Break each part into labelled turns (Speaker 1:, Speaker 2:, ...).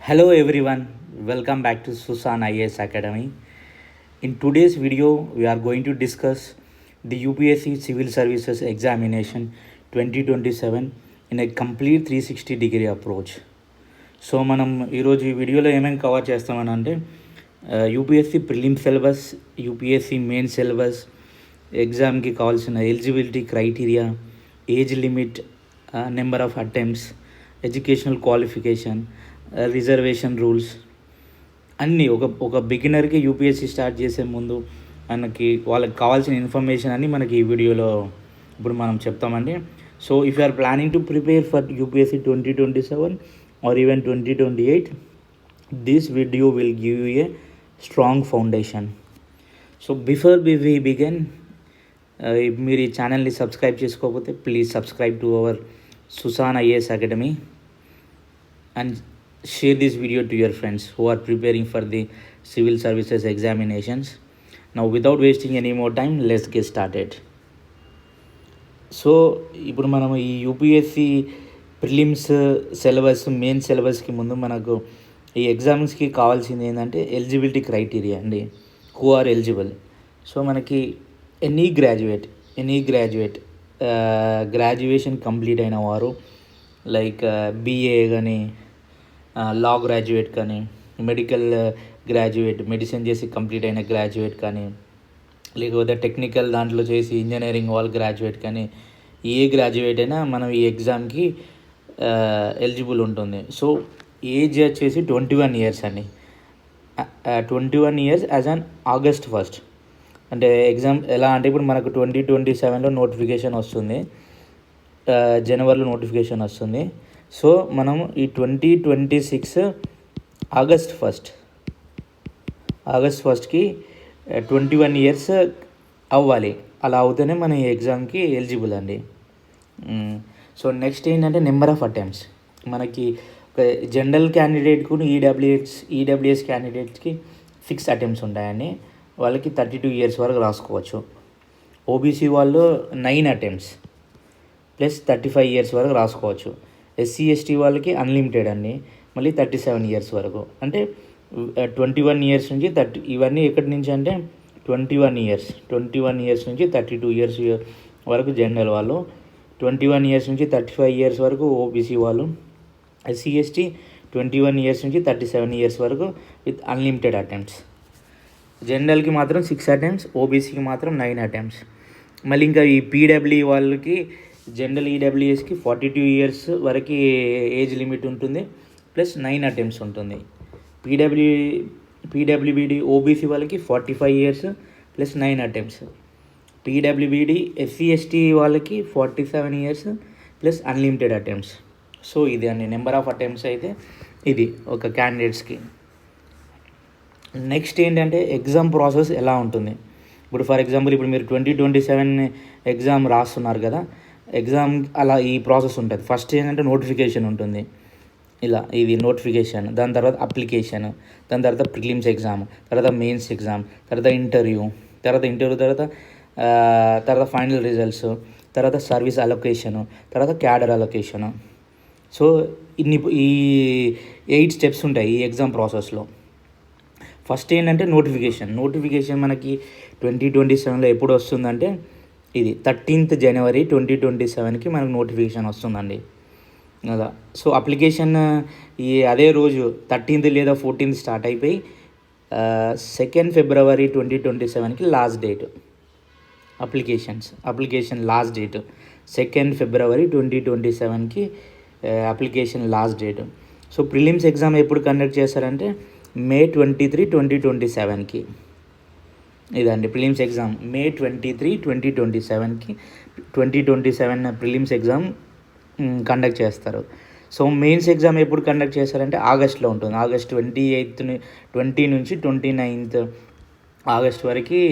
Speaker 1: Hello everyone, welcome back to Susan IAS Academy. In today's video, we are going to discuss the UPSC Civil Services Examination 2027 in a complete 360-degree approach. So మనం ఈరోజు ఈ వీడియోలో ఏమేమి cover చేస్తామని అంటే UPSC prelim syllabus, UPSC main syllabus, ఎగ్జామ్కి కావాల్సిన eligibility criteria, age limit, number of attempts, educational qualification, reservation rules అన్నీ ఒక బిగినర్కి యూపీఎస్సీ స్టార్ట్ చేసే ముందు వాళ్ళకి కావాల్సిన ఇన్ఫర్మేషన్ అన్నీ మనకి ఈ వీడియోలో ఇప్పుడు మనం చెప్తామండి. So if you are planning to prepare for UPSC 2027 or even 2028, this video will give you a strong foundation. So before we begin, మీరు ఈ ఛానల్ని సబ్స్క్రైబ్ చేసుకోకపోతే please subscribe to our Susan IAS academy and share this video to your friends who are preparing for the civil services examinations. Now without wasting any more time, let's get started. So ఇప్పుడు మనం ఈ UPSC prelims syllabus, main సిలబస్కి ముందు మనకు ఈ ఎగ్జామ్స్కి కావాల్సింది ఏంటంటే ఎలిజిబిలిటీ క్రైటీరియా అండి. Who are eligible. సో మనకి ఎనీ గ్రాడ్యుయేట్ గ్రాడ్యుయేషన్ కంప్లీట్ అయిన వారు, లైక్ బీఏ కానీ, లా గ్రాడ్యుయేట్ కానీ, మెడికల్ గ్రాడ్యుయేట్ మెడిసిన్ చేసి కంప్లీట్ అయిన గ్రాడ్యుయేట్ కానీ, లేకపోతే టెక్నికల్ దాంట్లో చేసి ఇంజనీరింగ్ వాళ్ళు గ్రాడ్యుయేట్ కానీ, ఏ గ్రాడ్యుయేట్ అయినా మనం ఈ ఎగ్జామ్కి ఎలిజిబుల్ ఉంటుంది. సో ఏజ్ వచ్చేసి 21 years అండి. 21 years as an August 1st. అంటే ఎగ్జామ్ ఎలా అంటే ఇప్పుడు మనకు 2027లో నోటిఫికేషన్ వస్తుంది, జనవరిలో నోటిఫికేషన్ వస్తుంది. సో మనం ఈ 2026 August 1st 21 years అవ్వాలి. అలా అవుతేనే మనం ఈ ఎగ్జామ్కి ఎలిజిబుల్ అండి. సో నెక్స్ట్ ఏంటంటే నెంబర్ ఆఫ్ అటెంప్ట్స్. మనకి జనరల్ క్యాండిడేట్కు ఈడబ్ల్యూఎస్ క్యాండిడేట్స్కి 6 attempts ఉంటాయండి. వాళ్ళకి 32 years వరకు రాసుకోవచ్చు. ఓబీసీ వాళ్ళు 9 attempts ప్లస్ 35 years వరకు రాసుకోవచ్చు. SC/ST వాళ్ళకి అన్లిమిటెడ్ అండి, మళ్ళీ 37 years వరకు. అంటే 21 years నుంచి 30, ఇవన్నీ ఎక్కడి నుంచి అంటే 21 years నుంచి 32 years వరకు జనరల్ వాళ్ళు, 21 years నుంచి 35 years వరకు ఓబీసీ వాళ్ళు, SC/ST 21 years నుంచి 37 years వరకు విత్ అన్లిమిటెడ్ అటెంప్ట్స్. జనరల్కి మాత్రం 6 attempts, ఓబీసీకి మాత్రం 9 attempts. మళ్ళీ ఇంకా ఈ పీడబ్ల్యూ వాళ్ళకి, జనరల్ ఈడబ్ల్యూఎస్కి 42 years వరకు ఏజ్ లిమిట్ ఉంటుంది, ప్లస్ 9 attempts ఉంటుంది. పీడబ్ల్యూబీడీ ఓబీసీ వాళ్ళకి 45 years plus 9 attempts. PWBD SC/ST వాళ్ళకి 47 years plus unlimited attempts. So ఇది అండి నెంబర్ ఆఫ్ అటెంప్ట్స్ అయితే ఇది ఒక క్యాండిడేట్స్కి. నెక్స్ట్ ఏంటంటే ఎగ్జామ్ ప్రాసెస్ ఎలా ఉంటుంది. ఇప్పుడు ఫర్ ఎగ్జాంపుల్ ఇప్పుడు మీరు 2027 ఎగ్జామ్ రాస్తున్నారు కదా, ఎగ్జామ్ అలా ఈ ప్రాసెస్ ఉంటుంది. ఫస్ట్ ఏంటంటే నోటిఫికేషన్ ఉంటుంది, ఇలా ఇది నోటిఫికేషన్, దాని తర్వాత అప్లికేషన్, దాని తర్వాత ప్రిలిమ్స్ ఎగ్జామ్, తర్వాత మెయిన్స్ ఎగ్జామ్, తర్వాత ఇంటర్వ్యూ తర్వాత ఫైనల్ రిజల్ట్స్, తర్వాత సర్వీస్ అలొకేషను, తర్వాత క్యాడర్ అలొకేషను. సో ఈ 8 steps ఉంటాయి ఈ ఎగ్జామ్ ప్రాసెస్లో. ఫస్ట్ ఏంటంటే నోటిఫికేషన్ మనకి 2027లో ఎప్పుడు వస్తుందంటే ఇది 13th January 2027కి మనకు నోటిఫికేషన్ వస్తుందండి అలా. సో అప్లికేషన్ అదే రోజు 13th లేదా 14th స్టార్ట్ అయిపోయి 2nd February 2027కి last date. Application last date 2nd February 2027కి application last date. So prelims exam ఎప్పుడు కండక్ట్ చేస్తారంటే May 23, 2027కి. ఇదండి ప్రిలిమ్స్ ఎగ్జామ్ May 23, 2027కి 2027 ప్రిలిమ్స్ ఎగ్జామ్ కండక్ట్ చేస్తారు. సో మెయిన్స్ ఎగ్జామ్ ఎప్పుడు కండక్ట్ చేస్తారంటే ఆగస్ట్లో ఉంటుంది. August 20 నుంచి 29th August వరకు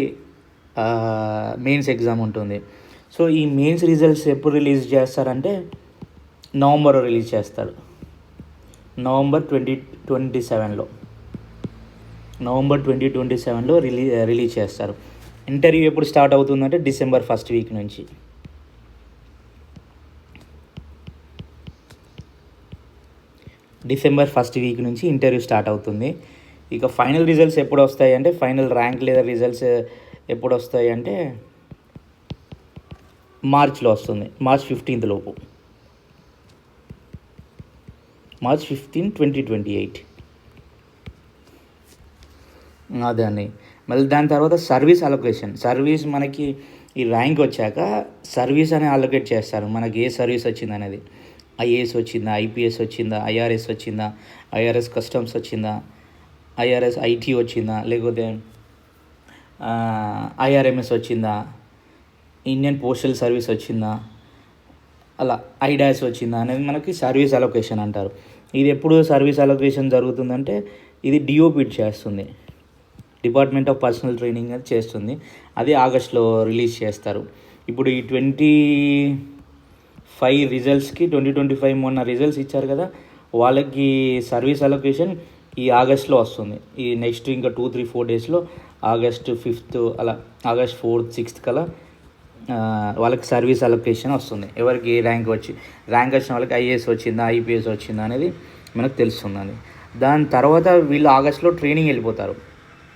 Speaker 1: మెయిన్స్ ఎగ్జామ్ ఉంటుంది. సో ఈ మెయిన్స్ రిజల్ట్స్ ఎప్పుడు రిలీజ్ చేస్తారంటే నవంబర్లో రిలీజ్ చేస్తారు. November 2027లో రిలీజ్ చేస్తారు. ఇంటర్వ్యూ ఎప్పుడు స్టార్ట్ అవుతుందంటే December 1st week నుంచి. డిసెంబర్ ఫస్ట్ వీక్ నుంచి ఇంటర్వ్యూ స్టార్ట్ అవుతుంది. ఇక ఫైనల్ రిజల్ట్స్ ఎప్పుడు వస్తాయి అంటే, ఫైనల్ ర్యాంక్ లేదా రిజల్ట్స్ ఎప్పుడు వస్తాయి అంటే మార్చ్లో వస్తుంది. మార్చ్ 15 లోపు, మార్చ్ 15, 2028. అదే అండి. మళ్ళీ దాని తర్వాత సర్వీస్ అలొకేషన్. సర్వీస్ మనకి ఈ ర్యాంక్ వచ్చాక సర్వీస్ అని అలొకేట్ చేస్తారు. మనకి ఏ సర్వీస్ వచ్చింది అనేది, ఐఏఎస్ వచ్చిందా, ఐపీఎస్ వచ్చిందా, ఐఆర్ఎస్ వచ్చిందా, ఐఆర్ఎస్ కస్టమ్స్ వచ్చిందా, ఐఆర్ఎస్ ఐటీ వచ్చిందా, లేకపోతే ఐఆర్ఎంఎస్ వచ్చిందా, ఇండియన్ పోస్టల్ సర్వీస్ వచ్చిందా, అలా ఐడాస్ వచ్చిందా అనేది మనకి సర్వీస్ అలొకేషన్ అంటారు. ఇది ఎప్పుడు సర్వీస్ అలొకేషన్ జరుగుతుందంటే, ఇది డిఓపిట్ చేస్తుంది, డిపార్ట్మెంట్ ఆఫ్ పర్సనల్ ట్రైనింగ్ అది చేస్తుంది. అది ఆగస్ట్లో రిలీజ్ చేస్తారు. ఇప్పుడు ఈ 25 రిజల్ట్స్కి 2025 మొన్న రిజల్ట్స్ ఇచ్చారు కదా, వాళ్ళకి సర్వీస్ అలొకేషన్ ఈ ఆగస్ట్లో వస్తుంది. ఈ నెక్స్ట్ ఇంకా 2-3-4 డేస్లో, ఆగస్ట్ 5th అలా, ఆగస్ట్ 4th 6th కలా వాళ్ళకి సర్వీస్ అలొకేషన్ వస్తుంది. ఎవరికి ఏ ర్యాంక్ వచ్చిన వాళ్ళకి ఐఏఎస్ వచ్చిందా, ఐపీఎస్ వచ్చిందా అనేది మనకు తెలుస్తుందండి. దాని తర్వాత వీళ్ళు ఆగస్ట్లో ట్రైనింగ్ వెళ్ళిపోతారు.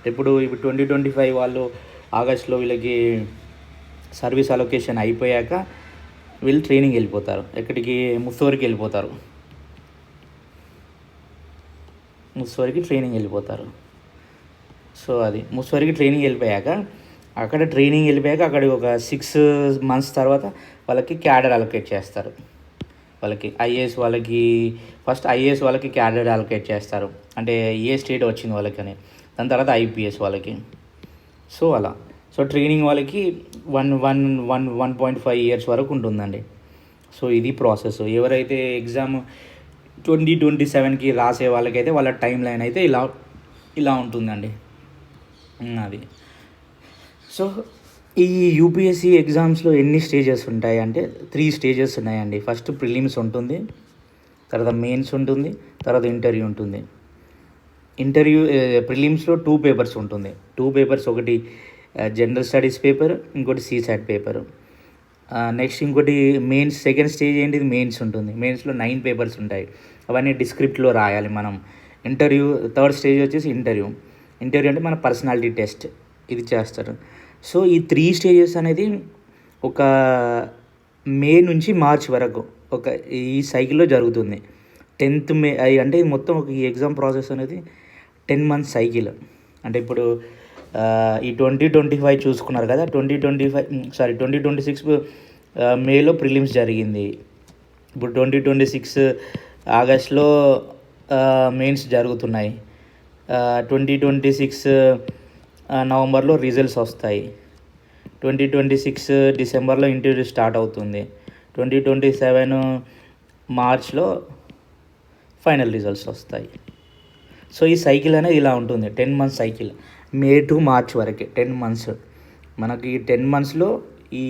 Speaker 1: ఇప్పుడు 2025 వాళ్ళు ఆగస్ట్లో వీళ్ళకి సర్వీస్ అలొకేషన్ అయిపోయాక వీళ్ళు ట్రైనింగ్ వెళ్ళిపోతారు. ఎక్కడికి? ముస్సోరికి వెళ్ళిపోతారు. ముస్సోరికి ట్రైనింగ్ వెళ్ళిపోతారు. సో అది ముస్సోరికి ట్రైనింగ్ వెళ్ళిపోయాక, అక్కడ ఒక 6 months తర్వాత వాళ్ళకి క్యాడర్ అలొకేట్ చేస్తారు. వాళ్ళకి ఐఏఎస్ వాళ్ళకి ఫస్ట్ ఐఏఎస్ వాళ్ళకి క్యాడర్ అలొకేట్ చేస్తారు, అంటే ఏ స్టేట్ వచ్చింది వాళ్ళకని. దాని తర్వాత ఐపీఎస్ వాళ్ళకి. సో అలా. సో ట్రైనింగ్ వాళ్ళకి 1.5 years వరకు ఉంటుందండి. సో ఇది ప్రాసెస్. ఎవరైతే ఎగ్జామ్ 2027కి రాసే వాళ్ళకైతే వాళ్ళ టైం లైన్ అయితే ఇలా ఉంటుందండి. అది. సో ఈ యూపీఎస్సీ ఎగ్జామ్స్లో ఎన్ని స్టేజెస్ ఉంటాయి అంటే 3 stages ఉన్నాయండి. ఫస్ట్ ప్రిలిమ్స్ ఉంటుంది, తర్వాత మెయిన్స్ ఉంటుంది, తర్వాత ఇంటర్వ్యూ ఉంటుంది. ప్రిలిమ్స్లో 2 papers ఉంటుంది. 2 papers, ఒకటి జనరల్ స్టడీస్ పేపర్, ఇంకోటి సీసాట్ పేపర్. నెక్స్ట్ ఇంకోటి మెయిన్స్, సెకండ్ స్టేజ్ ఏంటిది? మెయిన్స్ ఉంటుంది. మెయిన్స్లో 9 papers ఉంటాయి. అవన్నీ డిస్క్రిప్ట్లో రాయాలి మనం. థర్డ్ స్టేజ్ వచ్చేసి ఇంటర్వ్యూ అంటే మన పర్సనాలిటీ టెస్ట్, ఇది చేస్తారు. సో ఈ 3 stages అనేది ఒక మే నుంచి మార్చ్ వరకు ఈ సైకిల్లో జరుగుతుంది. 10th May అంటే మొత్తం ఈ ఎగ్జామ్ ప్రాసెస్ అనేది 10 months సైకిల్. అంటే ఇప్పుడు ఈ 2025 చూసుకున్నారు కదా, 2026 మేలో ప్రిలిమ్స్ జరిగింది. ఇప్పుడు 2026 ఆగస్ట్లో మెయిన్స్ జరుగుతున్నాయి. 2026 నవంబర్లో రిజల్ట్స్ వస్తాయి. 2026 డిసెంబర్లో ఇంటర్వ్యూ స్టార్ట్ అవుతుంది. 2027 మార్చ్లో ఫైనల్ రిజల్ట్స్ వస్తాయి. సో ఈ సైకిల్ అనేది ఇలా ఉంటుంది, 10 months cycle. May to March వరకే 10 months. మనకి 10 monthsలో ఈ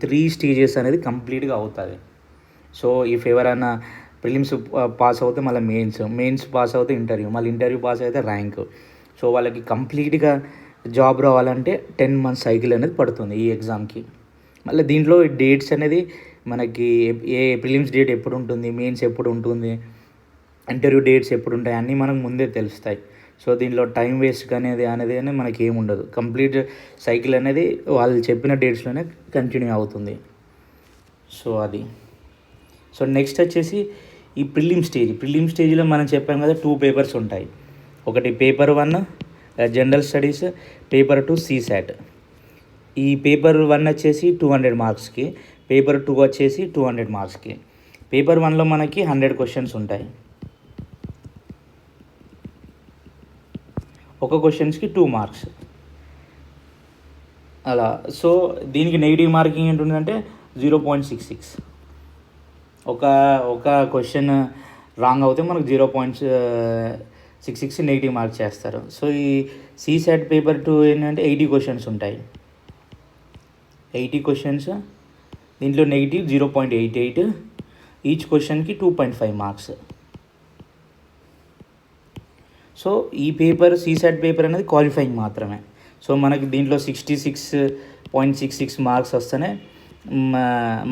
Speaker 1: 3 stages అనేది కంప్లీట్గా అవుతుంది. సో ఇఫ్ ఎవరైనా ప్రిలిమ్స్ పాస్ అవుతే మళ్ళీ మెయిన్స్ పాస్ అవుతే ఇంటర్వ్యూ, మళ్ళీ ఇంటర్వ్యూ పాస్ అయితే ర్యాంక్. సో వాళ్ళకి కంప్లీట్గా జాబ్ రావాలంటే 10 months సైకిల్ అనేది పడుతుంది ఈ ఎగ్జామ్కి. మళ్ళీ దీంట్లో డేట్స్ అనేది మనకి ఏ ప్రిలిమ్స్ డేట్ ఎప్పుడు ఉంటుంది, మెయిన్స్ ఎప్పుడు ఉంటుంది, ఇంటర్వ్యూ డేట్స్ ఎప్పుడు ఉంటాయి అన్నీ మనకు ముందే తెలుస్తాయి. సో దీంట్లో టైం వేస్ట్ అనేది మనకి ఏముండదు. కంప్లీట్ సైకిల్ అనేది వాళ్ళు చెప్పిన డేట్స్లోనే కంటిన్యూ అవుతుంది. సో అది. సో నెక్స్ట్ వచ్చేసి ఈ ప్రిలిమ్ స్టేజ్లో మనం చెప్పాం కదా 2 papers ఉంటాయి. ఒకటి paper 1 general studies, paper 2 CSAT. ఈ పేపర్ 1 వచ్చేసి 200 marksకి, పేపర్ 2 వచ్చేసి 200 marksకి. పేపర్ 1లో మనకి 100 questions ఉంటాయి. ఒక క్వశ్చన్స్కి 2 marks అలా. సో దీనికి నెగిటివ్ మార్కింగ్ ఏంటుందంటే 0.66. ఒక క్వశ్చన్ రాంగ్ అవుతే మనకు 0.66 నెగిటివ్ మార్క్స్ చేస్తారు. సో ఈ సీసాట్ పేపర్ 2 ఏంటంటే 80 questions ఉంటాయి. 80 questions, దీంట్లో నెగిటివ్ 0.88, ఈచ్ క్వశ్చన్కి 2.5 marks. సో ఈ సీసాట్ పేపర్ అనేది క్వాలిఫైయింగ్ మాత్రమే. సో మనకి దీంట్లో 66.66 marks వస్తేనే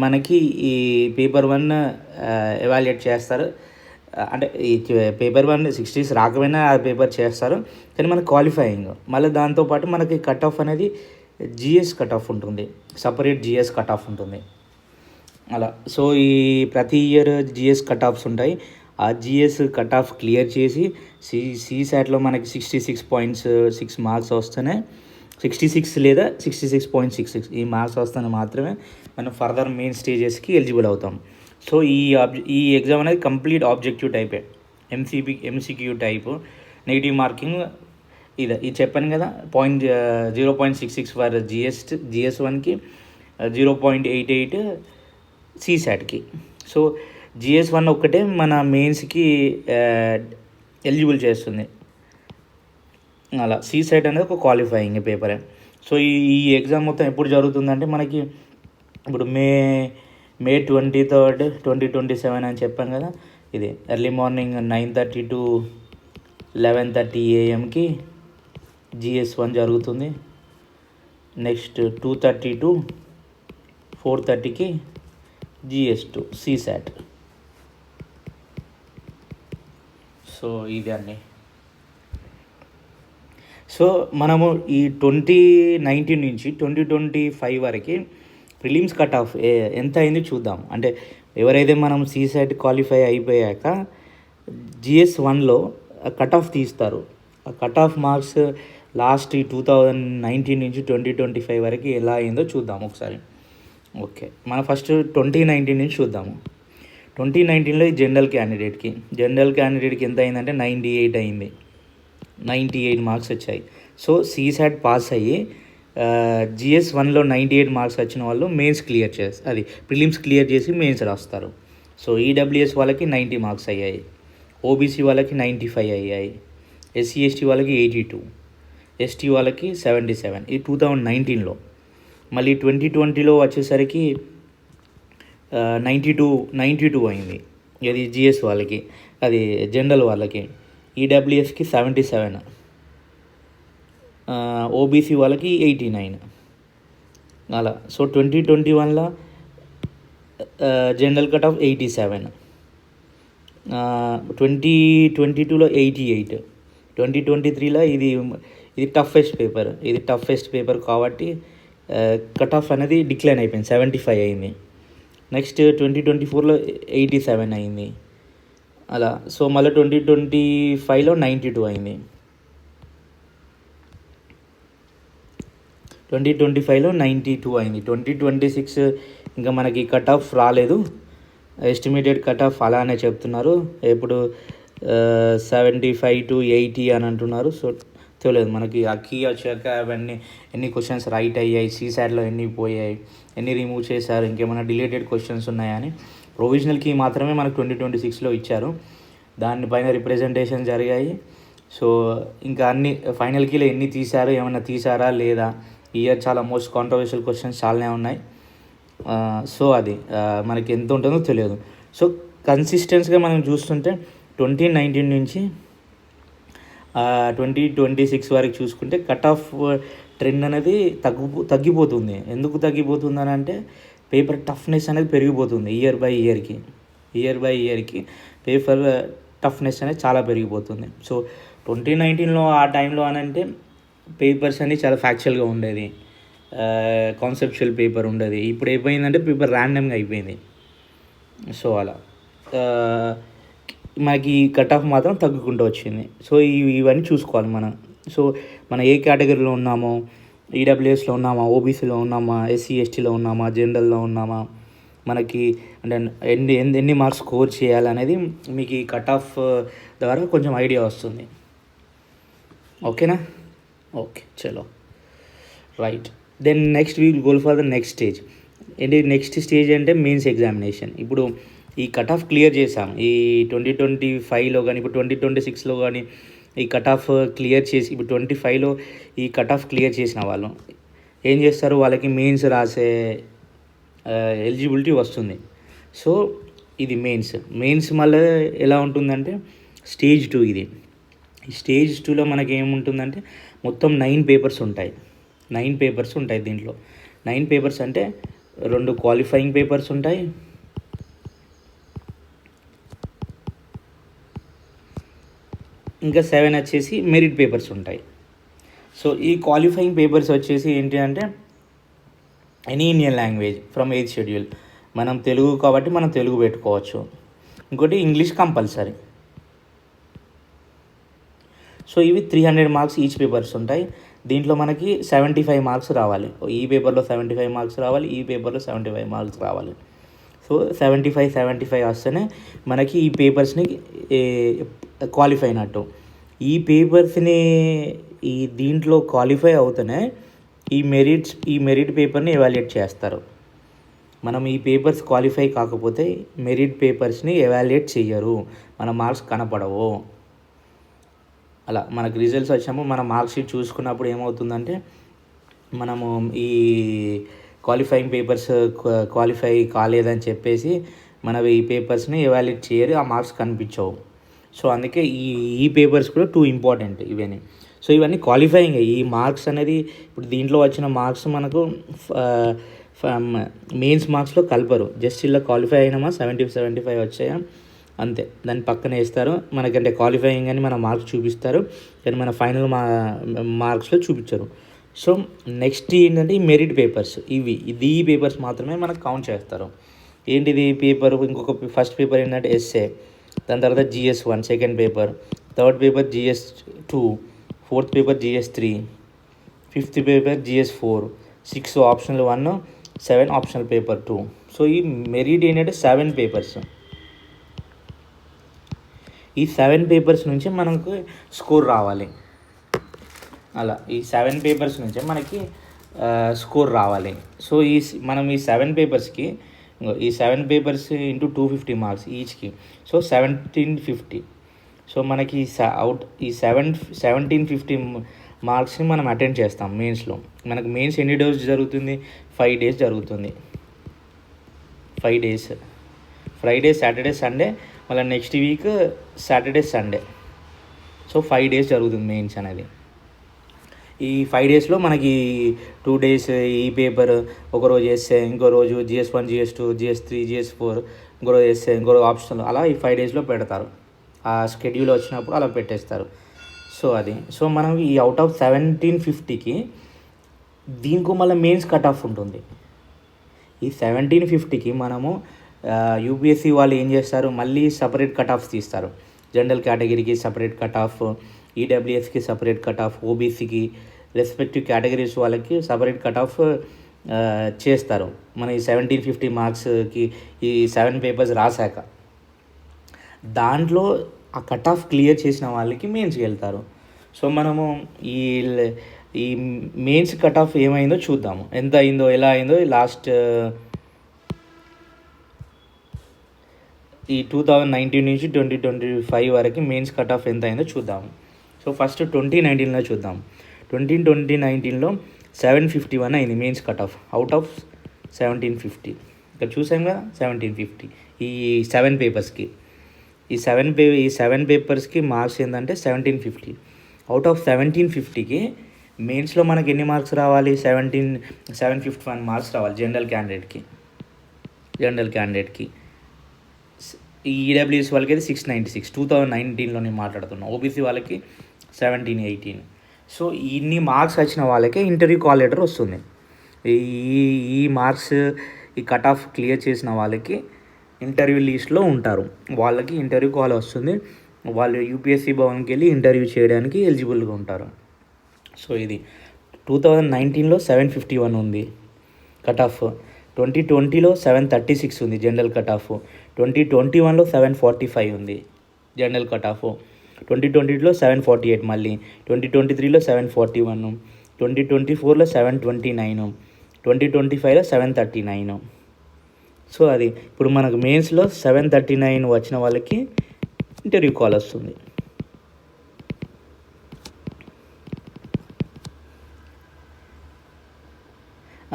Speaker 1: మనకి ఈ పేపర్ 1 ఎవాల్యుయేట్ చేస్తారు. అంటే ఈ పేపర్ 1 60s రాకపోయినా ఆ పేపర్ చేస్తారు, కానీ మనకు క్వాలిఫైయింగ్. మళ్ళీ దాంతోపాటు మనకి కట్ ఆఫ్ అనేది జిఎస్ కట్ ఆఫ్ ఉంటుంది, సపరేట్ జిఎస్ కట్ ఆఫ్ ఉంటుంది అలా. సో ఈ ప్రతి ఇయర్ జిఎస్ కట్ ఆఫ్స్ ఉంటాయి. ఆ జిఎస్ కట్ ఆఫ్ క్లియర్ చేసి సిసాట్లో మనకి 66.6 మార్క్స్ వస్తేనే 66 లేదా 66.66 ఈ మార్క్స్ వస్తేనే మాత్రమే మనం ఫర్దర్ మెయిన్ స్టేజెస్కి ఎలిజిబుల్ అవుతాం. సో ఈ ఎగ్జామ్ అనేది కంప్లీట్ ఆబ్జెక్టివ్ టైపే, ఎంసీక్యూ టైపు. నెగిటివ్ మార్కింగ్ ఇది చెప్పాను కదా, 0.66 ఫర్ జిఎస్ 1కి, 0.88 సిసాట్కి. సో జిఎస్ 1 ఒక్కటే మన మెయిన్స్కి ఎలిజిబుల్ చేస్తుంది అలా. సిసాట్ అనేది ఒక క్వాలిఫైయింగ్ పేపరే. సో ఈ ఎగ్జామ్ మొత్తం ఎప్పుడు జరుగుతుందంటే మనకి ఇప్పుడు మే 23rd 2027 అని చెప్పాం కదా. ఇది early morning 9:30 to 11:30 AM GS 1 జరుగుతుంది. Next 2:30 to 4:30 GS 2 CSAT. So ఇది అన్నీ. సో మనము ఈ 2019 నుంచి 2025 వరకు ప్రిలిమ్స్ కట్ ఆఫ్ ఎంత అయింది చూద్దాం. అంటే ఎవరైతే మనం సిసాట్ క్వాలిఫై అయిపోయాక జిఎస్ 1లో కట్ ఆఫ్ తీస్తారు, ఆ కట్ ఆఫ్ మార్క్స్ లాస్ట్ 2019 నుంచి 2025 వరకు ఎలా అయిందో చూద్దాం ఒకసారి. ఓకే, మనం ఫస్ట్ 2019 నుంచి చూద్దాము. 2019లో జనరల్ క్యాండిడేట్కి ఎంత అయిందంటే 98 అయింది, 98 మార్క్స్ వచ్చాయి. సో సిసాట్ పాస్ అయ్యి జిఎస్ 1లో 98 మార్క్స్ వచ్చిన వాళ్ళు మెయిన్స్ క్లియర్ అది ప్రిలిమ్స్ క్లియర్ చేసి మెయిన్స్ రాస్తారు. సో ఈడబ్ల్యూఎస్ వాళ్ళకి 90 మార్క్స్ అయ్యాయి, ఓబీసీ వాళ్ళకి 95 అయ్యాయి, ఎస్సీ ఎస్టీ వాళ్ళకి 82, ఎస్టీ వాళ్ళకి 77. ఇది 2019లో. మళ్ళీ 2020లో వచ్చేసరికి 92 అయింది, ఇది జిఎస్ వాళ్ళకి, అది జనరల్ వాళ్ళకి. ఈడబ్ల్యూఎస్కి 77, ఓబీసీ వాళ్ళకి 89 అలా. సో 2021లో జనరల్ కట్ ఆఫ్ 87, 2022లో 88, 2023లో ఇది టఫెస్ట్ పేపర్ కాబట్టి కట్ ఆఫ్ అనేది డిక్లైన్ అయిపోయింది, 75 అయింది. నెక్స్ట్ 2024లో 87 అయింది అలా. సో మళ్ళీ 2025లో 92 అయింది, 2025లో 92 అయింది. 2026 ఇంకా మనకి కట్ ఆఫ్ రాలేదు, ఎస్టిమేటెడ్ కట్ ఆఫ్ అలానే చెప్తున్నారు. ఇప్పుడు 75 to 80 అని అంటున్నారు. సో తెలియదు మనకి ఆ కీ వచ్చాక అవన్నీ ఎన్ని క్వశ్చన్స్ రైట్ అయ్యాయి, సిసాట్లో ఎన్ని పోయాయి, ఎన్ని రిమూవ్ చేశారు, ఇంకేమైనా డిలేటెడ్ క్వశ్చన్స్ ఉన్నాయని. ప్రొవిజనల్ కీ మాత్రమే మనకు 2026లో ఇచ్చారు, దానిపైన రిప్రజెంటేషన్ జరిగాయి. సో ఇంకా అన్ని ఫైనల్ కీలో ఎన్ని తీశారు, ఏమైనా తీసారా లేదా, ఈ ఇయర్ చాలా మోస్ట్ కాంట్రవర్షియల్ క్వశ్చన్స్ చాలానే ఉన్నాయి. సో అది మనకి ఎంత ఉంటుందో తెలియదు. సో కన్సిస్టెన్స్గా మనం చూస్తుంటే 2019 నుంచి 2026 వరకు చూసుకుంటే కట్ ఆఫ్ ట్రెండ్ అనేది తగ్గిపోతుంది. ఎందుకు తగ్గిపోతుంది అని అంటే పేపర్ టఫ్నెస్ అనేది పెరిగిపోతుంది ఇయర్ బై ఇయర్కి పేపర్ టఫ్నెస్ అనేది చాలా పెరిగిపోతుంది. సో 2019లో ఆ టైంలో అని అంటే పేపర్స్ అన్నీ చాలా ఫ్యాక్చువల్గా ఉండేది, కాన్సెప్చువల్ పేపర్ ఉండేది. ఇప్పుడు అయిపోయిందంటే పేపర్ ర్యాండమ్గా అయిపోయింది. సో అలా మనకి కట్ ఆఫ్ మాత్రం తగ్గుకుంటూ వచ్చింది. సో ఇవన్నీ చూసుకోవాలి మనం. సో మనం ఏ కేటగిరీలో ఉన్నామో, ఈడబ్ల్యూఎస్లో ఉన్నామా, ఓబీసీలో ఉన్నామా, ఎస్సీ ఎస్టీలో ఉన్నామా, జనరల్లో ఉన్నామా, మనకి అంటే ఎన్ని మార్క్స్ స్కోర్ చేయాలనేది మీకు ఈ కట్ ఆఫ్ ద్వారా కొంచెం ఐడియా వస్తుంది. ఓకేనా? ఓకే, చలో right. Then next we will go for the next stage. ఏంటి నెక్స్ట్ స్టేజ్ అంటే మెయిన్స్ ఎగ్జామినేషన్. ఇప్పుడు ఈ కట్ ఆఫ్ క్లియర్ చేసాం ఈ 2025లో కానీ, ఇప్పుడు 2026లో కానీ ఈ కట్ ఆఫ్ క్లియర్ చేసి, ఇప్పుడు 25లో ఈ కట్ ఆఫ్ క్లియర్ చేసిన వాళ్ళు ఏం చేస్తారు, వాళ్ళకి మెయిన్స్ రాసే ఎలిజిబిలిటీ వస్తుంది. సో ఇది మెయిన్స్ మళ్ళీ ఎలా ఉంటుందంటే స్టేజ్ 2. ఇది ఈ స్టేజ్ 2లో మనకి ఏముంటుందంటే మొత్తం 9 పేపర్స్ ఉంటాయి. 9 పేపర్స్ ఉంటాయి దీంట్లో. 9 పేపర్స్ అంటే 2 క్వాలిఫైయింగ్ పేపర్స్ ఉంటాయి, ఇంకా 7 వచ్చేసి మెరిట్ పేపర్స్ ఉంటాయి. సో ఈ క్వాలిఫైయింగ్ పేపర్స్ వచ్చేసి ఏంటి అంటే any Indian language from 8th schedule. మనం తెలుగు కాబట్టి మనం తెలుగు పెట్టుకోవచ్చు. ఇంకోటి ఇంగ్లీష్ కంపల్సరీ. సో ఇవి 300 మార్క్స్ ఈచ్ పేపర్స్ ఉంటాయి. దీంట్లో మనకి 75 మార్క్స్ రావాలి. ఈ పేపర్లో 75 మార్క్స్ రావాలి, ఈ పేపర్లో 75 మార్క్స్ రావాలి. సో 75 వస్తేనే మనకి ఈ పేపర్స్ని క్వాలిఫై అయినట్టు. ఈ పేపర్స్ని దీంట్లో క్వాలిఫై అవుతూనే ఈ మెరిట్ పేపర్ని ఎవాల్యుయేట్ చేస్తారు. మనం ఈ పేపర్స్ క్వాలిఫై కాకపోతే మెరిట్ పేపర్స్ని ఎవాల్యుయేట్ చేయరు, మన మార్క్స్ కనపడవు. అలా మనకు రిజల్ట్స్ వచ్చినప్పుడు మన మార్క్ షీట్ చూసుకున్నప్పుడు ఏమవుతుందంటే మనము ఈ క్వాలిఫైయింగ్ పేపర్స్ క్వాలిఫై కాలేదని చెప్పేసి మన ఈ పేపర్స్ని ఎవాల్యుయేట్ చేయరు, ఆ మార్క్స్ కనిపించవు. సో అందుకే ఈ పేపర్స్ కూడా 2 ఇంపార్టెంట్ ఇవన్నీ. సో ఇవన్నీ క్వాలిఫైయింగ్. ఈ మార్క్స్ అనేది ఇప్పుడు దీంట్లో వచ్చిన మార్క్స్ మనకు మెయిన్స్ మార్క్స్లో కలపరు. జస్ట్ ఇలా క్వాలిఫై అయినామా 75 వచ్చాయా అంతే, దాన్ని పక్కన వేస్తారు. మనకంటే క్వాలిఫైయింగ్ అని మన మార్క్స్ చూపిస్తారు, కానీ మన ఫైనల్ మార్క్స్లో చూపించరు. సో నెక్స్ట్ ఏంటంటే ఈ మెరిట్ పేపర్స్. ఈ పేపర్స్ మాత్రమే మనకు కౌంట్ చేస్తారు. ఏంటిది పేపర్? ఇంకొక ఫస్ట్ పేపర్ ఏంటంటే ఎస్ఏ, దాని తర్వాత GS1 second paper, third paper GS2, fourth paper GS3, fifth paper GS4, 6 optional 1, 7 optional paper 2. So ఈ మెరిట్ ఏంటంటే 7 పేపర్స్. ఈ 7 పేపర్స్ నుంచి మనకు స్కోర్ రావాలి. అలా ఈ 7 పేపర్స్ నుంచే మనకి స్కోర్ రావాలి. సో మనం ఈ 7 పేపర్స్కి ఈ 7 పేపర్స్ ఇంటూ 250 మార్క్స్ ఈచ్కి, సో 1750. సో మనకి ఈ 1750 మార్క్స్ని మనం అటెండ్ చేస్తాం మెయిన్స్లో. మనకు మెయిన్స్ ఎన్ని డేస్ జరుగుతుంది? 5 days జరుగుతుంది. 5 days, ఫ్రైడే, సాటర్డే, సండే, మళ్ళీ next week Saturday, Sunday. So 5 days జరుగుతుంది మెయిన్స్ అనేది. ఈ 5 daysలో మనకి 2 days ఈ పేపర్, ఒకరోజు ఎస్ఏ, ఇంకో రోజు GS1, GS2, GS3, GS4, ఇంకో రోజు ఎస్ఏ, ఇంకో రోజు ఆప్షనల్, అలా ఈ 5 daysలో పెడతారు. ఆ షెడ్యూల్ వచ్చినప్పుడు అలా పెట్టేస్తారు. సో మనం ఈ అవుట్ ఆఫ్ 1750కి దీనికి మళ్ళీ మెయిన్స్ కట్ ఆఫ్ ఉంటుంది. ఈ 1750కి మనము యూపీఎస్సీ వాళ్ళు ఏం చేస్తారు, మళ్ళీ సపరేట్ కట్ ఆఫ్స్ తీస్తారు. జనరల్ కేటగిరీకి సపరేట్ కట్ ఆఫ్, ఈడబ్ల్యూఎస్కి సపరేట్ కట్ ఆఫ్, ఓబీసీకి రెస్పెక్టివ్ కేటగిరీస్ వాళ్ళకి సపరేట్ కట్ ఆఫ్ చేస్తారు. మన ఈ 1750 మార్క్స్కి ఈ 7 పేపర్స్ రాశాక దాంట్లో ఆ కట్ ఆఫ్ క్లియర్ చేసిన వాళ్ళకి మెయిన్స్కి వెళ్తారు. సో మనము ఈ మెయిన్స్ కట్ ఆఫ్ ఏమైందో చూద్దాము, ఎంత అయిందో, ఎలా అయిందో. లాస్ట్ ఈ 2019 నుంచి 2025 వరకు మెయిన్స్ కట్ ఆఫ్ ఎంత అయిందో చూద్దాము. సో ఫస్ట్ 2019లో చూద్దాం. 2019లో 751 అయింది mains cut of out of 1750. ఇక్కడ చూసాం కదా 1750 ఈ 7 పేపర్స్కి. ఈ 7 పేపర్స్కి మార్క్స్ ఏంటంటే 1750. అవుట్ ఆఫ్ 1750కి మెయిన్స్లో మనకి ఎన్ని మార్క్స్ రావాలి? 751 మార్క్స్ రావాలి జనరల్ క్యాండిడేట్కి. ఈ ఈడబ్ల్యూఎస్ వాళ్ళకి అయితే 696, 2019లో నేను మాట్లాడుతున్నాను. ఓబీసీ వాళ్ళకి 1718. సో ఇన్ని మార్క్స్ వచ్చిన వాళ్ళకే ఇంటర్వ్యూ కాల్ లెటర్ వస్తుంది. ఈ మార్క్స్ ఈ కట్ ఆఫ్ క్లియర్ చేసిన వాళ్ళకి ఇంటర్వ్యూ లిస్ట్లో ఉంటారు. వాళ్ళకి ఇంటర్వ్యూ కాల్ వస్తుంది. వాళ్ళు యూపీఎస్సీ భవన్కి వెళ్ళి ఇంటర్వ్యూ చేయడానికి ఎలిజిబుల్గా ఉంటారు. సో ఇది 2019లో 751 ఉంది కట్ ఆఫ్. 2020లో 736 ఉంది జనరల్ కట్ ఆఫ్. 2021లో 745 ఉంది జనరల్ కట్ ఆఫ్. 2022లో 748, మళ్ళీ 2023లో 741, 2024లో 729, 2025లో 739. సో అది ఇప్పుడు మనకు మెయిన్స్లో 739 వచ్చిన వాళ్ళకి ఇంటర్వ్యూ కాల్ వస్తుంది.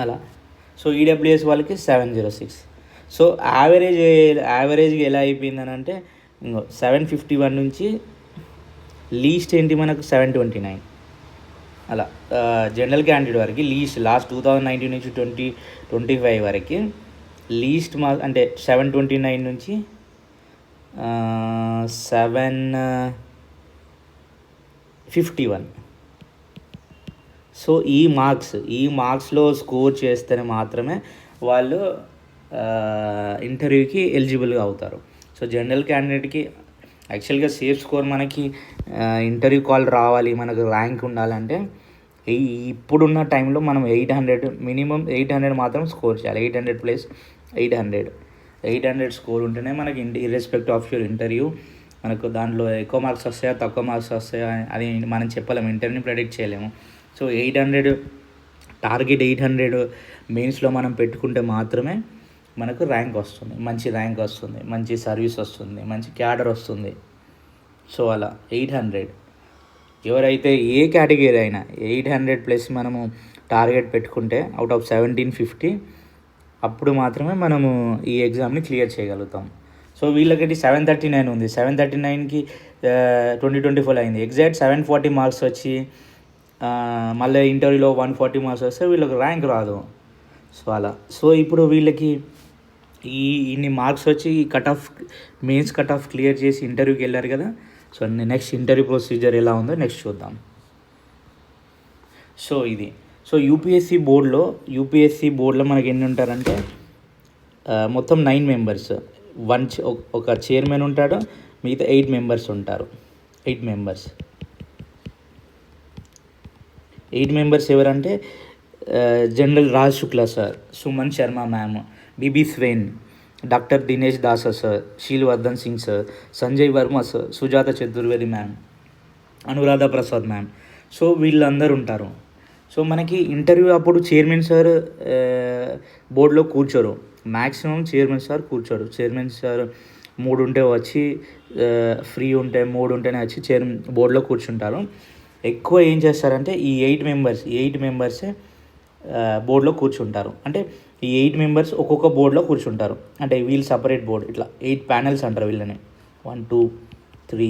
Speaker 1: అలా. సో ఈడబ్ల్యూఎస్ వాళ్ళకి 706. సో యావరేజ్గా ఎలా అయిపోయిందని అంటే 751 నుంచి లీస్ట్ ఏంటి మనకు 729. అలా జనరల్ క్యాండిడేట్ వరకు లాస్ట్ 2019 నుంచి 2025 వరకు లీస్ట్ మార్క్ అంటే 729 నుంచి 51. సో ఈ మార్క్స్లో స్కోర్ చేస్తేనే మాత్రమే వాళ్ళు ఇంటర్వ్యూకి ఎలిజిబుల్గా అవుతారు. సో జనరల్ క్యాండిడేట్కి యాక్చువల్గా సేఫ్ స్కోర్ మనకి ఇంటర్వ్యూ కాల్ రావాలి, మనకు ర్యాంక్ ఉండాలంటే ఇప్పుడున్న టైంలో మనం 800 మినిమం 800 మాత్రం స్కోర్ చేయాలి. 800 ప్లస్ 800 స్కోర్ ఉంటేనే మనకి ఇర్రెస్పెక్ట్ ఆఫ్ యువర్ ఇంటర్వ్యూ మనకు దాంట్లో ఎక్కువ మార్క్స్ వస్తాయా తక్కువ మార్క్స్ వస్తాయా అది మనం చెప్పలేము, ఇంటర్వ్యూని ప్రెడిక్ట్ చేయలేము. సో 800 టార్గెట్ 800 మెయిన్స్లో మనం పెట్టుకుంటే మాత్రమే మనకు ర్యాంక్ వస్తుంది, మంచి ర్యాంక్ వస్తుంది, మంచి సర్వీస్ వస్తుంది, మంచి క్యాడర్ వస్తుంది. సో అలా 800 ఎవరైతే ఏ కేటగిరీ అయినా 800 ప్లస్ మనము టార్గెట్ పెట్టుకుంటే అవుట్ ఆఫ్ 1750 అప్పుడు మాత్రమే మనము ఈ ఎగ్జామ్ని క్లియర్ చేయగలుగుతాం. సో వీళ్ళకి 739 ఉంది, 739కి 2024 అయింది. ఎగ్జాక్ట్ 740 మార్క్స్ వచ్చి మళ్ళీ ఇంటర్వ్యూలో 140 మార్క్స్ వస్తే వీళ్ళకి ర్యాంక్ రాదు. సో అలా సో ఇప్పుడు వీళ్ళకి ఇన్ని మార్క్స్ వచ్చి మెయిన్స్ కట్ ఆఫ్ క్లియర్ చేసి ఇంటర్వ్యూకి వెళ్ళారు కదా. సో నెక్స్ట్ ఇంటర్వ్యూ ప్రొసీజర్ ఎలా ఉందో నెక్స్ట్ చూద్దాం. సో ఇది యూపీఎస్సీ బోర్డులో మనకి ఎన్ని ఉంటారంటే మొత్తం 9 మెంబర్స్, ఒక చైర్మన్ ఉంటాడు, మిగతా 8 మెంబర్స్ ఉంటారు. 8 మెంబర్స్ ఎవరంటే general Raj Shukla sir, Suman Sharma ma'am, BB Swain, doctor Dinesh Dasa sir, Sheelvardhan Singh sir, Sanjay Verma sir, Sujata Chaturvedi ma'am, Anuradha Prasad ma'am. So వీళ్ళందరూ ఉంటారు. సో మనకి ఇంటర్వ్యూ అప్పుడు చైర్మన్ సార్ బోర్డులో కూర్చోరు, మ్యాక్సిమం చైర్మన్ సార్ కూర్చోడు. చైర్మన్ సార్ 3 ఉంటే వచ్చి ఫ్రీ ఉంటే 3 ఉంటేనే వచ్చి బోర్డులో కూర్చుంటారు. ఎక్కువ ఏం చేస్తారంటే ఈ 8 మెంబర్సే బోర్డులో కూర్చుంటారు. అంటే ఈ 8 మెంబర్స్ ఒక్కొక్క బోర్డులో కూర్చుంటారు. అంటే వీళ్ళు సపరేట్ బోర్డు, ఇట్లా 8 ప్యానెల్స్ అంటారు వీళ్ళని. 1 2 3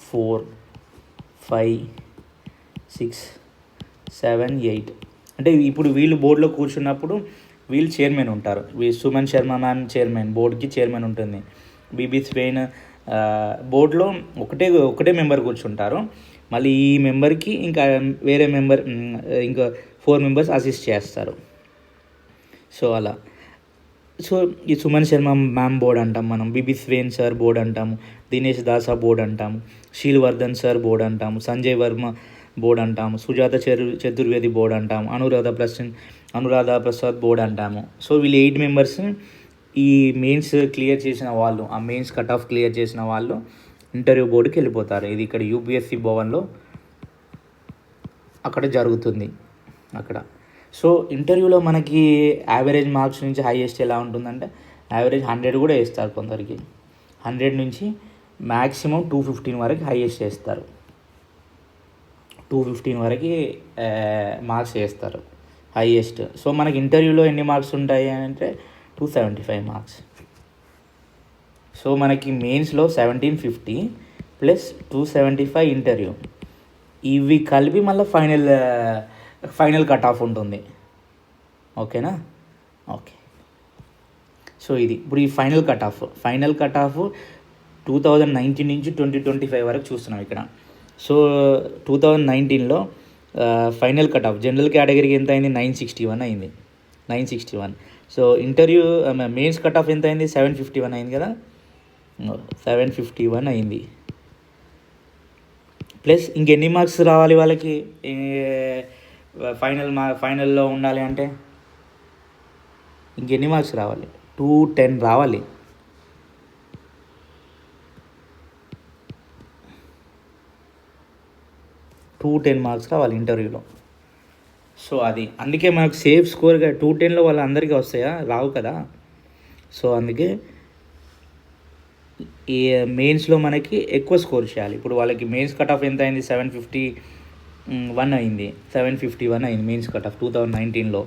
Speaker 1: 4 5 6 7 8. అంటే ఇప్పుడు వీళ్ళు బోర్డులో కూర్చున్నప్పుడు వీళ్ళు చైర్మన్ ఉంటారు. సుమన్ శర్మ మ్యామ్ చైర్మన్, బోర్డుకి చైర్మన్ ఉంటుంది. బీబీ స్వేన్ బోర్డులో ఒకటే మెంబర్ కూర్చుంటారు. మళ్ళీ ఈ మెంబర్కి ఇంకా వేరే మెంబర్ ఇంకా 4 మెంబర్స్ అసిస్ట్ చేస్తారు. సో అలా సో ఈ సుమన్ శర్మ మ్యామ్ బోర్డ్ అంటాం మనం, బీబీ స్వేన్ సార్ బోర్డ్ అంటాము, దినేష్ దాసా బోర్డ్ అంటాము, శీల్వర్ధన్ సార్ బోర్డ్ అంటాము, సంజయ్ వర్మ బోర్డ్ అంటాము, సుజాత చతుర్వేది బోర్డ్ అంటాము, అనురాధ ప్రసాద్ బోర్డ్ అంటాము. సో వీళ్ళు 8 మెంబర్స్ ఈ మెయిన్స్ క్లియర్ చేసిన వాళ్ళు, ఆ మెయిన్స్ కట్ ఆఫ్ క్లియర్ చేసిన వాళ్ళు ఇంటర్వ్యూ బోర్డుకి వెళ్ళిపోతారు. ఇది ఇక్కడ యూపీఎస్సీ భవన్లో అక్కడ జరుగుతుంది అక్కడ. సో ఇంటర్వ్యూలో మనకి యావరేజ్ మార్క్స్ నుంచి హైయెస్ట్ ఎలా ఉంటుందంటే యావరేజ్ 100 కూడా వేస్తారు కొందరికి. 100 నుంచి మ్యాక్సిమం 215 వరకు హైయెస్ట్ వేస్తారు. 215 వరకు మార్క్స్ వేస్తారు హైయెస్ట్. సో మనకి ఇంటర్వ్యూలో ఎన్ని మార్క్స్ ఉంటాయి అంటే 275 మార్క్స్. సో మనకి మెయిన్స్లో 1750 ప్లస్ 275 ఇంటర్వ్యూ, ఇవి కలిపి మళ్ళీ ఫైనల్ కట్ ఆఫ్ ఉంటుంది. ఓకేనా? ఓకే. సో ఇది ఇప్పుడు ఈ ఫైనల్ కట్ ఆఫ్ 2019 నుంచి 2025 వరకు చూస్తున్నాం ఇక్కడ. సో 2019లో ఫైనల్ కట్ ఆఫ్ జనరల్ కేటగిరీకి ఎంత అయింది? 961 అయింది. 961. So interview mains cut off ఎంత అయింది? 751 అయింది కదా. 751 అయింది. ప్లస్ ఇంకెన్ని మార్క్స్ రావాలి వాళ్ళకి ఫైనల్లో ఉండాలి అంటే? ఇంకెన్ని మార్క్స్ రావాలి? 210 రావాలి. 210 మార్క్స్ రావాలి ఇంటర్వ్యూలో. సో అది అందుకే మనకు సేఫ్ స్కోర్గా 210లో వాళ్ళందరికీ వస్తాయా? రావు కదా. సో అందుకే ఈ మెయిన్స్లో మనకి ఎక్కువ స్కోర్ చేయాలి. ఇప్పుడు వాళ్ళకి మెయిన్స్ కట్ ఆఫ్ ఎంత అయింది? 751 అయింది. 751 అయింది మెయిన్స్ కట్ ఆఫ్ 2019లో.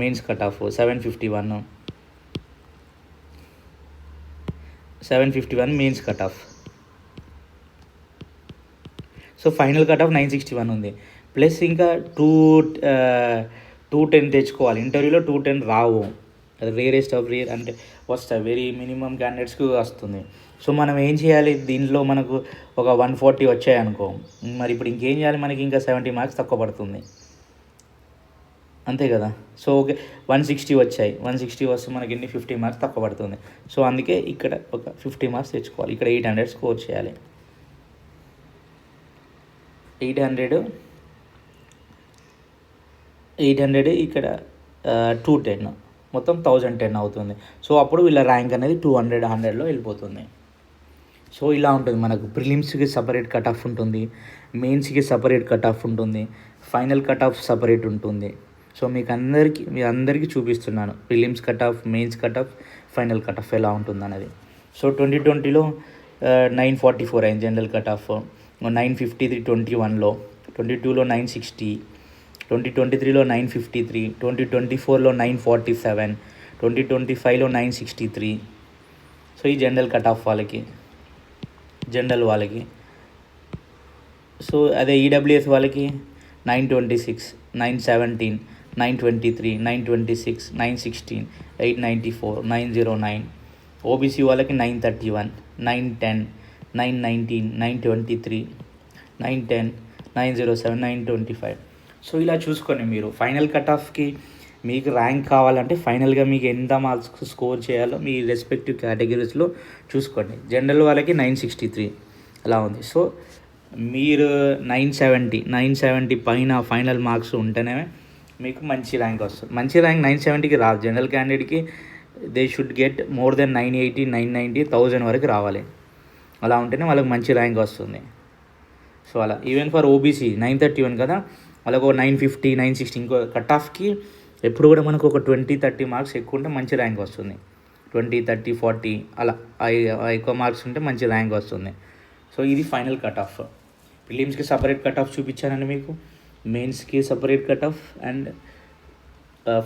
Speaker 1: Mains cut off 751 mains cut off. So final cut off 961 ఉంది. ప్లస్ ఇంకా 210 తెచ్చుకోవాలి. ఇంటర్వ్యూలో 210 రావు, అది రేరెస్ట్ ఆఫ్ రేర్, అంటే వస్తాయి, వెరీ మినిమం క్యాండిడేట్స్కి వస్తుంది. సో మనం ఏం చేయాలి, దీంట్లో మనకు ఒక 140 వచ్చాయనుకో, మరి ఇప్పుడు ఇంకేం చేయాలి, మనకి ఇంకా 70 మార్క్స్ తక్కువ పడుతుంది, అంతే కదా. సో ఓకే, 160 వచ్చాయి, 160 వస్తే మనకి ఎన్ని 50 మార్క్స్ తక్కువ పడుతుంది. సో అందుకే ఇక్కడ ఒక 50 మార్క్స్ తెచ్చుకోవాలి. ఇక్కడ 800 స్కోర్ చేయాలి. 800 ఇక్కడ 210, మొత్తం 1010 అవుతుంది. సో అప్పుడు వీళ్ళ ర్యాంక్ అనేది 200లో వెళ్ళిపోతుంది. సో ఇలా ఉంటుంది. మనకు ప్రిలిమ్స్కి సపరేట్ కట్ ఆఫ్ ఉంటుంది, మెయిన్స్కి సపరేట్ కట్ ఆఫ్ ఉంటుంది, ఫైనల్ కట్ ఆఫ్ సపరేట్ ఉంటుంది. సో మీ అందరికీ చూపిస్తున్నాను prelims cut off, mains cut of, final cut of ఎలా ఉంటుంది అనేది. సో 2020లో 944 అయింది జనరల్ కట్ ఆఫ్, 953 21లో, 22లో 960, 2023లో 953, 2024లో 947, 2025లో 963. సో ఈ జనరల్ కట్ ఆఫ్ జనరల్ వాళ్ళకి. సో అదే ఈడబ్ల్యూఎస్ వాళ్ళకి 926, 917, 923, 926, 916, 894, 909. ఓబీసీ వాళ్ళకి 931, 910, 919, 923, 910, 907, 925. సో ఇలా చూసుకొని మీరు ఫైనల్ కట్ ఆఫ్కి మీకు ర్యాంక్ కావాలంటే ఫైనల్గా మీకు ఎంత మార్క్స్ స్కోర్ చేయాలో మీ రెస్పెక్టివ్ కేటగిరీస్లో చూసుకోండి. జనరల్ వాళ్ళకి 963 అలా ఉంది. సో మీరు 970 పైన ఫైనల్ మార్క్స్ ఉంటేనే మీకు మంచి ర్యాంక్ వస్తుంది. మంచి ర్యాంక్ 970కి రాదు. జనరల్ క్యాండిడేట్కి they should get more than 980, 990, 1000 వరకు రావాలి. అలా ఉంటేనే వాళ్ళకి మంచి ర్యాంక్ వస్తుంది. సో అలా ఈవెన్ ఫర్ ఓబీసీ 931 కదా, వాళ్ళకు 950, 960 ఇంకో కట్ ఆఫ్కి ఎప్పుడు కూడా మనకు ఒక 20-30 మార్క్స్ ఎక్కువ ఉంటే మంచి ర్యాంక్ వస్తుంది. 20, 30, 40 అలా ఎక్కువ మార్క్స్ ఉంటే మంచి ర్యాంక్ వస్తుంది. సో ఇది ఫైనల్ కట్ ఆఫ్. ప్రిలిమ్స్కి సపరేట్ కట్ ఆఫ్ చూపించానండి మీకు, మెయిన్స్కి separate cut off and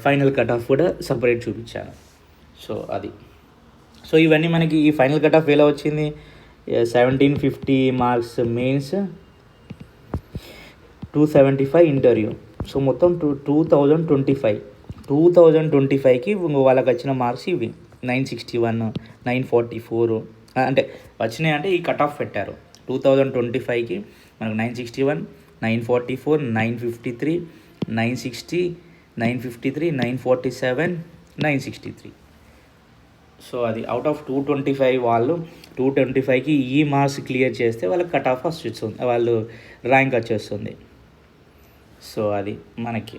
Speaker 1: final cut off కూడా సపరేట్ చూపించాను. సో అది. సో ఇవన్నీ మనకి ఈ ఫైనల్ కట్ ఆఫ్ ఎలా వచ్చింది, 1750 మార్క్స్ మెయిన్స్, 275 ఇంటర్వ్యూ. సో మొత్తం 2025కి వాళ్ళకి వచ్చిన మార్క్స్ ఇవి 961, 944 అంటే వచ్చినాయి. అంటే ఈ కట్ ఆఫ్ పెట్టారు 2025కి మనకు 961, 944, 953, 960, 953, 947, 963. సో అది అవుట్ ఆఫ్ 225 వాళ్ళు 225కి ఈ మార్క్స్ క్లియర్ చేస్తే వాళ్ళకి కట్ ఆఫ్ వస్తుంది, వాళ్ళు ర్యాంక్ వచ్చేస్తుంది. సో అది మనకి.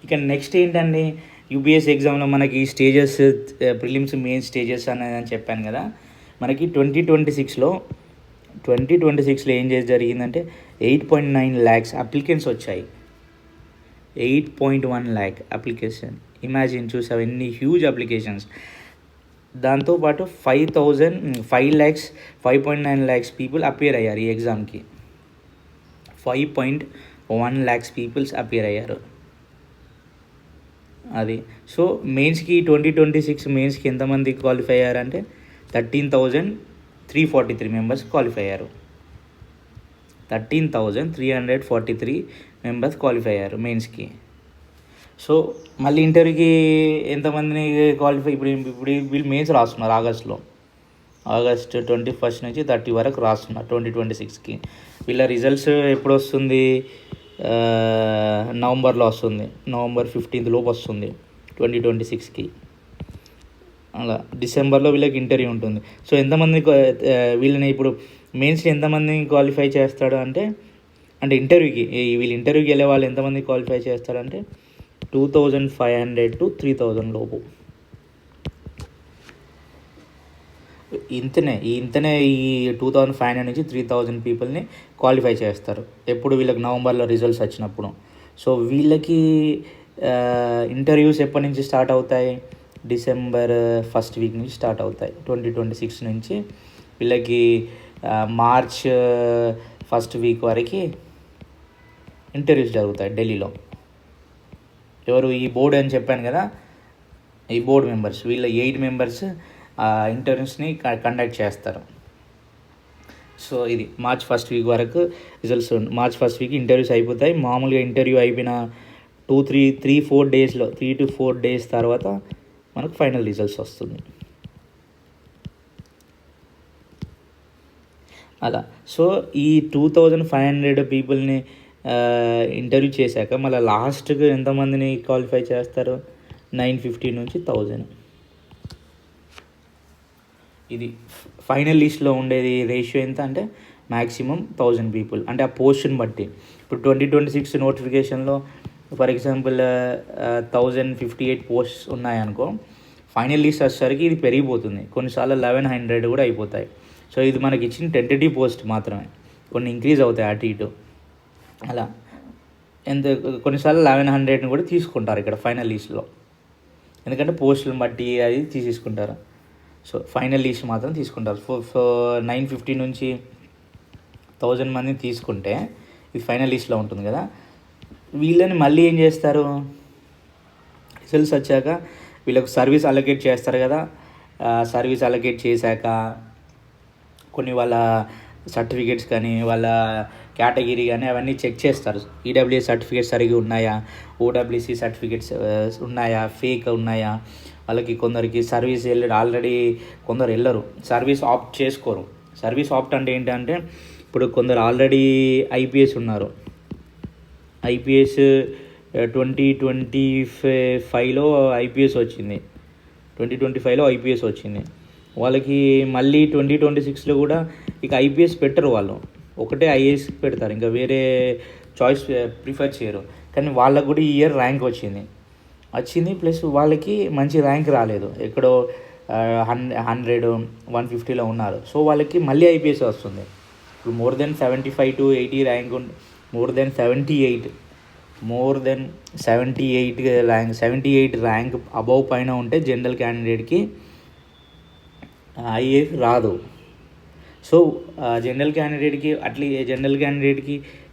Speaker 1: ఇక నెక్స్ట్ ఏంటండి, యూపీఎస్సీ ఎగ్జామ్లో మనకి స్టేజెస్, ప్రిలిమ్స్ మెయిన్ స్టేజెస్ అని చెప్పాను కదా. మనకి 2026లో ఏం జరిగిందంటే 8.9 lakhs అప్లికెంట్స్ వచ్చాయి. 8.1 lakh అప్లికేషన్, ఇమాజిన్, చూసావు ఎన్ని హ్యూజ్ అప్లికేషన్స్. దాంతోపాటు 5.9 lakhs పీపుల్ అపియర్ అయ్యారు ఈ ఎగ్జామ్కి. 5.1 lakhs పీపుల్స్ అపియర్ అయ్యారు అది. సో మెయిన్స్కి 2026 మెయిన్స్కి ఎంతమంది క్వాలిఫై అయ్యారంటే 13,343 మెంబర్స్ క్వాలిఫై అయ్యారు. 13,343 మెంబర్స్ క్వాలిఫై అయ్యారు మెయిన్స్కి. సో మళ్ళీ ఇంటర్వ్యూకి ఎంతమందిని క్వాలిఫై, ఇప్పుడు వీళ్ళు మెయిన్స్ రాస్తున్నారు ఆగస్ట్ 21 నుంచి 30 వరకు రాస్తున్నారు 2026కి. వీళ్ళ రిజల్ట్స్ ఎప్పుడు వస్తుంది, నవంబర్లో వస్తుంది, నవంబర్ 15th లోపు వస్తుంది 2026కి. అలా డిసెంబర్లో వీళ్ళకి ఇంటర్వ్యూ ఉంటుంది. సో ఎంతమంది వీళ్ళని ఇప్పుడు మెయిన్స్కి ఎంతమంది క్వాలిఫై చేస్తాడు అంటే ఇంటర్వ్యూకి, వీళ్ళు ఇంటర్వ్యూకి వెళ్ళే వాళ్ళు ఎంతమంది క్వాలిఫై చేస్తారంటే 2,500 to 3,000 లోపు. ఇంతనే ఈ 2,500 నుంచి 3,000 పీపుల్ని క్వాలిఫై చేస్తారు. ఎప్పుడు వీళ్ళకి నవంబర్లో రిజల్ట్స్ వచ్చినప్పుడు. సో వీళ్ళకి ఇంటర్వ్యూస్ ఎప్పటి నుంచి స్టార్ట్ అవుతాయి, డిసెంబర్ 1st వీక్ నుంచి స్టార్ట్ అవుతాయి 2026 నుంచి. వీళ్ళకి మార్చ్ 1st వీక్ వరకు ఇంటర్వ్యూస్ జరుగుతాయి ఢిల్లీలో. ఎవరు, ఈ బోర్డు అని చెప్పాను కదా, ఈ బోర్డు మెంబర్స్, వీళ్ళ 8 మెంబర్స్ ఇంటర్వ్యూస్ని కండక్ట్ చేస్తారు. సో ఇది మార్చ్ 1st వీక్ వరకు results. March 1st week interviews అయిపోతాయి. మామూలుగా ఇంటర్వ్యూ అయిపోయిన 3-4 డేస్లో, 3 to 4 days తర్వాత మనకు ఫైనల్ రిజల్ట్స్ వస్తుంది. అలా. సో ఈ 2500 పీపుల్ని ఇంటర్వ్యూ చేశాక మళ్ళీ లాస్ట్కి ఎంతమందిని క్వాలిఫై చేస్తారు? 950 నుంచి 1000. ఇది ఫైనల్ లిస్ట్లో ఉండేది రేషియో ఎంత అంటే మ్యాక్సిమం 1000 పీపుల్. అంటే ఆ పోస్ట్ని బట్టి ఇప్పుడు 2026 నోటిఫికేషన్లో ఫర్ ఎగ్జాంపుల్ 1058 పోస్ట్స్ ఉన్నాయనుకో, ఫైనల్ లిస్ట్ వచ్చేసరికి ఇది పెరిగిపోతుంది. కొన్నిసార్లు 1100 కూడా అయిపోతాయి. సో ఇది మనకి ఇచ్చిన టెంటేటివ్ పోస్ట్ మాత్రమే, కొన్ని ఇంక్రీజ్ అవుతాయి అటు ఇటు అలా. ఎంత కొన్నిసార్లు 1100ని కూడా తీసుకుంటారు ఇక్కడ ఫైనల్ లిస్ట్లో, ఎందుకంటే పోస్టులను బట్టి అది తీసుకుంటారు. సో ఫైనల్ లిస్ట్ మాత్రం తీసుకుంటారు. 950 నుంచి 1000 మందిని తీసుకుంటే ఇది ఫైనల్ లిస్ట్లో ఉంటుంది కదా. వీళ్ళని మళ్ళీ ఏం చేస్తారు, రిజల్ట్స్ వచ్చాక వీళ్ళకు సర్వీస్ అలొకేట్ చేస్తారు కదా. సర్వీస్ అలొకేట్ చేశాక కొన్ని వాళ్ళ సర్టిఫికేట్స్ కానీ వాళ్ళ కేటగిరీ కానీ అవన్నీ చెక్ చేస్తారు. ఈడబ్ల్యూఎస్ సర్టిఫికేట్స్ సరిగ్గా ఉన్నాయా, ఓడబ్ల్యూసీ సర్టిఫికేట్స్ ఉన్నాయా, ఫేక్ ఉన్నాయా. వాళ్ళకి కొందరికి సర్వీస్ ఆల్రెడీ కొందరు వెళ్ళరు, సర్వీస్ ఆప్ట్ చేసుకోరు. సర్వీస్ ఆప్ట్ అంటే ఏంటంటే ఇప్పుడు కొందరు ఆల్రెడీ ఐపీఎస్ ఉన్నారు, ఐపీఎస్ 2025లో ఐపీఎస్ వచ్చింది, 2025లో ఐపీఎస్ వచ్చింది. వాళ్ళకి మళ్ళీ 2026లో కూడా ఇక ఐపీఎస్ పెట్టరు, వాళ్ళు ఒకటే ఐఏఎస్ పెడతారు, ఇంకా వేరే చాయిస్ ప్రిఫర్ చేయరు. కానీ వాళ్ళకు కూడా ఈ ఇయర్ ర్యాంక్ వచ్చింది ప్లస్ వాళ్ళకి మంచి ర్యాంక్ రాలేదు, ఎక్కడో 100 150లో ఉన్నారు. సో వాళ్ళకి మళ్ళీ ఐపీఎస్ వస్తుంది. ఇప్పుడు more than 75 to 80 rank, more than 78 rank, 78 rank above పైన ఉంటే జనరల్ క్యాండిడేట్కి ఐఏఎస్ రాదు. సో జనరల్ క్యాండిడేట్కి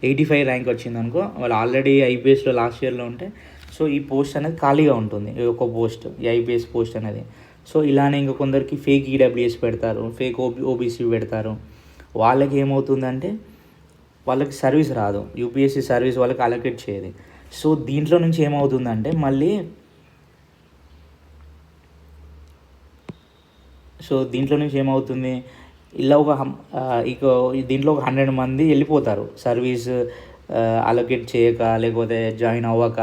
Speaker 1: 85 ర్యాంక్ వచ్చింది అనుకో, వాళ్ళు ఆల్రెడీ ఐపీఎస్లో లాస్ట్ ఇయర్లో ఉంటే సో ఈ పోస్ట్ అనేది ఖాళీగా ఉంటుంది, ఒక పోస్ట్, ఈ ఐపీఎస్ పోస్ట్ అనేది. సో ఇలానే ఇంకా కొందరికి ఫేక్ ఈడబ్ల్యూఎస్ పెడతారు, ఫేక్ ఓబీసీ పెడతారు. వాళ్ళకి ఏమవుతుందంటే వాళ్ళకి సర్వీస్ రాదు, యూపీఎస్సీ సర్వీస్ వాళ్ళకి అలొకేట్ చేయదు. సో దీంట్లో నుంచి ఏమవుతుందంటే మళ్ళీ ఇలా దీంట్లో ఒక 100 మంది వెళ్ళిపోతారు, సర్వీస్ అలొకేట్ చేయక లేకపోతే జాయిన్ అవ్వక,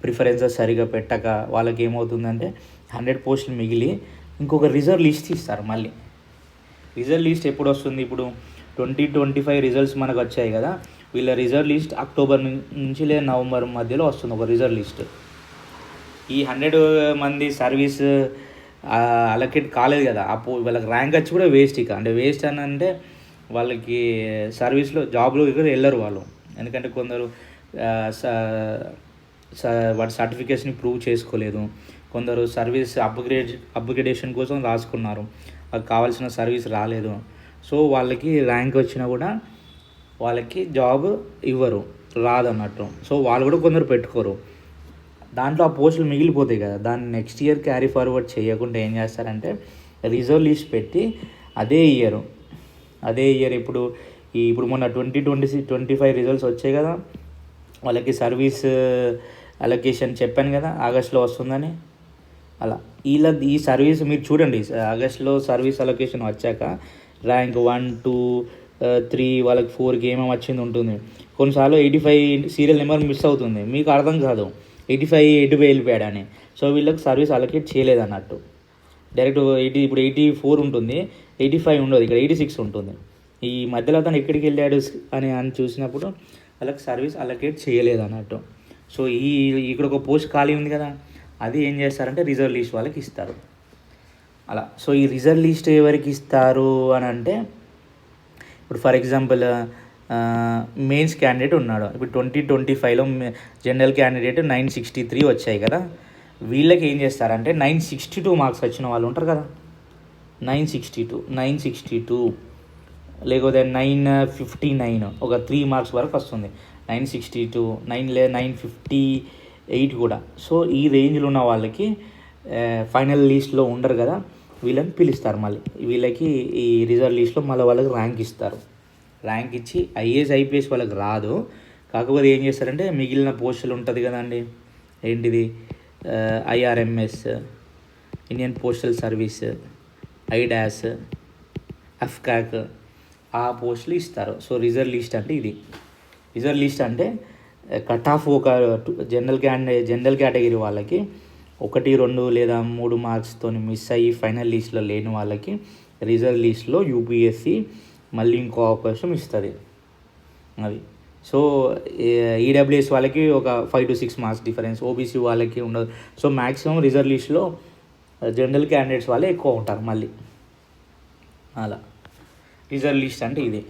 Speaker 1: ప్రిఫరెన్సెస్ సరిగా పెట్టక. వాళ్ళకి ఏమవుతుందంటే 100 పోస్టులు మిగిలి ఇంకొక రిజర్వ్ లిస్ట్ ఇస్తారు. మళ్ళీ రిజర్వ్ లిస్ట్ ఎప్పుడు వస్తుంది? ఇప్పుడు 2025 రిజల్ట్స్ మనకు వచ్చాయి కదా, వీళ్ళ రిజర్వ్ లిస్ట్ అక్టోబర్ నుంచి లేదా నవంబర్ మధ్యలో వస్తుంది ఒక రిజర్వ్ లిస్ట్. ఈ 100 మంది సర్వీస్ అలొకేట్ కాలేదు కదా, వాళ్ళకి ర్యాంక్ వచ్చి కూడా వేస్ట్. అంటే వేస్ట్ అని అంటే వాళ్ళకి సర్వీస్లో జాబ్లో ఇక్కడ వెళ్ళరు వాళ్ళు, ఎందుకంటే కొందరు వాటి సర్టిఫికేట్స్ని ప్రూవ్ చేసుకోలేదు, కొందరు సర్వీస్ అప్గ్రేడేషన్ కోసం రాసుకున్నారు, వాళ్ళకి కావాల్సిన సర్వీస్ రాలేదు. సో వాళ్ళకి ర్యాంక్ వచ్చినా కూడా వాళ్ళకి జాబ్ ఇవ్వరు, రాదన్నట్టు. సో వాళ్ళు కూడా కొందరు పెట్టుకోరు, దాంట్లో ఆ పోస్టులు మిగిలిపోతాయి కదా. దాన్ని నెక్స్ట్ ఇయర్ క్యారీ ఫార్వర్డ్ చేయకుండా ఏం చేస్తారంటే రిజర్వ్ లిస్ట్ పెట్టి అదే ఇయర్ ఇప్పుడు మొన్న 2025 రిజల్ట్స్ వచ్చాయి కదా, వాళ్ళకి సర్వీస్ అలొకేషన్ చెప్పాను కదా ఆగస్ట్లో వస్తుందని. అలా ఈ సర్వీస్ మీరు చూడండి, ఆగస్ట్లో సర్వీస్ అలొకేషన్ వచ్చాక ర్యాంక్ 1 2 3 వాళ్ళకి 4కి ఏమేమి వచ్చింది ఉంటుంది. కొన్నిసార్లు 85 సీరియల్ నెంబర్ మిస్ అవుతుంది, మీకు అర్థం కాదు 85 వెళ్ళిపోయాడని. సో వీళ్ళకి సర్వీస్ అలొకేట్ చేయలేదు అన్నట్టు, డైరెక్ట్ ఇప్పుడు 84 ఉంటుంది, 85 ఉండదు, ఇక్కడ 86 ఉంటుంది. ఈ మధ్యలో అతను ఎక్కడికి వెళ్ళాడు అని చూసినప్పుడు వాళ్ళకి సర్వీస్ అలొకేట్ చేయలేదు అన్నట్టు. సో ఇక్కడ ఒక పోస్ట్ ఖాళీ ఉంది కదా, అది ఏం చేస్తారంటే రిజర్వ్ లిస్ట్ వాళ్ళకి ఇస్తారు అలా. సో ఈ రిజర్వ్ లిస్ట్ ఎవరికి ఇస్తారు అని అంటే, ఇప్పుడు ఫర్ ఎగ్జాంపుల్ మెయిన్స్ క్యాండిడేట్ ఉన్నాడు, ఇప్పుడు 2025లో జనరల్ క్యాండిడేట్ 963 వచ్చాయి కదా, వీళ్ళకి ఏం చేస్తారంటే 962 మార్క్స్ వచ్చిన వాళ్ళు ఉంటారు కదా, 962 లేకపోతే 959 ఒక 3 మార్క్స్ వరకు వస్తుంది, 962 లేదా 958 కూడా. సో ఈ రేంజ్లో ఉన్న వాళ్ళకి ఫైనల్ లిస్ట్లో ఉండరు కదా, వీళ్ళని పిలుస్తారు. మళ్ళీ వీళ్ళకి ఈ రిజర్వ్ లిస్ట్లో మళ్ళీ వాళ్ళకి ర్యాంక్ ఇస్తారు. ర్యాంక్ ఇచ్చి ఐఏఎస్ ఐపీఎస్ వాళ్ళకి రాదు, కాకపోతే ఏం చేస్తారంటే మిగిలిన పోస్టులు ఉంటుంది కదండి, ఏంటిది ఐఆర్ఎంఎస్, ఇండియన్ పోస్టల్ సర్వీస్, ఐడాస్, అఫ్కాక్, ఆ పోస్టులు ఇస్తారు. సో రిజర్వ్ లిస్ట్ అంటే ఇది. రిజర్వ్ లిస్ట్ అంటే కట్ ఆఫ్ ఒక జనరల్ కేటగిరీ వాళ్ళకి 1, 2 లేదా 3 మార్క్స్తో మిస్ అయ్యి ఫైనల్ లిస్ట్లో లేని వాళ్ళకి రిజర్వ్ లిస్ట్లో యూపీఎస్సి మళ్ళీ ఇంకో అవకాశం ఇస్తుంది. అది. సో ఈడబ్ల్యూఎస్ వాళ్ళకి ఒక 5 to 6 మార్క్స్ డిఫరెన్స్, ఓబీసీ వాళ్ళకి ఉండదు. సో మ్యాక్సిమం రిజర్వ్ లిస్ట్లో జనరల్ క్యాండిడేట్స్ వాళ్ళే ఎక్కువ ఉంటారు మళ్ళీ. అలా రిజర్వ్ లిస్ట్ అంటే ఇది.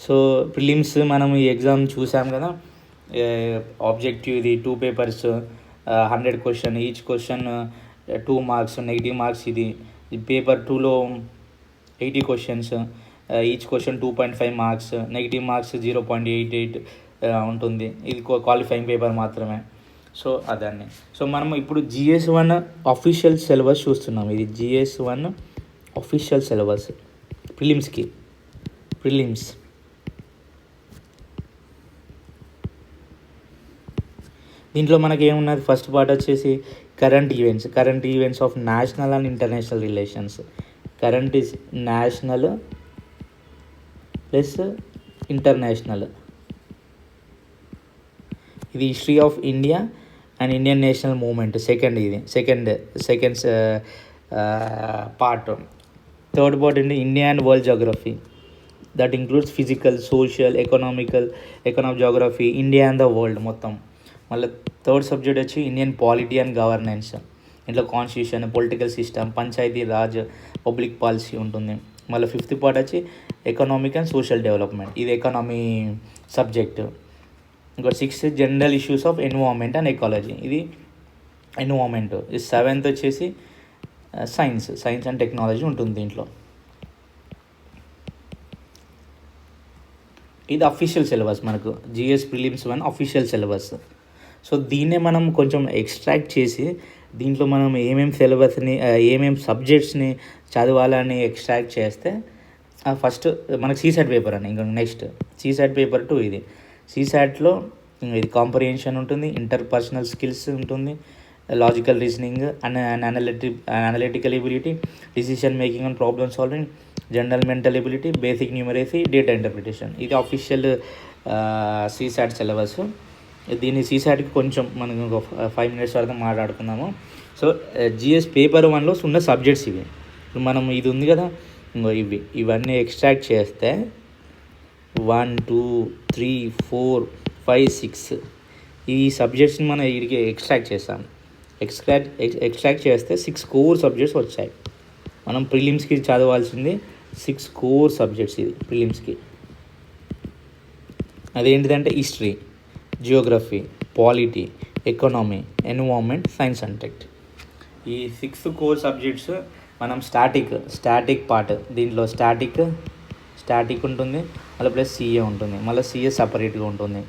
Speaker 1: సో ప్రిలిమ్స్ మనం ఈ ఎగ్జామ్ చూసాం కదా, ఆబ్జెక్టివ్ ఇది 2 papers, 100 question, each question 2 marks, negative marks. ఇది పేపర్ 2లో 80 questions, each question 2.5 marks, negative marks 0.88 ఉంటుంది. ఇది క్వాలిఫైయింగ్ పేపర్ మాత్రమే. సో అదాన్ని. సో మనం ఇప్పుడు GS1 అఫీషియల్ సిలబస్ చూస్తున్నాం. ఇది GS1 అఫీషియల్ సిలబస్ ప్రిలిమ్స్. దీంట్లో మనకి ఏమున్నది, ఫస్ట్ పార్ట్ వచ్చేసి current events of national and international relations. Current is national plus international. ఇది history of India and Indian national movement. Second part. Third part ఏంటి, India and world geography. That includes physical, social, economic geography, India and the world మొత్తం. మళ్ళీ third subject వచ్చి Indian polity and governance. ఇంట్లో constitution, political system, Panchayati Raj, public policy ఉంటుంది. మళ్ళీ fifth part వచ్చి economic and social development. ఇది economy subject. ఇంకా sixth general issues of environment and ecology. ఇది ఎన్విరాన్మెంట్. ఇది సెవెంత్ వచ్చేసి సైన్స్ అండ్ టెక్నాలజీ ఉంటుంది దీంట్లో. ఇది అఫీషియల్ సిలబస్ మనకు, GS prelims 1 official syllabus. So దీన్నే మనం కొంచెం ఎక్స్ట్రాక్ట్ చేసి దీంట్లో మనం సిలబస్ని సబ్జెక్ట్స్ని చదవాలని ఎక్స్ట్రాక్ట్ చేస్తే ఫస్ట్ మనకు CSAT పేపర్ అని. ఇంకా నెక్స్ట్ CSAT పేపర్ 2. ఇది CSATలో ఇది కాంప్రిహెన్షన్ ఉంటుంది, ఇంటర్పర్సనల్ స్కిల్స్ ఉంటుంది, logical reasoning and analytical ability, decision making and problem solving, general mental ability, basic numeracy, data interpretation. ఇది అఫీషియల్ CSAT సిలబస్. దీన్ని CSATకి కొంచెం మనం ఒక 5 minutes వరకు మాట్లాడుకున్నాము. సో GS పేపర్ 1లో ఉన్న సబ్జెక్ట్స్ ఇవి. ఇప్పుడు మనం ఇది ఉంది కదా, ఇవన్నీ ఎక్స్ట్రాక్ట్ చేస్తే 1, 2, 3, 4, 5, 6 ఈ సబ్జెక్ట్స్ని మనం వీడికి ఎక్స్ట్రాక్ట్ చేస్తాం. ఎక్స్ట్రాక్ట్ చేస్తే 6 కోర్ సబ్జెక్ట్స్ వచ్చాయి. మనం ప్రిలిమ్స్కి చదవాల్సింది 6 కోర్ సబ్జెక్ట్స్. ఇది ప్రిలిమ్స్కి. అదేంటిదంటే history, geography, polity, economy, environment, science and tech. ఈ 6 కోర్ సబ్జెక్ట్స్ మనం స్టాటిక్ పార్ట్. దీంట్లో స్టాటిక్ ఉంటుంది, మళ్ళీ ప్లస్ CA ఉంటుంది, మళ్ళీ CA సపరేట్గా ఉంటుంది.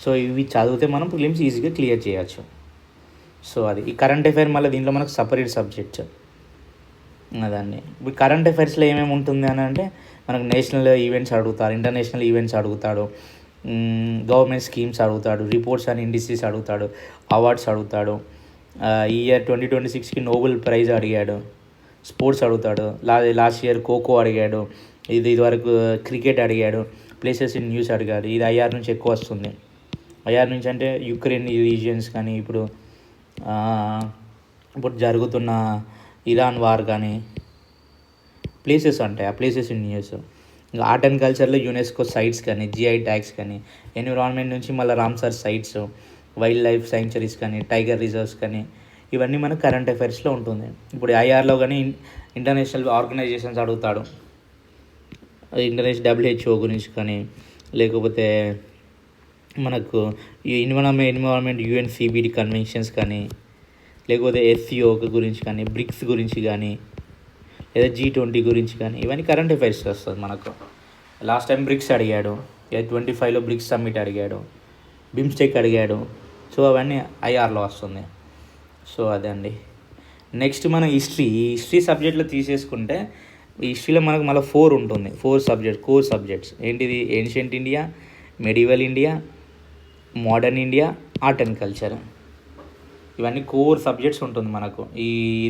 Speaker 1: సో ఇవి చదివితే మనం ప్రిలిమ్స్ ఈజీగా క్లియర్ చేయొచ్చు. సో అది ఈ కరెంట్ అఫైర్ మళ్ళీ దీంట్లో మనకు సపరేట్ సబ్జెక్ట్ అదాన్ని. ఇప్పుడు కరెంట్ అఫైర్స్లో ఏమేమి ఉంటుంది అని అంటే మనకు నేషనల్ ఈవెంట్స్ అడుగుతారు, ఇంటర్నేషనల్ ఈవెంట్స్ అడుగుతాడు, గవర్నమెంట్ స్కీమ్స్ అడుగుతాడు, రిపోర్ట్స్ అండ్ ఇండిసెస్ అడుగుతాడు, అవార్డ్స్ అడుగుతాడు, ఈ ఇయర్ 2026కి నోబెల్ ప్రైజ్ అడిగాడు, స్పోర్ట్స్ అడుగుతాడు, లాస్ట్ ఇయర్ ఖోఖో అడిగాడు, ఇదివరకు క్రికెట్ అడిగాడు, ప్లేసెస్ ఇన్ న్యూస్ అడిగాడు. ఇది IR నుంచి ఎక్కువ వస్తుంది. IR నుంచి అంటే యుక్రెయిన్ రీజియన్స్ కానీ, ఇప్పుడు జరుగుతున్న ఇరాన్ వార్ కానీ ప్లేసెస్ ఉంటాయి, ఆ ప్లేసెస్ ఇన్ న్యూస్. ఇంకా ఆర్ట్ అండ్ కల్చర్లో యునెస్కో సైట్స్ కానీ, GI ట్యాగ్స్ కానీ, ఎన్విరాన్మెంట్ నుంచి మళ్ళీ Ramsar sites, wild life sanctuaries కానీ, టైగర్ రిజర్వ్స్ కానీ, ఇవన్నీ మనకు కరెంట్ అఫైర్స్లో ఉంటుంది. ఇప్పుడు IRలో కానీ ఇంటర్నేషనల్ ఆర్గనైజేషన్స్ అడుగుతాడు, ఇంటర్నేషనల్ WHO గురించి కానీ, లేకపోతే మనకు ఈ ఎన్విరాన్మెంట్ UNCBD కన్వెన్షన్స్ కానీ, లేకపోతే SCO గురించి కానీ, బ్రిక్స్ గురించి కానీ, లేదా G20 గురించి కానీ, ఇవన్నీ కరెంట్ అఫైర్స్ వస్తుంది మనకు. లాస్ట్ టైం బ్రిక్స్ అడిగాడు, 25లో బ్రిక్స్ సమ్మిట్ అడిగాడు, బిమ్స్టెక్ అడిగాడు. సో అవన్నీ IRలో వస్తుంది. సో అదే అండి. నెక్స్ట్ మనం హిస్టరీ సబ్జెక్ట్లో తీసేసుకుంటే ఈ హిస్టరీలో మనకు మళ్ళీ 4 ఉంటుంది. 4 కోర్ సబ్జెక్ట్స్ ఏంటిది? Ancient India, medieval India, modern India, art and culture. ఇవన్నీ కోర్ సబ్జెక్ట్స్ ఉంటుంది మనకు. ఈ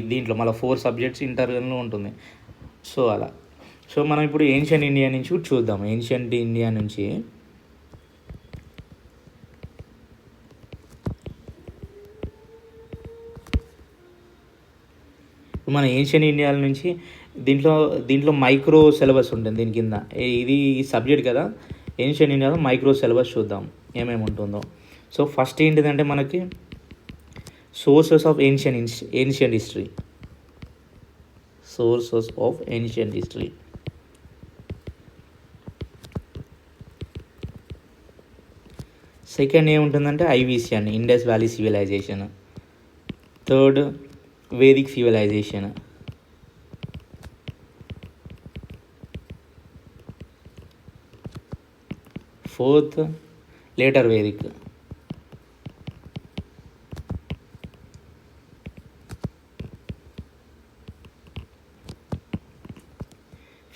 Speaker 1: దీంట్లో మళ్ళీ 4 సబ్జెక్ట్స్ ఇంటర్నల్లో ఉంటుంది. సో అలా సో మనం ఇప్పుడు ఏన్షియంట్ ఇండియా నుంచి కూడా చూద్దాం. ఏన్షియంట్ ఇండియా నుంచి మన ఏన్షియంట్ ఇండియా నుంచి దీంట్లో మైక్రో సిలబస్ ఉంటుంది దీని కింద. ఇది సబ్జెక్ట్ కదా, ఏన్షియంట్ ఇండియాలో మైక్రో సిలబస్ చూద్దాం ఏమేమి ఉంటుందో. సో ఫస్ట్ ఏంటిదంటే మనకి sources of ancient history. Sources of ancient history. Second ఏముంటుందంటే ఐవీసీ అని, Indus valley civilisation. Third Vedic civilisation. Fourth later Vedic.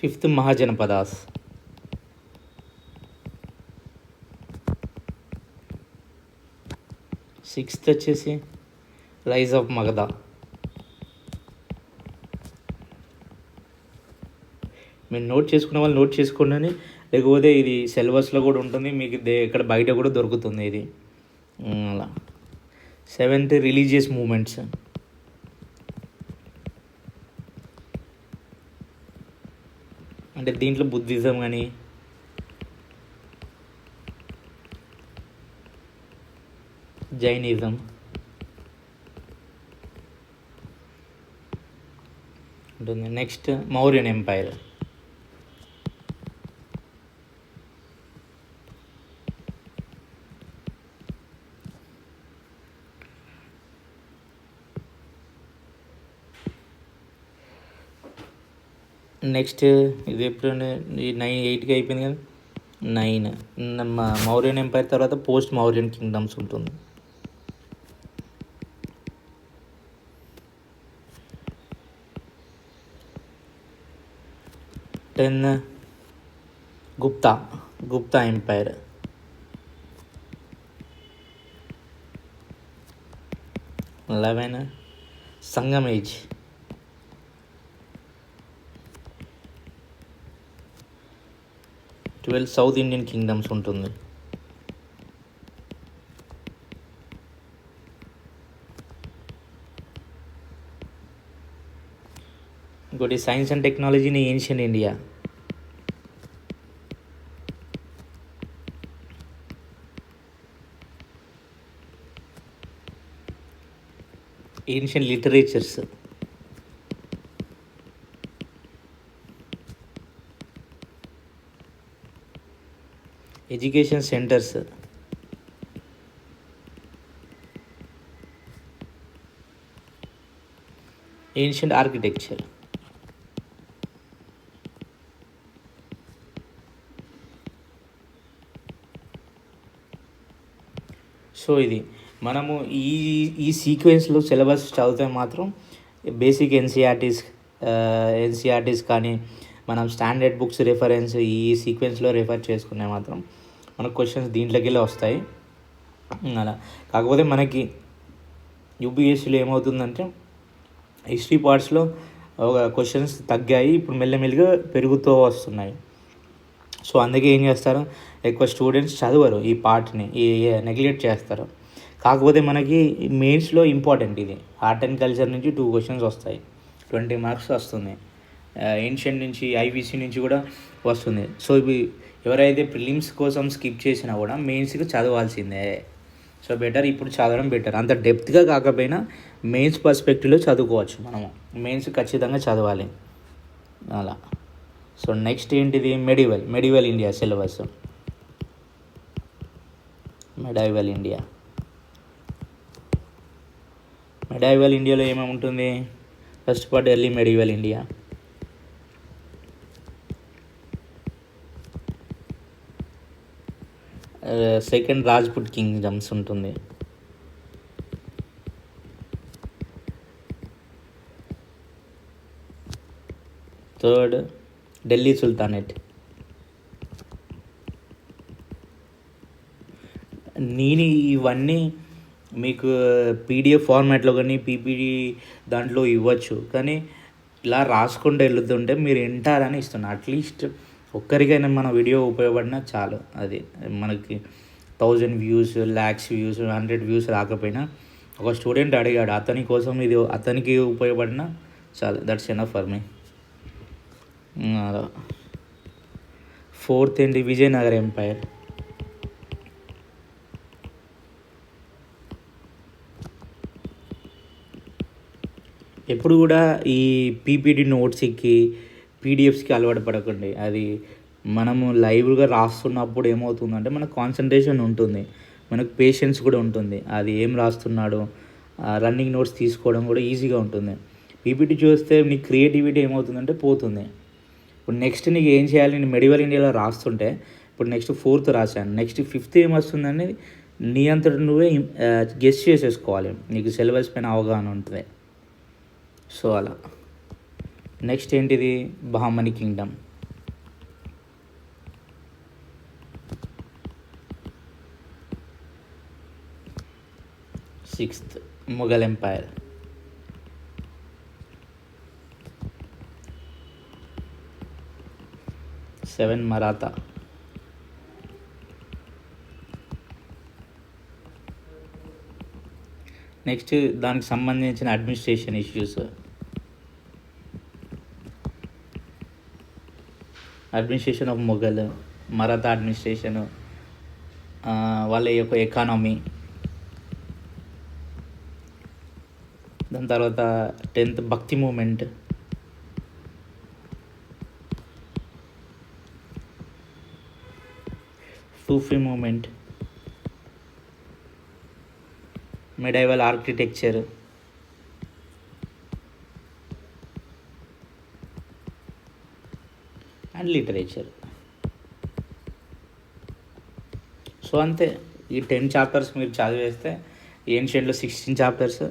Speaker 1: Fifth Mahajanapadas. Sixth వచ్చేసి రైజ్ ఆఫ్ మగధ. మీరు నోట్ చేసుకునే వాళ్ళు నోట్ చేసుకోండి, లేకపోతే ఇది సిలబస్లో కూడా ఉంటుంది మీకు, ఇక్కడ బయట కూడా దొరుకుతుంది ఇది అలా. Seventh religious movements. అంటే దీంట్లో బుద్ధిజం కానీ జైనిజం ఉంటుంది. Next Mauryan umpire. నెక్స్ట్ ఇది ఎప్పుడు 8కి అయిపోయింది కదా. 9 మౌర్యన్ ఎంపైర్ తర్వాత పోస్ట్ మౌర్యన్ కింగ్డమ్స్ ఉంటుంది. 10 గుప్తా ఎంపైర్. 11 సంగం ఏజ్. 12 సౌత్ ఇండియన్ కింగ్డమ్స్ ఉంటుంది. ఇంకోటి సైన్స్ అండ్ టెక్నాలజీని ancient India. Ancient literatures. Education centres. Ancient architecture. So ఇది మనము ఈ సీక్వెన్స్లో సిలబస్ చదివితే మాత్రం బేసిక్ ఎన్సీఆర్టీస్ కానీ మనం స్టాండర్డ్ బుక్స్ రెఫరెన్స్ ఈ సీక్వెన్స్లో రెఫర్ చేసుకునే మాత్రం మనకు క్వశ్చన్స్ దీంట్లోకి వెళ్ళి వస్తాయి అలా. కాకపోతే మనకి యూపీఎస్సీలో ఏమవుతుందంటే హిస్టరీ పార్ట్స్లో ఒక క్వశ్చన్స్ తగ్గాయి, ఇప్పుడు మెల్లమెల్లిగా పెరుగుతూ వస్తున్నాయి. సో అందుకే ఏం చేస్తారు, ఎక్కువ స్టూడెంట్స్ చదవరు ఈ పార్ట్ని, నెగ్లెక్ట్ చేస్తారు. కాకపోతే మనకి మెయిన్స్లో ఇంపార్టెంట్ ఇది. ఆర్ట్ అండ్ కల్చర్ నుంచి 2 క్వశ్చన్స్ వస్తాయి, 20 మార్క్స్ వస్తుంది. ఏన్షియంట్ నుంచి ఐవీసీ నుంచి కూడా వస్తుంది. సో ఇవి ఎవరైతే ప్రిలిమ్స్ కోసం స్కిప్ చేసినా కూడా మెయిన్స్కి చదవాల్సిందే. సో బెటర్ ఇప్పుడు చదవడం బెటర్, అంత డెప్త్గా కాకపోయినా మెయిన్స్ పర్స్పెక్టివ్లో చదువుకోవచ్చు మనము. మెయిన్స్ ఖచ్చితంగా చదవాలి అలా. సో నెక్స్ట్ ఏంటిది, మెడివల్ ఇండియా సిలబస్. మెడైవల్ ఇండియాలో ఏమేమి ఉంటుంది, first part early medieval India. Second Rajput kingdoms ఉంటుంది. Third Delhi sultanate. నేను ఇవన్నీ మీకు పీడిఎఫ్ ఫార్మాట్లో కానీ పీపీడి దాంట్లో ఇవ్వచ్చు, కానీ ఇలా రాసుకుంటూ వెళ్తుంటే మీరు వింటారని ఇస్తున్నా. అట్లీస్ట్ ఒక్కరికైనా మన వీడియో ఉపయోగపడినా చాలు. అది మనకి 1000 వ్యూస్, ల్యాక్స్ వ్యూస్, 100 వ్యూస్ రాకపోయినా ఒక స్టూడెంట్ అడిగాడు, అతని కోసం ఇది అతనికి ఉపయోగపడినా చాలు. That's enough for me. అలా 4th ఏంటి, విజయనగర ఎంపైర్. ఎప్పుడు కూడా ఈ పీపీటీ నోట్స్కి, పీడిఎఫ్స్కి అలవాటు పడకండి. అది మనము లైవ్గా రాస్తున్నప్పుడు ఏమవుతుందంటే మనకు కాన్సన్ట్రేషన్ ఉంటుంది, మనకు పేషెన్స్ కూడా ఉంటుంది. అది ఏం రాస్తున్నాడో రన్నింగ్ నోట్స్ తీసుకోవడం కూడా ఈజీగా ఉంటుంది. పీపీటీ చూస్తే నీ క్రియేటివిటీ ఏమవుతుందంటే పోతుంది. ఇప్పుడు నెక్స్ట్ నీకు ఏం చేయాలి, నేను మెడివల్ ఇండియాలో రాస్తుంటే ఇప్పుడు నెక్స్ట్ 4th రాశాను, నెక్స్ట్ 5th ఏం వస్తుందని నీ అంతటి నువ్వే గెస్ చేసేసుకోవాలి. నీకు సిలబస్ పైన అవగాహన ఉంటుంది. సో అలా. నెక్స్ట్ ఏంటిది, Bahmani kingdom. Sixth Mughal empire. Seven Maratha. Next దానికి సంబంధించిన administration issues, administration of Mughal, Maratha administration, వాళ్ళ యొక్క ఎకానమీ. దాని తర్వాత 10th Bhakti movement. Sufi movement, medieval architecture, and literature. So అంతే. ఈ 10 చాప్టర్స్ మీరు చదివేస్తే ఏన్షియంట్లో 16 చాప్టర్స్,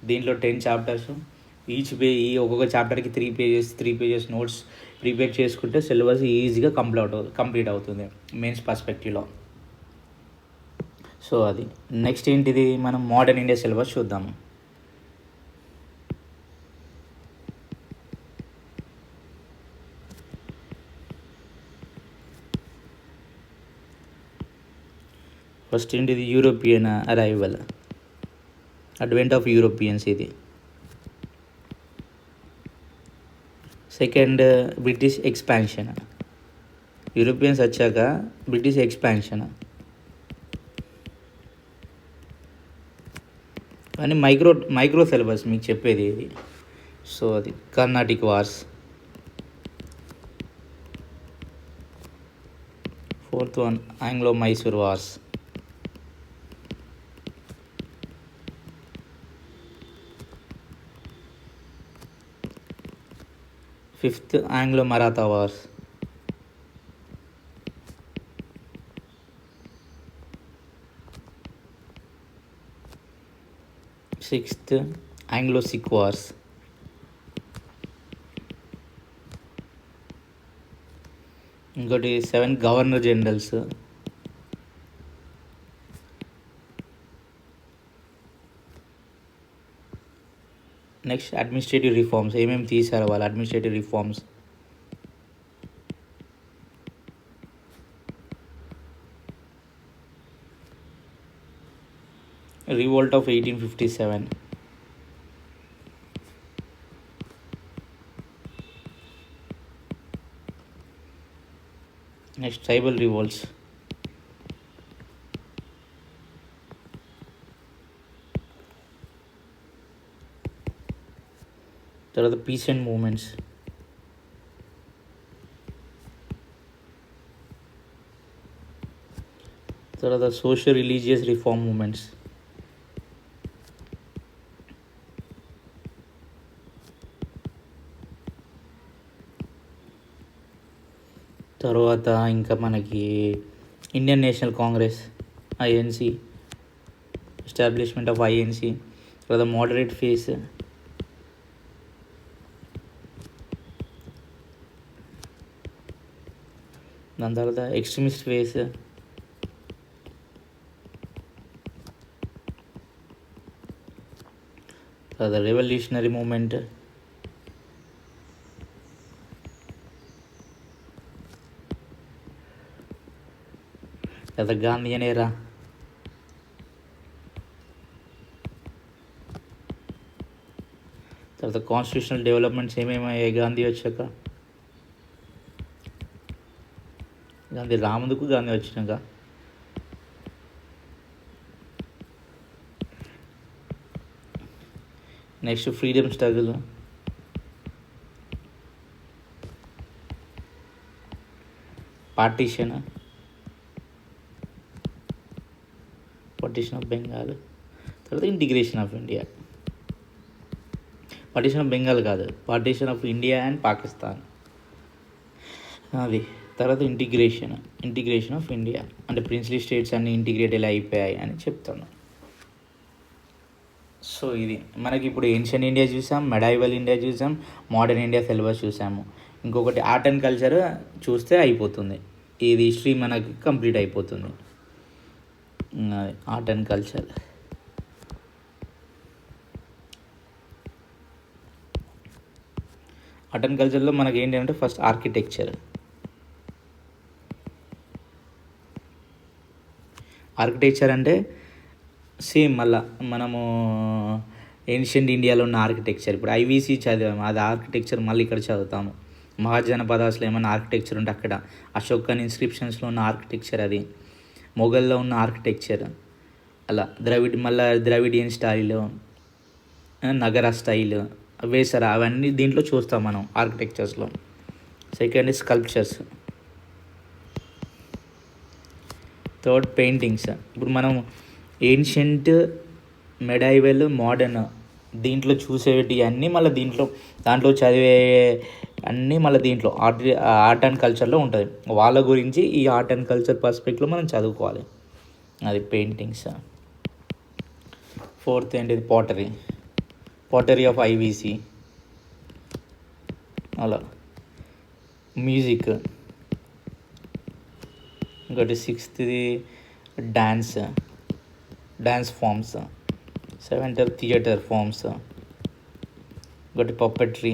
Speaker 1: దీంట్లో 10 చాప్టర్స్. ఈ ఒక్కొక్క చాప్టర్కి 3 పేజెస్ నోట్స్ ప్రిపేర్ చేసుకుంటే సిలబస్ ఈజీగా కంప్లీట్ అవుతుంది మెయిన్స్ పర్స్పెక్టివ్లో. సో అది. నెక్స్ట్ ఏంటిది, మనం మోడర్న్ ఇండియా సిలబస్ చూద్దాము. ఫస్ట్ ఏంటిది, European arrival, advent of Europeans ఇది. సెకండ్, బ్రిటిష్ ఎక్స్పాన్షన్, యూరోపియన్స్ వచ్చాక బ్రిటిష్ ఎక్స్పాన్షన్. అని మైక్రో సిలబస్ మీకు చెప్పేది ఇది. సో అది. Carnatic wars. 4th one, Anglo Mysore wars. 5th Anglo Maratha wars. 6th Anglo Sikh wars. ఇంకోటి 7 governor generals. Next administrative reforms, ఏమేమి తీశారు వాళ్ళు administrative reforms. Revolt of 1857. Next tribal revolts. తర్వాత పీసెంట్ మూమెంట్స్. తర్వాత సోషల్ రిలీజియస్ రిఫార్మ్ మూమెంట్స్. తర్వాత ఇంకా మనకి Indian national Congress, INC, establishment of INC. తర్వాత మోడరేట్ ఫేస్. దాని తర్వాత ఎక్స్ట్రీమిస్ట్ ఫేస్. తర్వాత రెవల్యూషనరీ మూమెంట్. లేదా గాంధీయన్ ఎరా, తర్వాత కాన్స్టిట్యూషనల్ డెవలప్మెంట్స్ ఏమేమి అయ్యాయి గాంధీ వచ్చాక, గాంధీ రాముందుకు గాంధీ వచ్చినాక. Next freedom struggle, partition of Bengal, తర్వాత integration of India. Partition of Bengal కాదు, partition of India and Pakistan అది. తర్వాత ఇంటిగ్రేషన్ ఆఫ్ ఇండియా అంటే ప్రిన్స్లీ స్టేట్స్ అన్నీ ఇంటిగ్రేట్ ఎలా అయిపోయాయి అని చెప్తాను. సో ఇది మనకి ఇప్పుడు ఏన్షియన్ ఇండియా చూసాం, మెడైవల్ ఇండియా చూసాం, మోడర్న్ ఇండియా సిలబస్ చూసాము. ఇంకొకటి ఆర్ట్ అండ్ కల్చర్ చూస్తే అయిపోతుంది, ఇది హిస్టరీ మనకి కంప్లీట్ అయిపోతుంది. Art and culture, art and కల్చర్లో మనకి ఏంటి అంటే ఫస్ట్ ఆర్కిటెక్చర్ అంటే సేమ్ మళ్ళా మనము ఏన్షియంట్ ఇండియాలో ఉన్న ఆర్కిటెక్చర్ ఇప్పుడు ఐవీసీ చదివాము, అది ఆర్కిటెక్చర్ మళ్ళీ ఇక్కడ చదువుతాము. మహాజనపదాస్లో ఏమైనా ఆర్కిటెక్చర్ ఉంటే అక్కడ, అశోకన్ ఇన్స్క్రిప్షన్స్లో ఉన్న ఆర్కిటెక్చర్ అది, మొఘల్లో ఉన్న ఆర్కిటెక్చర్ అలా, ద్రవిడియన్ స్టైల్, నగర స్టైల్, వేసర అవన్నీ దీంట్లో చూస్తాం మనం ఆర్కిటెక్చర్స్లో. Second sculptures, third paintings. ఇప్పుడు మనం ఏన్షియంట్, మెడైవల్, మోడర్న్ దీంట్లో చూసేవి అన్నీ మళ్ళీ దాంట్లో చదివే అన్నీ మళ్ళీ దీంట్లో ఆర్ట్ అండ్ కల్చర్లో ఉంటుంది. వాళ్ళ గురించి ఈ ఆర్ట్ అండ్ కల్చర్ పర్స్పెక్టివ్లో మనం చదువుకోవాలి. అది పెయింటింగ్స్. ఫోర్త్ ఏంటిది పాటరీ ఆఫ్ ఐవీసీ అలా. మ్యూజిక్, ఇంకోటి సిక్స్త్ది dance forms, seventh theatre forms, ఇంకోటి పప్పెట్రీ,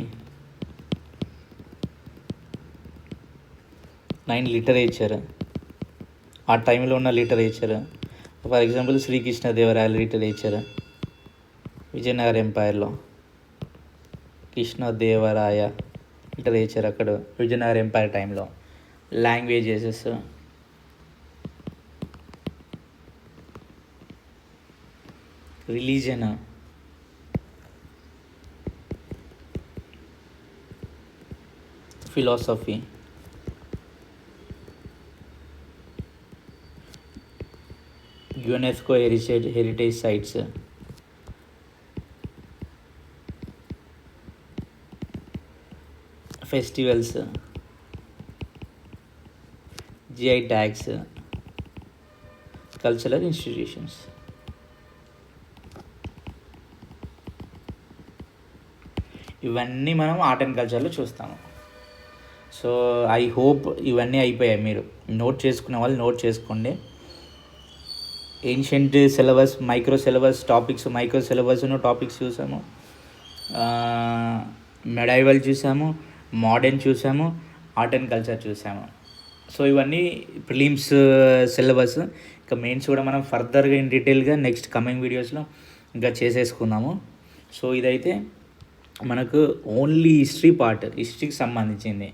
Speaker 1: 9 లిటరేచర్, ఆ టైంలో ఉన్న లిటరేచర్. ఫర్ ఎగ్జాంపుల్ శ్రీకృష్ణదేవరాయల లిటరేచర్, విజయనగర ఎంపైర్లో కృష్ణదేవరాయ లిటరేచర్ అక్కడ విజయనగర ఎంపైర్ టైంలో. Languages, religion, philosophy, UNESCO heritage sites, festivals, GI tags, cultural institutions. ఇవన్నీ మనం ఆర్ట్ అండ్ కల్చర్లో చూస్తాము. సో ఐ హోప్ ఇవన్నీ అయిపోయాయి. మీరు నోట్ చేసుకునే వాళ్ళు నోట్ చేసుకోండి. Ancient syllabus, micro syllabus topics చూసాము, మెడైవల్ చూసాము, మోడర్న్ చూసాము, ఆర్ట్ అండ్ కల్చర్ చూసాము. సో ఇవన్నీ ప్రిలిమ్స్ సిలబస్. ఇంకా మెయిన్స్ కూడా మనం ఫర్దర్గా ఇన్ డీటెయిల్గా నెక్స్ట్ కమింగ్ వీడియోస్లో ఇంకా చేసేసుకుందాము. సో ఇదైతే మనకు ఓన్లీ హిస్టరీకి సంబంధించింది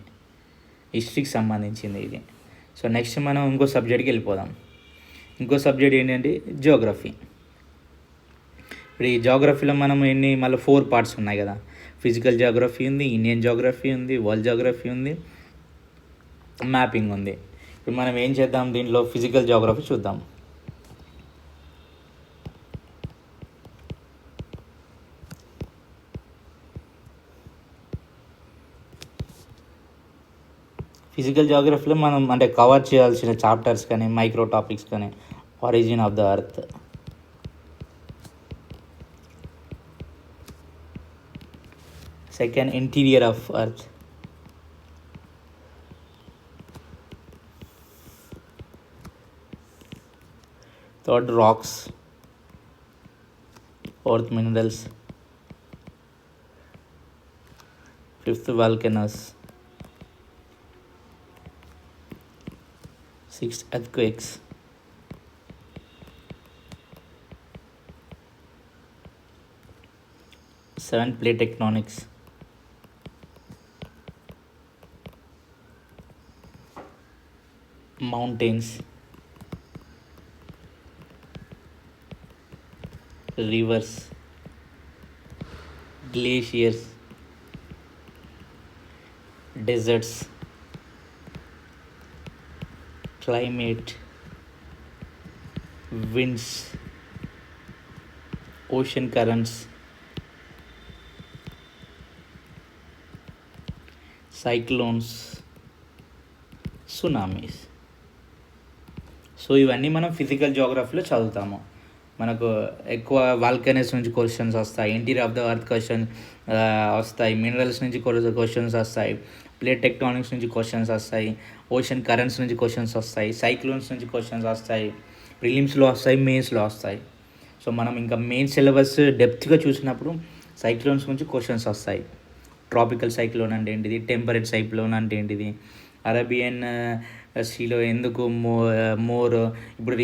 Speaker 1: ఇది. సో నెక్స్ట్ మనం ఇంకో సబ్జెక్ట్కి వెళ్ళిపోదాం. ఇంకో సబ్జెక్ట్ ఏంటంటే జియోగ్రఫీ. ఇప్పుడు ఈ జియోగ్రఫీలో మనం మళ్ళీ 4 పార్ట్స్ ఉన్నాయి కదా. ఫిజికల్ జియోగ్రఫీ ఉంది, ఇండియన్ జియోగ్రఫీ ఉంది, వరల్డ్ జియోగ్రఫీ ఉంది, మ్యాపింగ్ ఉంది. ఇప్పుడు మనం ఏం చేద్దాం, దీంట్లో ఫిజికల్ జియోగ్రఫీ చూద్దాం. ఫిజికల్ జియోగ్రఫీలో మనం అంటే కవర్ చేయాల్సిన చాప్టర్స్ కానీ మైక్రో టాపిక్స్ కానీ, origin of the earth, second interior of earth, third rocks, fourth minerals, fifth volcanoes, sixth earthquakes, 7 plate tectonics. Mountains, rivers, glaciers, deserts, climate, winds, ocean currents, cyclones, tsunamis. So ఇవన్నీ మనం physical జియోగ్రఫీలో చదువుతాము. మనకు ఎక్కువ volcanoes నుంచి questions వస్తాయి, interior of the earth question వస్తాయి, minerals నుంచి questions వస్తాయి, ప్లేట్ టెక్టానిక్స్ నుంచి క్వశ్చన్స్ వస్తాయి, ఓషన్ కరెంట్స్ నుంచి క్వశ్చన్స్ వస్తాయి, సైక్లోన్స్ నుంచి క్వశ్చన్స్ వస్తాయి, ప్రిలిమ్స్లో వస్తాయి, మెయిన్స్లో వస్తాయి. సో మనం ఇంకా మెయిన్ సిలబస్ డెప్త్గా చూసినప్పుడు సైక్లోన్స్ నుంచి క్వశ్చన్స్ వస్తాయి. ట్రాపికల్ సైక్లోన్ అంటే ఏంటిది, టెంపరేట్ సైక్లోన్ అంటే ఏంటిది, అరేబియన్ సీలో ఎందుకు మోర్ ఇప్పుడు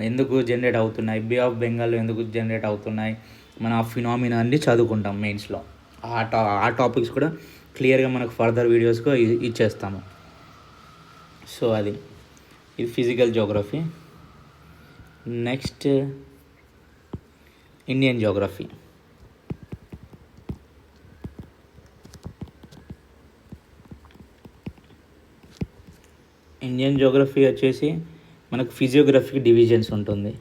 Speaker 1: ఎందుకు జనరేట్ అవుతున్నాయి, బే ఆఫ్ బెంగాల్లో ఎందుకు జనరేట్ అవుతున్నాయి, మనం ఆ ఫినామినా అన్ని చదువుకుంటాం మెయిన్స్లో. ఆ టాపిక్స్ కూడా క్లియర్గా మనకు ఫర్దర్ వీడియోస్గా ఇచ్చేస్తాము. సో ఇది physical Geography. Next Indian Geography. Indian Geography వచ్చేసి మనకు ఫిజియోగ్రఫీకి డివిజన్స్ ఉంటుంది.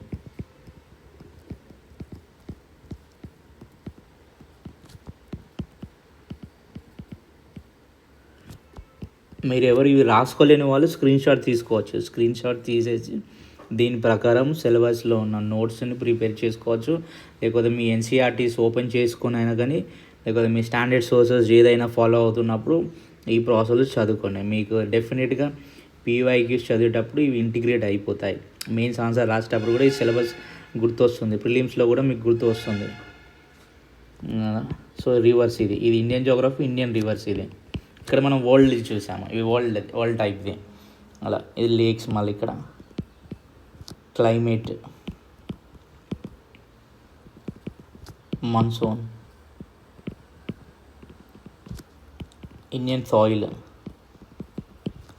Speaker 1: మీరు ఎవరు ఇవి రాసుకోలేని వాళ్ళు స్క్రీన్ షాట్ తీసుకోవచ్చు. స్క్రీన్ షాట్ తీసేసి దీని ప్రకారం సిలబస్లో ఉన్న నోట్స్ని ప్రిపేర్ చేసుకోవచ్చు. లేకపోతే మీ ఎన్సీఆర్టీస్ ఓపెన్ చేసుకొని అయినా కానీ, లేకపోతే మీ స్టాండర్డ్ సోర్సెస్ ఏదైనా ఫాలో అవుతున్నప్పుడు ఈ ప్రాసెస్ చదువుకోండి. మీకు డెఫినెట్గా పీవైక్యూస్ చదివేటప్పుడు ఇవి ఇంటిగ్రేట్ అయిపోతాయి. మెయిన్స్ ఆన్సర్ రాసేటప్పుడు కూడా ఈ సిలబస్ గుర్తొస్తుంది, ప్రిలిమ్స్లో కూడా మీకు గుర్తు వస్తుంది. సో రివర్స్ ఇది ఇండియన్ జియోగ్రఫీ, ఇండియన్ రివర్స్. ఇది ఇక్కడ మనం వరల్డ్ చూసాము, ఇవి వరల్డ్ టైప్ది. అలా ఇది లేక్స్, మళ్ళీ ఇక్కడ climate, monsoon, Indian soil,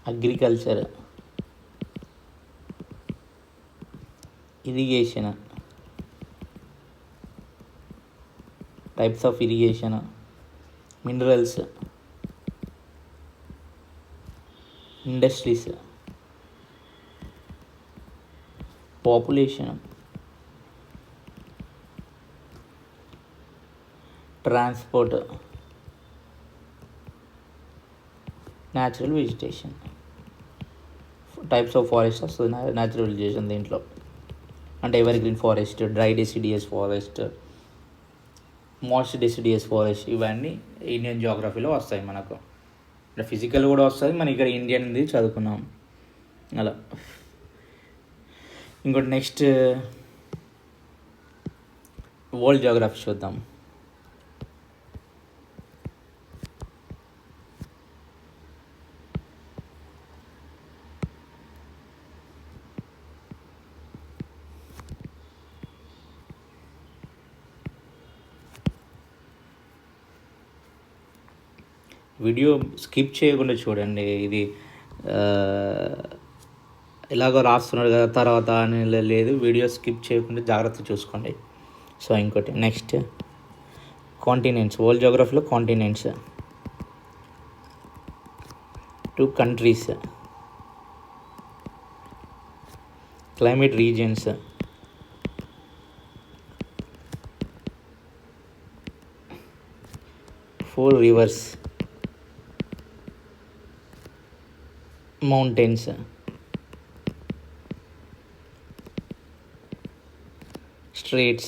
Speaker 1: agriculture, irrigation, types of irrigation, minerals, industries, population, transport, natural vegetation, types of forest వస్తుంది. న్యాచురల్ వెజిటేషన్ దీంట్లో అంటే ever green forest, dry deciduous forest, moist deciduous forest, ఇవన్నీ Indian జియోగ్రఫీలో వస్తాయి మనకు. ఇక్కడ physical కూడా వస్తుంది, మనం ఇక్కడ ఇండియన్ది చదువుకున్నాం. అలా ఇంకోటి నెక్స్ట్ వరల్డ్ జియోగ్రఫీ చూద్దాం. వీడియో స్కిప్ చేయకుండా చూడండి. ఇది ఎలాగో రాస్తున్నాడు కదా తర్వాత అని లేదు, వీడియో స్కిప్ చేయకుండా జాగ్రత్త చూసుకోండి. సో ఇంకోటి నెక్స్ట్ కాంటినెంట్స్. వరల్డ్ జియోగ్రఫీలో continents, 2 countries, climate regions, four rivers, mountains, straits,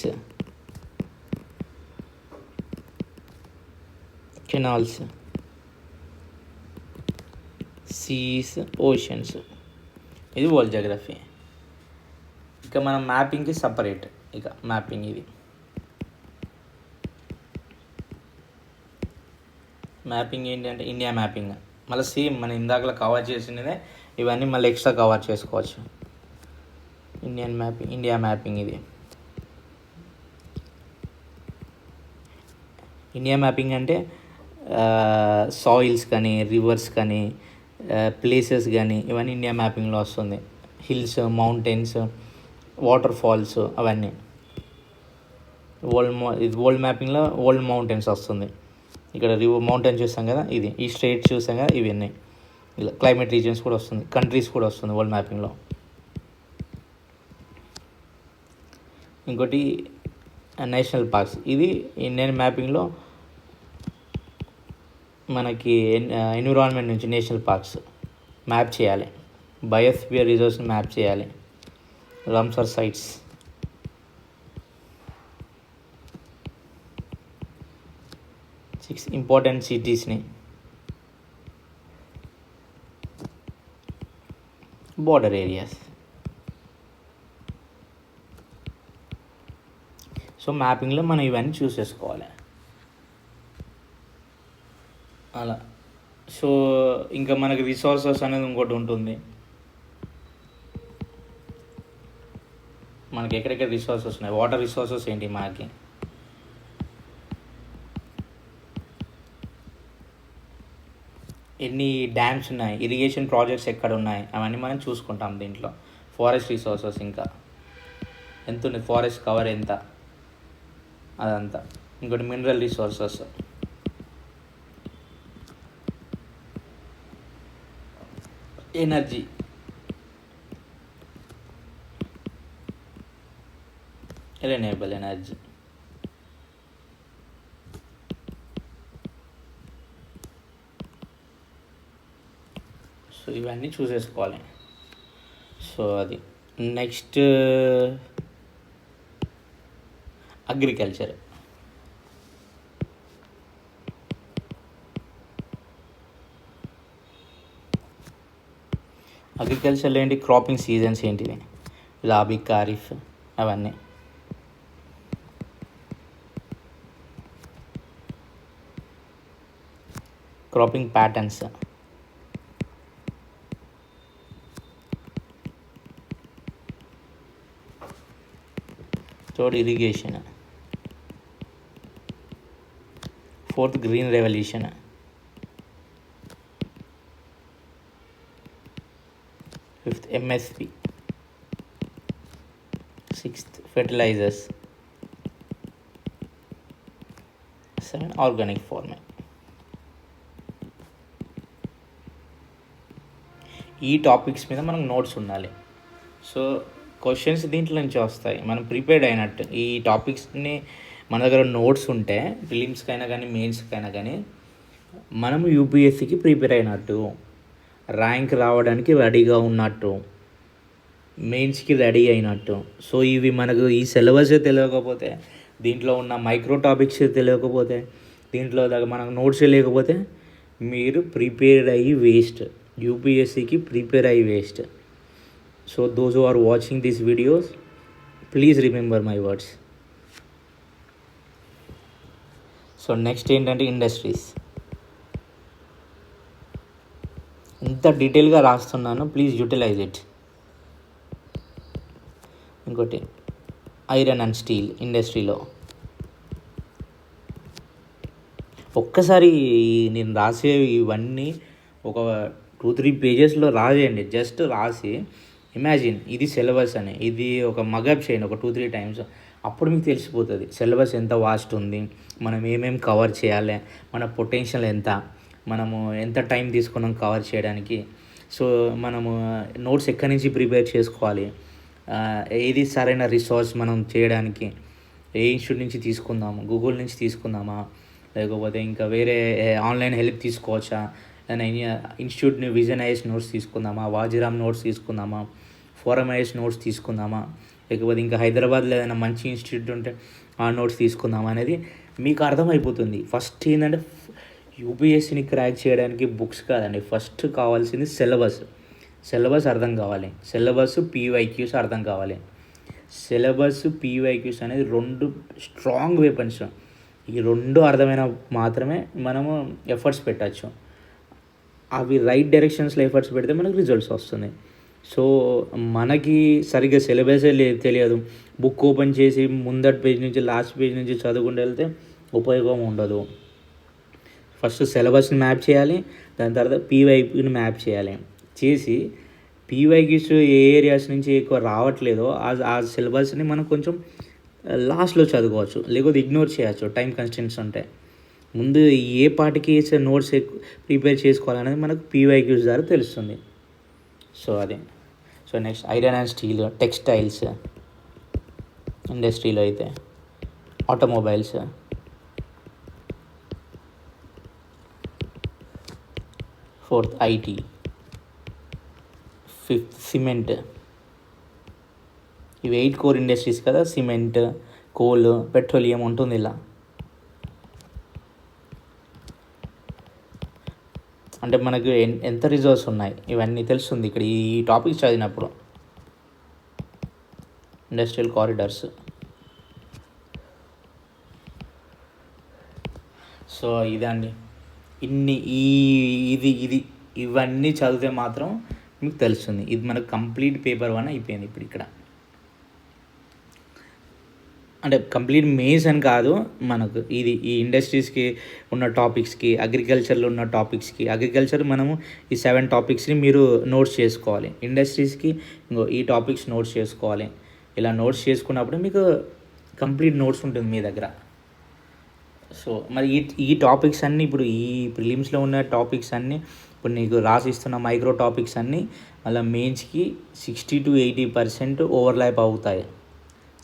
Speaker 1: canals, seas, oceans. ఇది వరల్డ్ జియోగ్రఫీ. ఇక మనం మ్యాపింగ్కి సపరేట్. ఇక మ్యాపింగ్ ఇది మ్యాపింగ్ ఏంటంటే ఇండియా మ్యాపింగ్. మళ్ళీ సేమ్ మనం ఇందాకలా కవర్ చేసినదే ఇవన్నీ మళ్ళీ ఎక్స్ట్రా కవర్ చేసుకోవచ్చు. Indian mapping, India mapping. ఇది ఇండియా మ్యాపింగ్ అంటే సాయిల్స్ కానీ, రివర్స్ కానీ, ప్లేసెస్ కానీ ఇవన్నీ ఇండియా మ్యాపింగ్లో వస్తుంది. హిల్స్, మౌంటైన్స్, వాటర్ ఫాల్స్ అవన్నీ. వరల్డ్ మ్యాపింగ్లో వరల్డ్ మౌంటైన్స్ వస్తుంది. ఇక్కడ మౌంటైన్స్ చూస్తాం కదా, ఇది ఈ స్టేట్స్ చూస్తాం కదా, ఇవన్నీ ఇలా క్లైమేట్ రీజియన్స్ కూడా వస్తుంది, కంట్రీస్ కూడా వస్తుంది వరల్డ్ మ్యాపింగ్లో. ఇంకోటి నేషనల్ పార్క్స్. ఇది ఇండియన్ మ్యాపింగ్లో మనకి ఎన్విరాన్మెంట్ నుంచి నేషనల్ పార్క్స్ మ్యాప్ చేయాలి, బయోస్ఫియర్ రిజర్వ్స్ని మ్యాప్ చేయాలి, రామ్సర్ సైట్స్, 6 ఇంపార్టెంట్ సిటీస్ని, బార్డర్ ఏరియాస్. సో మ్యాపింగ్లో మనం ఇవన్నీ చూస్ చేసుకోవాలి అలా. సో ఇంకా మనకి రిసోర్సెస్ అనేది ఇంకోటి ఉంటుంది. మనకి ఎక్కడెక్కడ రిసోర్సెస్ ఉన్నాయి, వాటర్ రిసోర్సెస్ ఏంటి, మనకి ఎన్ని డ్యామ్స్ ఉన్నాయి, ఇరిగేషన్ ప్రాజెక్ట్స్ ఎక్కడ ఉన్నాయి, అవన్నీ మనం చూసుకుంటాం దీంట్లో. ఫారెస్ట్ రిసోర్సెస్ ఇంకా ఎంత ఉంది, ఫారెస్ట్ కవర్ ఎంత, అదంతా. ఇంకోటి mineral resources, energy, renewable energy. So ఇవన్నీ చూసేసుకోవాలి. సో అది నెక్స్ట్ అగ్రికల్చర్. అగ్రికల్చర్లో ఏంటి, క్రాపింగ్ సీజన్స్ ఏంటివి, రాబీ, ఖరీఫ్, అవన్నీ. Cropping patterns, third irrigation, fourth green revolution, fifth MSP, sixth fertilisers, 7 organic farming. ఈ టాపిక్స్ మీద మనకు నోట్స్ ఉండాలి. సో క్వశ్చన్స్ దీంట్లో నుంచి వస్తాయి, మనం ప్రిపేర్డ్ అయినట్టు. ఈ టాపిక్స్ని మన దగ్గర నోట్స్ ఉంటే ప్రిలిమ్స్కి అయినా కానీ, మెయిన్స్కి అయినా కానీ మనము యూపీఎస్సికి ప్రిపేర్ అయినట్టు, ర్యాంక్ రావడానికి రెడీగా ఉన్నట్టు, మెయిన్స్కి రెడీ అయినట్టు. సో ఇవి మనకు ఈ సిలబస్ తెలియకపోతే, దీంట్లో ఉన్న మైక్రో టాపిక్స్ తెలియకపోతే, దీంట్లో దగ్గర మనకు నోట్స్ లేకపోతే మీరు ప్రిపేర్ అయ్యి వేస్ట్, యూపీఎస్సికి ప్రిపేర్ అయ్యి waste. So those who are watching these videos, please remember my words. So next ఏంటంటే ఇండస్ట్రీస్. ఇంత డీటెయిల్గా రాస్తున్నాను, ప్లీజ్ యూటిలైజ్ ఇట్. ఇంకోటి ఐరన్ అండ్ స్టీల్ ఇండస్ట్రీలో. ఒక్కసారి నేను రాసే ఇవన్నీ ఒక 2-3 పేజెస్లో రాసేయండి. జస్ట్ రాసి ఇమాజిన్ ఇది సిలబస్ అని, ఇది ఒక మగప్ చేయండి ఒక 2-3 టైమ్స్. అప్పుడు మీకు తెలిసిపోతుంది సిలబస్ ఎంత వాస్ట్ ఉంది, మనం ఏమేమి కవర్ చేయాలి, మన పొటెన్షియల్ ఎంత, మనము ఎంత టైం తీసుకున్నాం కవర్ చేయడానికి. సో మనము నోట్స్ ఎక్కడి నుంచి ప్రిపేర్ చేసుకోవాలి, ఏది సరైన రిసోర్స్ మనం చేయడానికి, ఏ ఇన్స్టిట్యూట్ నుంచి తీసుకుందాము, గూగుల్ నుంచి తీసుకుందామా, లేకపోతే ఇంకా వేరే ఆన్లైన్ హెల్ప్ తీసుకోవచ్చా, ఇన్స్టిట్యూట్ని విజన్ ఐఎస్ నోట్స్ తీసుకుందామా, వాజిరామ్ నోట్స్ తీసుకుందామా, ఫోరం ఐఎస్ నోట్స్ తీసుకుందామా, లేకపోతే ఇంకా హైదరాబాద్లో ఏదైనా మంచి ఇన్స్టిట్యూట్ ఉంటే ఆ నోట్స్ తీసుకుందామా అనేది మీకు అర్థమైపోతుంది. ఫస్ట్ ఏంటంటే యూపీఎస్సీని క్రాక్ చేయడానికి బుక్స్ కాదండి, ఫస్ట్ కావాల్సింది సిలబస్ అర్థం కావాలి. సిలబస్, పీవైక్యూస్ అర్థం కావాలి. సిలబస్, పీవైక్యూస్ అనేది 2 స్ట్రాంగ్ వెపన్స్. ఈ 2 అర్థమైన మాత్రమే మనము ఎఫర్ట్స్ పెట్టచ్చు. అవి రైట్ డైరెక్షన్స్లో ఎఫర్ట్స్ పెడితే మనకు రిజల్ట్స్ వస్తుంది. సో మనకి సరిగ్గా సిలబసే తెలియదు, బుక్ ఓపెన్ చేసి ముందటి పేజ్ నుంచి లాస్ట్ పేజ్ నుంచి చదువుకుంటూ వెళ్తే ఉపయోగం ఉండదు. ఫస్ట్ సిలబస్ని మ్యాప్ చేయాలి, దాని తర్వాత పీవైక్యూని మ్యాప్ చేయాలి. చేసి పీవైక్యూస్ ఏ ఏరియాస్ నుంచి ఎక్కువ రావట్లేదో ఆ సిలబస్ని మనం కొంచెం లాస్ట్లో చదువుకోవచ్చు, లేకపోతే ఇగ్నోర్ చేయవచ్చు టైం కన్స్టెంట్స్ ఉంటాయి. ముందు ఏ పార్ట్కి నోట్స్ ప్రిపేర్ చేసుకోవాలనేది మనకు పీవైక్యూస్ ద్వారా తెలుస్తుంది. సో అదే. So next iron and steel, textiles, ఇండస్ట్రీలో అయితే automobiles, fourth IT, fifth cement. ఇవి 8 కోర్ ఇండస్ట్రీస్ కదా, సిమెంట్, కోల్, పెట్రోలియం ఉంటుంది ఇలా. అంటే మనకు ఎంత రిజర్వ్స్ ఉన్నాయి ఇవన్నీ తెలుస్తుంది ఇక్కడ ఈ టాపిక్స్ చదివినప్పుడు. Industrial corridors. సో ఇదండి, ఇవన్నీ చదివితే మాత్రం మీకు తెలుస్తుంది. ఇది మనకు కంప్లీట్ పేపర్ 1 అయిపోయింది ఇప్పుడు ఇక్కడ. అంటే కంప్లీట్ మెయిన్స్ అని కాదు, మనకు ఈ ఇండస్ట్రీస్కి ఉన్న టాపిక్స్కి, అగ్రికల్చర్లో ఉన్న టాపిక్స్కి, అగ్రికల్చర్ మనము ఈ 7 టాపిక్స్ని మీరు నోట్స్ చేసుకోవాలి. ఇండస్ట్రీస్కి ఈ టాపిక్స్ నోట్స్ చేసుకోవాలి. ఇలా నోట్స్ చేసుకున్నప్పుడు మీకు కంప్లీట్ నోట్స్ ఉంటుంది మీ దగ్గర. సో మరి ఈ టాపిక్స్ అన్నీ ఇప్పుడు ఈ ప్రిలిమ్స్లో ఉన్న టాపిక్స్ అన్నీ ఇప్పుడు నీకు రాసిస్తున్న మైక్రో టాపిక్స్ అన్నీ మళ్ళీ మెయిన్స్కి 60-80% ఓవర్లాప్ అవుతాయి.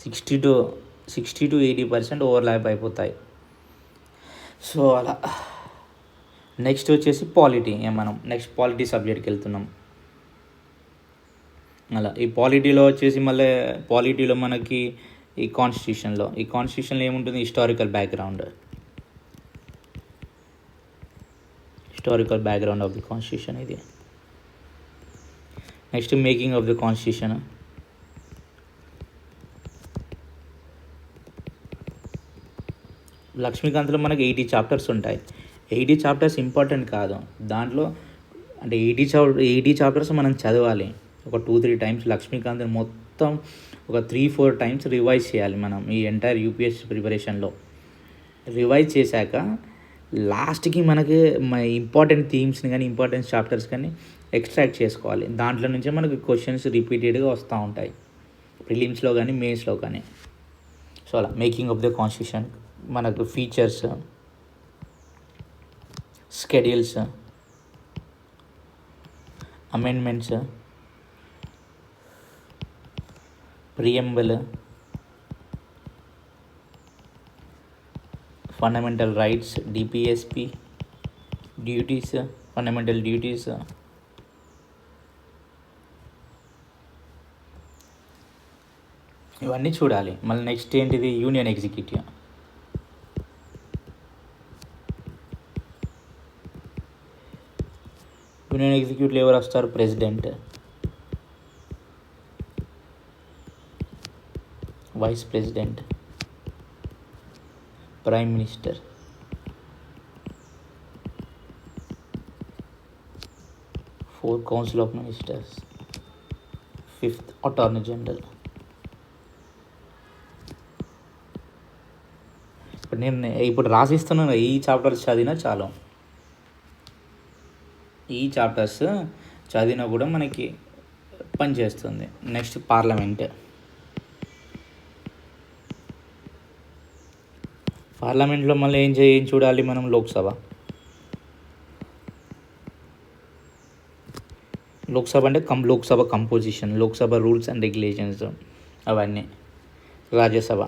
Speaker 1: 60-80% ఓవర్లాప్ అయిపోతాయి. సో అలా. నెక్స్ట్ వచ్చేసి పాలిటీ. మనం నెక్స్ట్ పాలిటీ సబ్జెక్ట్కి వెళ్తున్నాం. అలా ఈ పాలిటీలో వచ్చేసి మళ్ళీ పాలిటీలో మనకి ఈ కాన్స్టిట్యూషన్లో ఏముంటుంది, historical background of the constitution ఇది. Next making of the constitution. లక్ష్మీకాంత్లో మనకి 80 చాప్టర్స్ ఉంటాయి. 80 చాప్టర్స్ ఇంపార్టెంట్ కాదు, దాంట్లో అంటే 80 చాప్టర్స్ మనం చదవాలి. ఒక 2-3 టైమ్స్ లక్ష్మీకాంత్ మొత్తం ఒక 3-4 టైమ్స్ రివైజ్ చేయాలి మనం ఈ ఎంటైర్ యూపీఎస్సీ ప్రిపరేషన్లో. రివైజ్ చేశాక లాస్ట్కి మనకి ఇంపార్టెంట్ థీమ్స్ని కానీ ఇంపార్టెంట్ చాప్టర్స్ కానీ ఎక్స్ట్రాక్ట్ చేసుకోవాలి. దాంట్లో నుంచే మనకి క్వశ్చన్స్ రిపీటెడ్గా వస్తూ ఉంటాయి ప్రిలిమ్స్లో కానీ మెయిన్స్లో కానీ. సో అలా మేకింగ్ ఆఫ్ ద కాన్స్టిట్యూషన్ మనకు features, schedules, amendments, ప్రియంబల్, fundamental rights, DPSP, duties, fundamental duties, ఇవన్నీ చూడాలి. మళ్ళీ నెక్స్ట్ ఏంటిది, యూనియన్ ఎగ్జిక్యూటివ్. యూనియన్ ఎగ్జిక్యూటివ్ ఎవరు వస్తారు, president, vice president, prime minister, 4th council of ministers, 5th attorney general. ఇప్పుడు రాసిస్తున్నాను ఈ చాప్టర్స్ చదివినా చాలు. ఈ చాప్టర్స్ చదివినా కూడా మనకి పనిచేస్తుంది. నెక్స్ట్ పార్లమెంట్లో మళ్ళీ ఏం చూడాలి మనం, లోక్సభ అంటే Lok Sabha composition, Lok Sabha rules and regulations అవన్నీ. Rajya Sabha,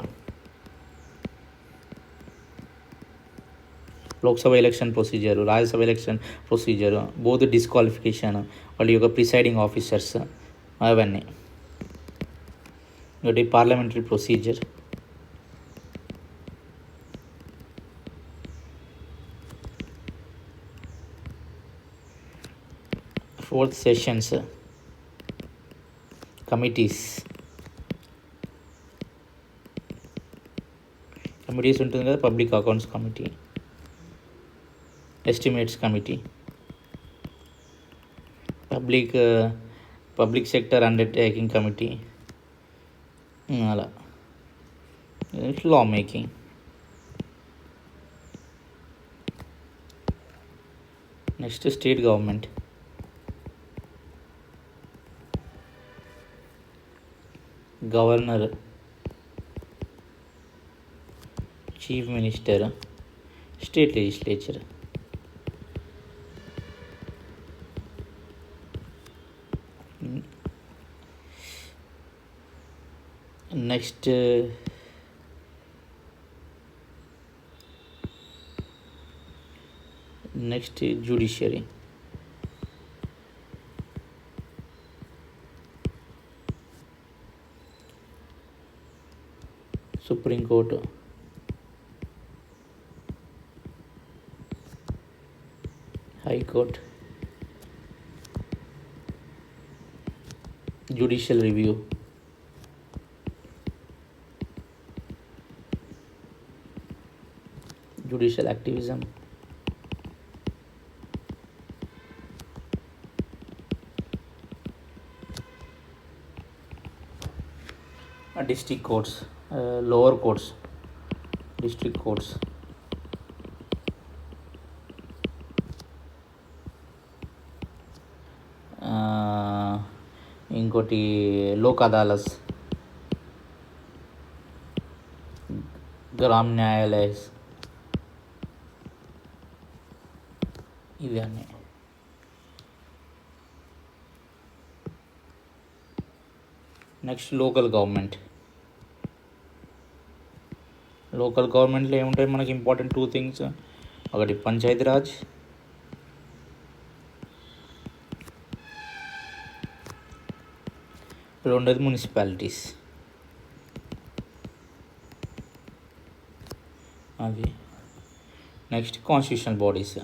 Speaker 1: Lok Sabha election procedure, Rajya Sabha election procedure, both disqualification, వాళ్ళ యొక్క ప్రిసైడింగ్ ఆఫీసర్స్ అవన్నీ. ఒకటి parliamentary procedure, fourth sessions, committees ఉంటుంది కదా, public accounts committee, estimates committee, public sector undertaking committee, అలా law making. Next state government, governor, chief minister, state legislature. Next judiciary, supreme court, high court, judicial review, judicial activism, district courts, lower courts, district courts, ఇంకోటి Lok Adalat, gram న్యాయాలయస్, ఇవి అన్నీ. Next local government. Local గవర్నమెంట్లో ఏముంటాయి మనకి important 2 things. ఒకటి పంచాయతీరాజ్, రెండోది municipalities. అది next constitutional bodies.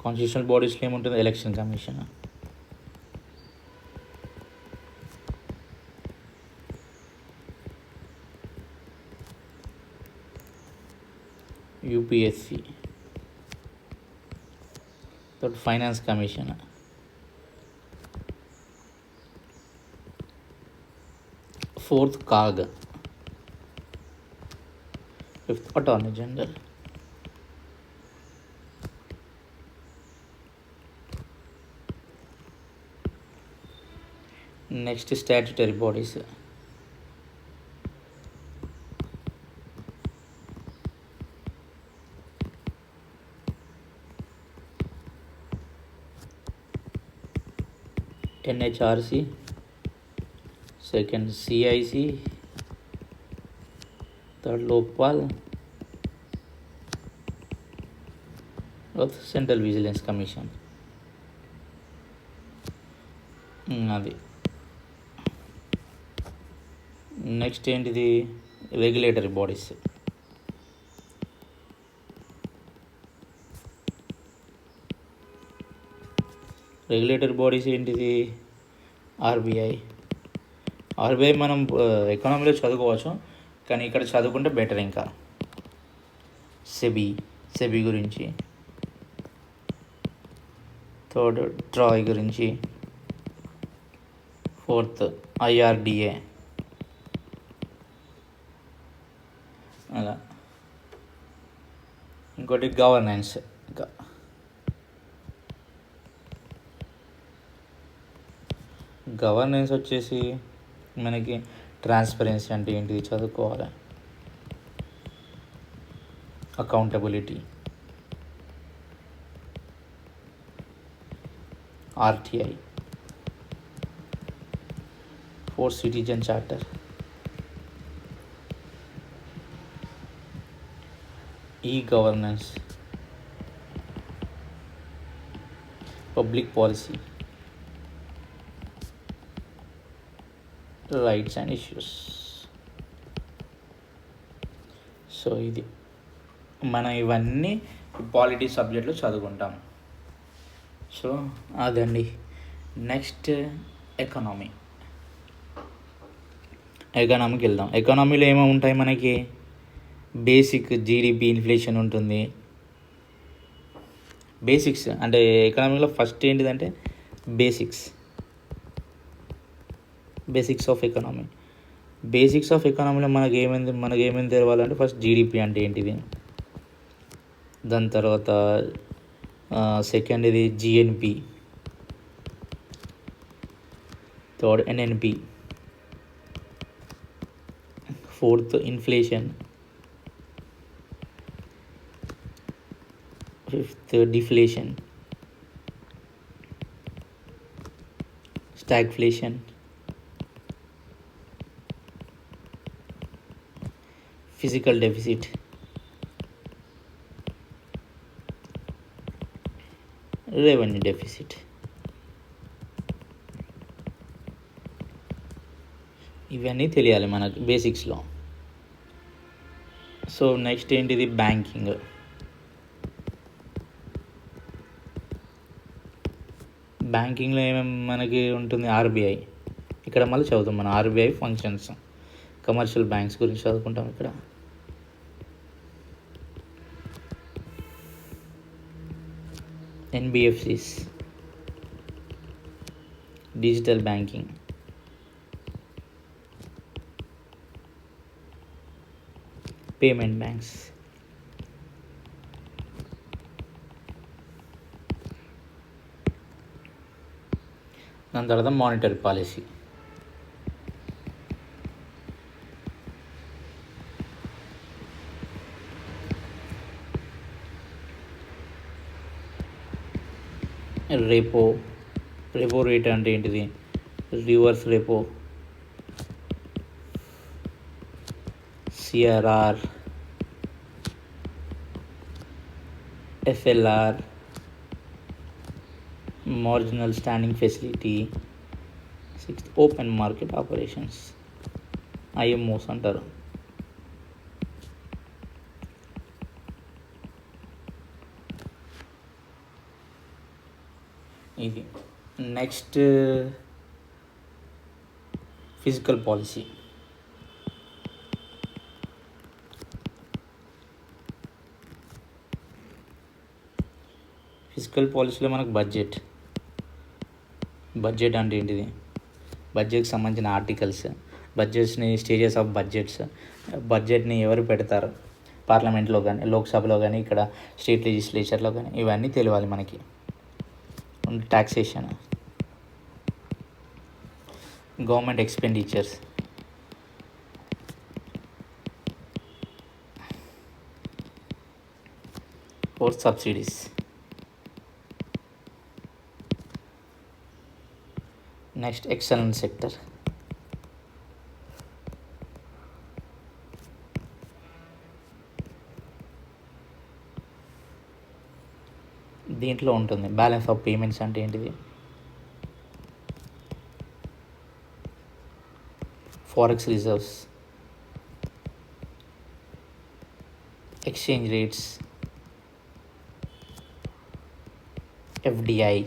Speaker 1: Constitutional బాడీస్లో ఏముంటుంది? Election commission, UPSC, third finance commission, fourth CAG, fifth attorney general. Next statutory bodies. NHRC, second CIC, third Lokpal, fourth central vigilance commission. అది next ఏంటిది? Regulatory bodies. Regulatory bodies ఏంటిది? RBI. RBI మనం ఎకానమీలో చదువుకోవచ్చు, కానీ ఇక్కడ చదువుకుంటే బెటర్. ఇంకా సెబీ గురించి, థర్డ్ ట్రాయ్ గురించి, ఫోర్త్ ఐఆర్డిఏ. అలా ఇంకోటి గవర్నెన్స్. ఇంకా గవర్నెన్స్ వచ్చేసి మనకి ట్రాన్స్పరెన్సీ అంటే ఏంటిది చదువుకోవాలి, accountability, RTI, fourth citizen charter, e governance, public policy, rights and issues. So ఇది మనం ఇవన్నీ పాలిటీ సబ్జెక్ట్లో చదువుకుంటాం. సో అదండి. నెక్స్ట్ ఎకానమీకి వెళ్దాం. ఎకానమీలో ఏమేమి ఉంటాయి మనకి? బేసిక్ జీడిపి, ఇన్ఫ్లేషన్ ఉంటుంది. బేసిక్స్ అంటే ఎకానమీలో ఫస్ట్ ఏంటిదంటే basics of economy. Basics of ఎకానమీలో మనకేమైంది తెలవాలంటే ఫస్ట్ జీడిపి అంటే ఏంటిది, దాని తర్వాత సెకండ్ ఇది GNP, third NNP, fourth inflation, fifth deflation, stagflation, physical deficit, revenue deficit. ఇవన్నీ తెలియాలి మనకు బేసిక్స్లో. సో నెక్స్ట్ ఏంటిది, బ్యాంకింగ్. బ్యాంకింగ్లో ఏమేమి మనకి ఉంటుంది, ఆర్బీఐ. ఇక్కడ మళ్ళీ చదువుతాం మనం ఆర్బీఐ ఫంక్షన్స్, కమర్షియల్ బ్యాంక్స్ గురించి చదువుకుంటాం ఇక్కడ. NBFCs, digital banking, payment banks. దాని తర్వాత మానిటరీ పాలసీ. రెపో రేట్ అంటే ఏంటిది, reverse repo, CRR, SLR, marginal standing facility, sixth open market operations, IMOs అంటారు. ఇది నెక్స్ట్ ఫిజికల్ పాలసీ. ఫిజికల్ పాలసీలో మనకు బడ్జెట్ అంటే ఏంటిది, బడ్జెట్కి సంబంధించిన ఆర్టికల్స్, బడ్జెట్స్ని, స్టేజెస్ ఆఫ్ బడ్జెట్ని ఎవరు పెడతారు పార్లమెంట్లో కానీ, లోక్సభలో కానీ, ఇక్కడ స్టేట్ లెజిస్లేచర్లో కానీ, ఇవన్నీ తెలియాలి మనకి. Taxation, government expenditures, fourth subsidies. Next excellent sector. దీంట్లో ఉంటుంది బ్యాలెన్స్ ఆఫ్ పేమెంట్స్ అంటే ఏంటిది, forex reserves, exchange rates, FDI,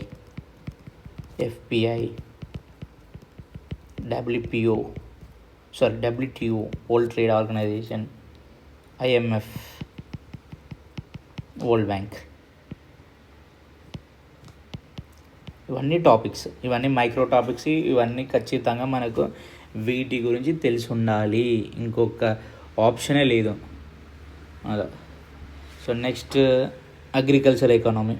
Speaker 1: FPI, WTO, world trade organisation, IMF, world bank. ఇవన్నీ టాపిక్స్, ఇవన్నీ మైక్రో టాపిక్స్. ఇవన్నీ ఖచ్చితంగా మనకు వీటి గురించి తెలిసి ఉండాలి, ఇంకొక ఆప్షనే లేదు అలా. So next agriculture economy.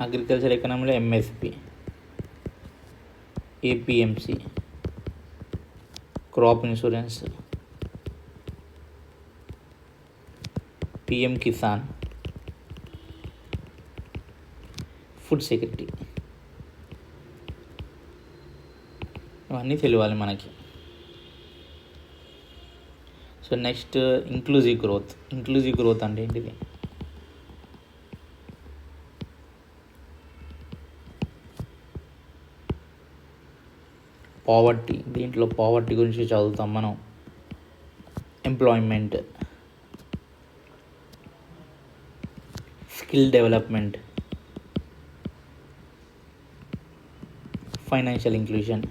Speaker 1: Agriculture ఎకానమీలో MSP, APMC, crop insurance, PM Kisan, food security, ఇవన్నీ తెలియాలి మనకి. సో నెక్స్ట్ ఇంక్లూజివ్ గ్రోత్ అంటే ఏంటిది, పావర్టీ. దీంట్లో పావర్టీ గురించి చదువుతాం మనం. Employment, skill development, financial inclusion,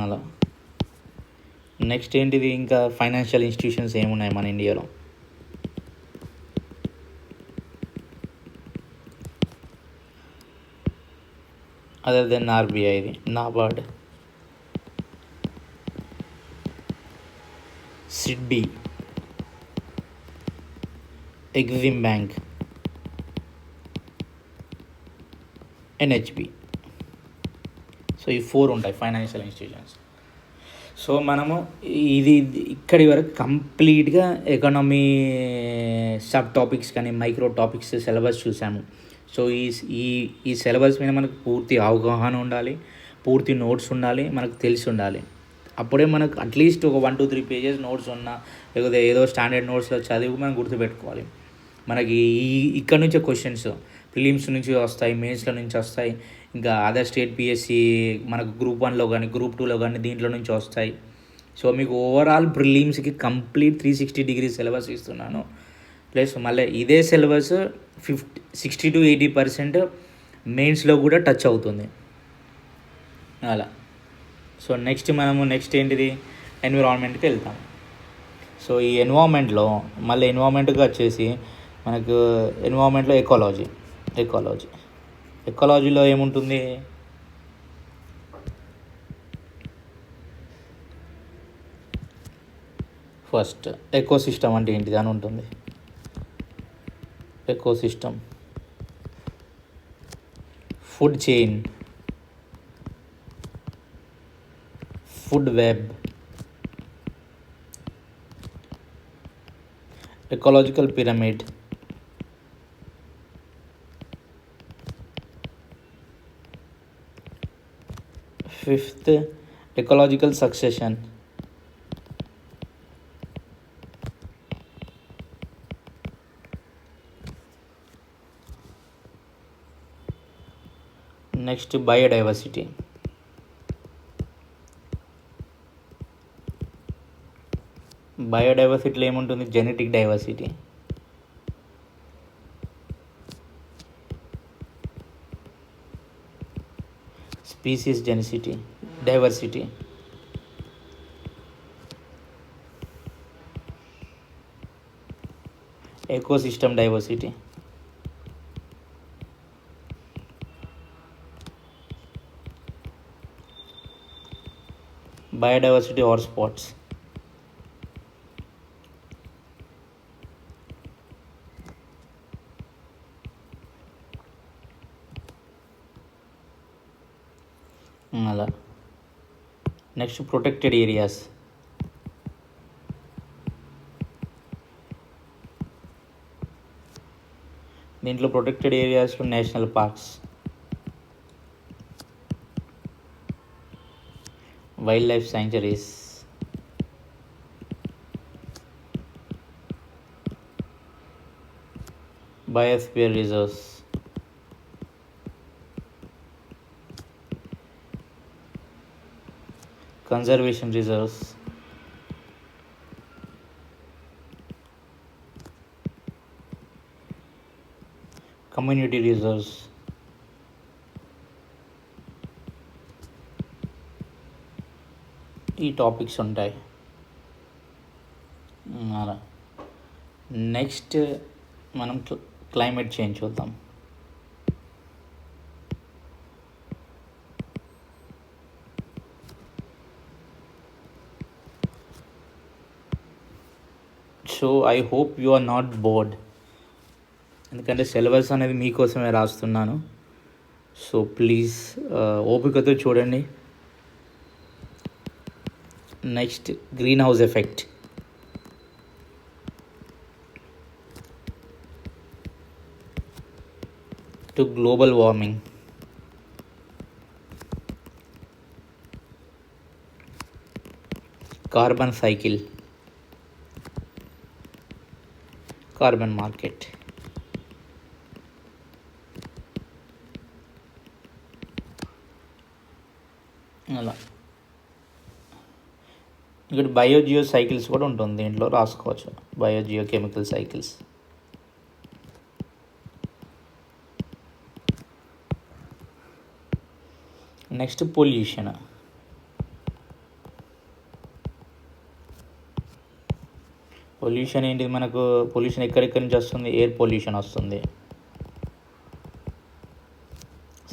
Speaker 1: అలా. నెక్స్ట్ ఏంటిది, ఇంకా ఫైనాన్షియల్ ఇన్స్టిట్యూషన్స్ ఏమున్నాయి మన ఇండియాలో? అదర్ దెన్ ఆర్బీఐది NABARD, SIDBI, EXIM bank, NHB. So ఈ 4 ఉంటాయి ఫైనాన్షియల్ ఇన్స్టిట్యూషన్స్. సో మనము ఇది ఇక్కడి వరకు కంప్లీట్గా ఎకానమీ సబ్ టాపిక్స్ కానీ మైక్రో టాపిక్స్ సిలబస్ చూసాము. సో ఈ ఈ ఈ సిలబస్ మీద మనకు పూర్తి అవగాహన ఉండాలి, పూర్తి నోట్స్ ఉండాలి, మనకు తెలిసి ఉండాలి. అప్పుడే మనకు అట్లీస్ట్ ఒక 1 to 3 పేజెస్ నోట్స్ ఉన్నా, లేకపోతే ఏదో స్టాండర్డ్ నోట్స్లో చదివి మనం గుర్తుపెట్టుకోవాలి. మనకి ఇక్కడ నుంచే క్వశ్చన్స్ ప్రిలిమ్స్ నుంచి వస్తాయి, మెయిన్స్లో నుంచి వస్తాయి, ఇంకా అదర్ స్టేట్ పిఎస్సి మనకు గ్రూప్ 1లో కానీ గ్రూప్ 2లో కానీ దీంట్లో నుంచి వస్తాయి. సో మీకు ఓవరాల్ ప్రిలిమ్స్కి కంప్లీట్ 360 డిగ్రీ సిలబస్ ఇస్తున్నాను. ప్లస్ మళ్ళీ ఇదే సిలబస్ 60 to 80% మెయిన్స్లో కూడా టచ్ అవుతుంది అలా. సో నెక్స్ట్ ఏంటిది, ఎన్విరాన్మెంట్కి వెళ్తాం. సో ఈ ఎన్విరాన్మెంట్లో మళ్ళీ ఎన్విరాన్మెంట్గా వచ్చేసి మనకు ఎన్విరాన్మెంట్లో ఎకాలజీలో ఏముంటుంది, ఫస్ట్ ఎకోసిస్టమ్ అంటే ఏంటిది అని ఉంటుంది. Ecosystem, food chain, food web, ecological pyramid, fifth ecological succession, next biodiversity. బయోడైవర్సిటీలో ఏముంటుంది, genetic diversity, species diversity, ecosystem diversity, biodiversity hotspots. అలా నెక్స్ట్ ప్రొటెక్టెడ్ ఏరియాస్. దీంట్లో ప్రొటెక్టెడ్ ఏరియాస్లో national parks, wild life sanctuaries, biosphere reserves, conservation reserves, community reserves, ఈ topics ఉంటాయి అలా. Next మనం climate change చూద్దాం. So I hope you are not bored, ఎందుకంటే syllabus అనేది మీకోసమే రాస్తున్నాను. సో ప్లీజ్ ఓపికతో చూడండి. Next green house effect. Two global warming, carbon cycle, carbon market. అలా ఇక్కడ బయోజియో సైకిల్స్ కూడా ఉంటుంది, దీంట్లో రాసుకోవచ్చు biogeochemical cycles. Next pollution. Pollution ఏంటిది మనకు? పొల్యూషన్ ఎక్కడెక్కడి నుంచి వస్తుంది? ఎయిర్ పొల్యూషన్ వస్తుంది.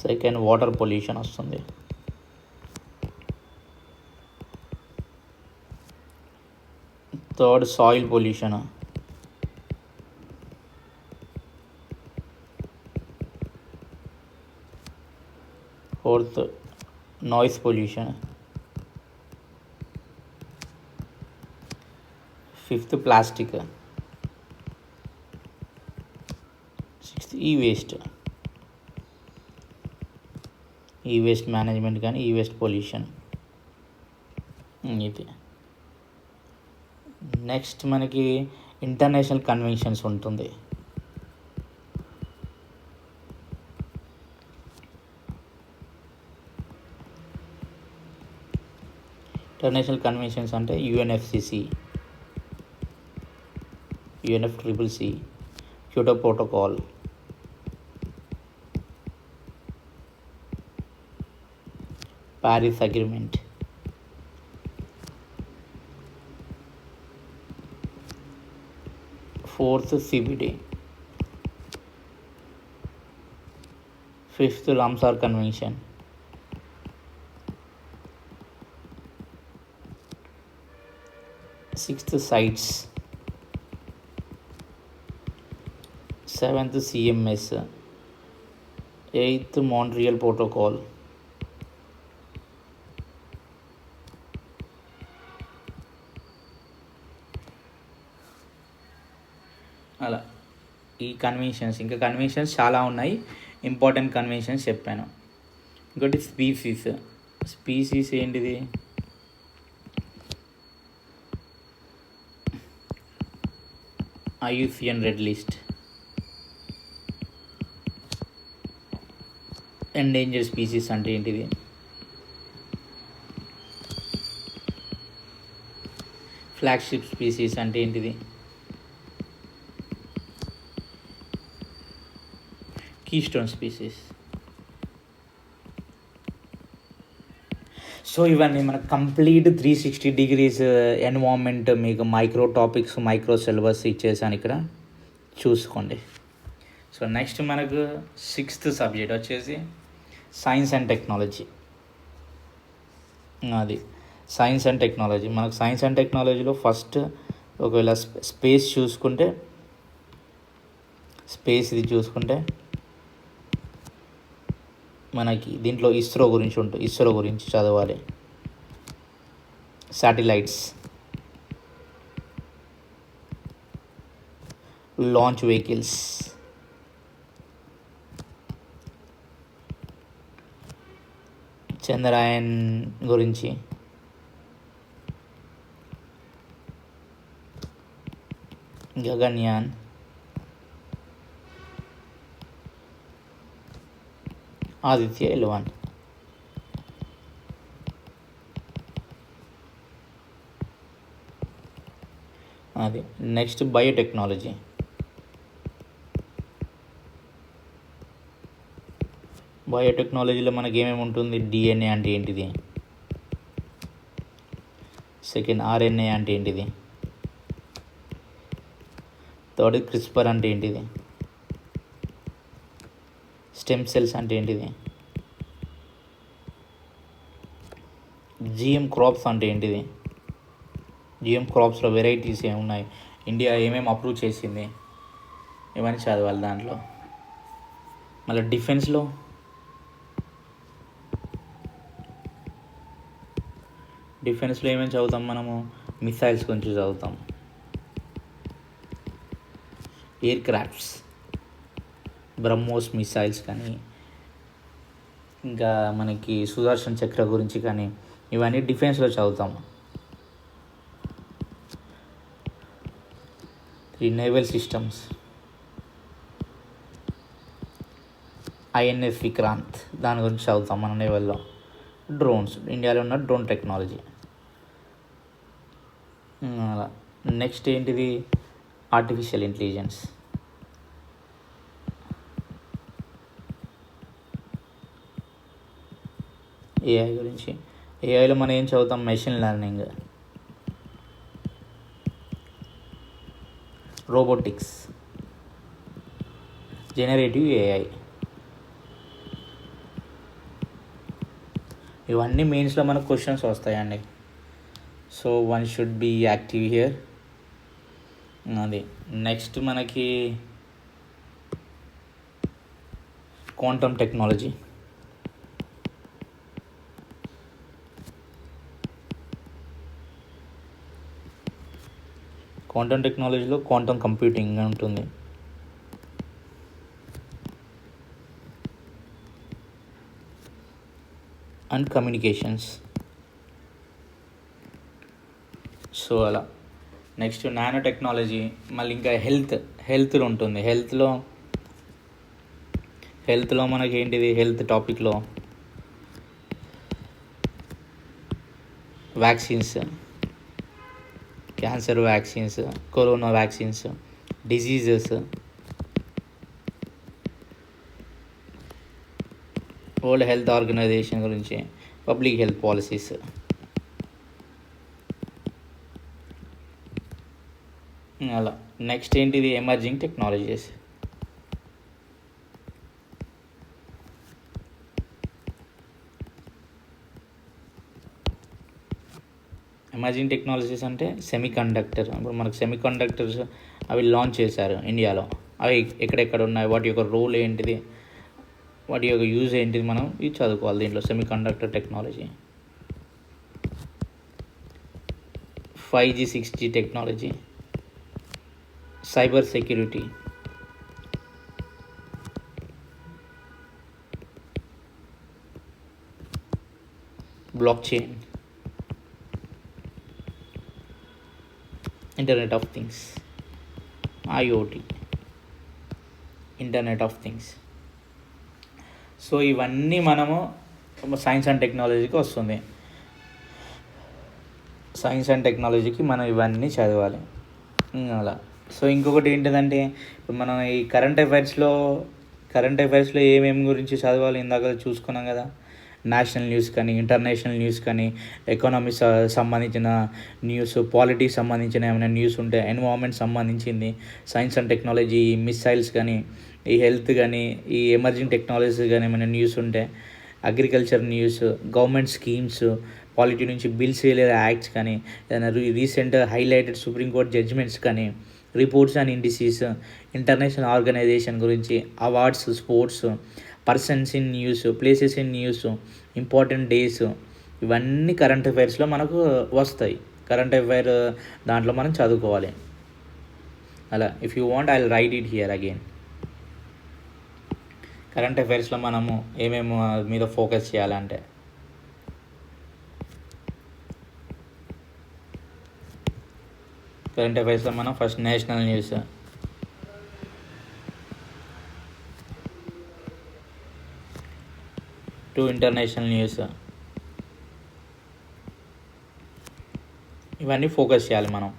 Speaker 1: సెకండ్ వాటర్ పొల్యూషన్ వస్తుంది. Third soil pollution. Fourth noise pollution. Fifth plastic. Sixth e waste management కానీ ఈ వేస్ట్ పొల్యూషన్. ఇది నెక్స్ట్ మనకి ఇంటర్నేషనల్ కన్వెన్షన్స్ ఉంటుంది. ఇంటర్నేషనల్ కన్వెన్షన్స్ అంటే UNFCCC, UNFCCCC, Kyoto protocol, Paris agreement, fourth CBD, fifth Ramsar convention, sixth sites, seventh CMS, eighth Montreal protocol, అలా ఈ conventions. ఇంకా conventions చాలా ఉన్నాయి, ఇంపార్టెంట్ కన్వెన్షన్స్ చెప్పాను. ఇంకోటి స్పీసీస్ ఏంటిది? IUCN red list. Endanger species అంటే ఏంటిది? ఫ్లాగ్షిప్ స్పీసీస్ అంటే ఏంటిది? Keystone species. సో ఇవన్నీ మనకు కంప్లీట్ 360 degrees ఎన్వాల్వ్మెంట్, మీకు మైక్రో టాపిక్స్, మైక్రో సిలబస్ ఇచ్చేసాను ఇక్కడ, చూసుకోండి. సో నెక్స్ట్ మనకు సిక్స్త్ సబ్జెక్ట్ వచ్చేసి సైన్స్ అండ్ టెక్నాలజీ. అది సైన్స్ అండ్ టెక్నాలజీ. మనకు సైన్స్ అండ్ టెక్నాలజీలో ఫస్ట్ ఒకవేళ స్పేస్ చూసుకుంటే, ఇది చూసుకుంటే మనకి దీంట్లో ఇస్రో గురించి ఉంటుంది. ఇస్రో గురించి చదవాలి. శాటిలైట్స్, లాంచ్ వెహికల్స్, చంద్రయాన్ గురించి, గగన్యాన్, ఆదిత్య L1. అది నెక్స్ట్ బయోటెక్నాలజీ. బయోటెక్నాలజీలో మనకి ఏమేమి ఉంటుంది? DNA అంటే ఏంటిది? సెకండ్ RNA అంటే ఏంటిది? థర్డ్ క్రిస్పర్ అంటే ఏంటిది? స్టెమ్ సెల్స్ అంటే ఏంటిది? GM క్రాప్స్ అంటే ఏంటిది? GM క్రాప్స్లో వెరైటీస్ ఏమున్నాయి? ఇండియా ఏమేమి అప్రూవ్ చేసింది? ఇవన్నీ చదవాలి దాంట్లో. మళ్ళీ డిఫెన్స్లో ఏమేమి చదువుతాం మనము? మిసైల్స్ గురించి చదువుతాం, ఎయిర్ క్రాఫ్ట్స్, బ్రహ్మోస్ మిసైల్స్ కానీ, ఇంకా మనకి సుదర్శన్ చక్ర గురించి కానీ, ఇవన్నీ డిఫెన్స్లో చదువుతాము. నేవల్ సిస్టమ్స్, INS విక్రాంత్, దాని గురించి చదువుతాం మన నేవల్లో. డ్రోన్స్, ఇండియాలో ఉన్న డ్రోన్ టెక్నాలజీ. అలా నెక్స్ట్ ఏంటిది? Artificial intelligence. AI గురించి. AIలో మనం ఏం చదువుతాం? Machine learning. Robotics, generative AI. ఇవన్నీ మెయిన్స్లో మనకు క్వశ్చన్స్ వస్తాయండి. So one should be active here. అది నెక్స్ట్ మనకి క్వాంటమ్ టెక్నాలజీ. క్వాంటమ్ టెక్నాలజీలో క్వాంటమ్ కంప్యూటింగ్ ఉంటుంది. And communications. సో అలా నెక్స్ట్ నానో టెక్నాలజీ. మళ్ళీ ఇంకా హెల్త్లో ఉంటుంది. హెల్త్లో మనకి ఏంటిది, హెల్త్ టాపిక్లో vaccines, cancer vaccines, corona vaccines, diseases, world health organisation గురించి, పబ్లిక్ హెల్త్ పాలసీస్. అలా నెక్స్ట్ ఏంటిది, ఎమర్జింగ్ టెక్నాలజీస్. ఎమర్జింగ్ టెక్నాలజీస్ అంటే సెమీ కండక్టర్. ఇప్పుడు మనకు సెమీ కండక్టర్స్ అవి లాంచ్ చేశారు ఇండియాలో. అవి ఎక్కడెక్కడ ఉన్నాయి, వాటి యొక్క రోల్ ఏంటిది, వాటి యొక్క యూజ్ ఏంటిది, మనం ఇది చదువుకోవాలి దీంట్లో. Semi conductor technology, 5G 6G technology, cyber security, block chain, internet of things, IoT, internet of things. So ఇవన్నీ మనము సైన్స్ అండ్ టెక్నాలజీకి వస్తుంది. సైన్స్ అండ్ టెక్నాలజీకి మనం ఇవన్నీ చదవాలి అలా. సో ఇంకొకటి ఏంటిదంటే, ఇప్పుడు మనం ఈ కరెంట్ అఫైర్స్లో ఏమేమి గురించి చదవాలి ఇందాక చూసుకున్నాం కదా. నేషనల్ న్యూస్ కానీ, ఇంటర్నేషనల్ న్యూస్ కానీ, ఎకానమీ సంబంధించిన న్యూస్, పాలిటిక్స్ సంబంధించిన ఏమైనా న్యూస్ ఉంటే, ఎన్విరాన్మెంట్ సంబంధించింది, సైన్స్ అండ్ టెక్నాలజీ, మిసైల్స్ కానీ, ఈ హెల్త్ కానీ, ఈ ఎమర్జింగ్ టెక్నాలజీస్ కానీ ఏమైనా న్యూస్ ఉంటే, agriculture news, government schemes, polity నుంచి బిల్స్ లేదా యాక్ట్స్ కానీ, ఏదైనా రీసెంట్ హైలైటెడ్ సుప్రీంకోర్టు జడ్జిమెంట్స్ కానీ, reports and indices, international organization గురించి, awards, sports, persons in news, places in news, important days, ఇవన్నీ కరెంట్ అఫైర్స్లో మనకు వస్తాయి. కరెంట్ అఫైర్ దాంట్లో మనం చదువుకోవాలి అలా. If you want I will write it here again. Current అఫైర్స్లో మనము ఏమేమి మీద ఫోకస్ చేయాలంటే, కరెంట్ అఫైర్స్లో మనం first national news, to international news, ఇవన్నీ ఫోకస్ చేయాలి మనం.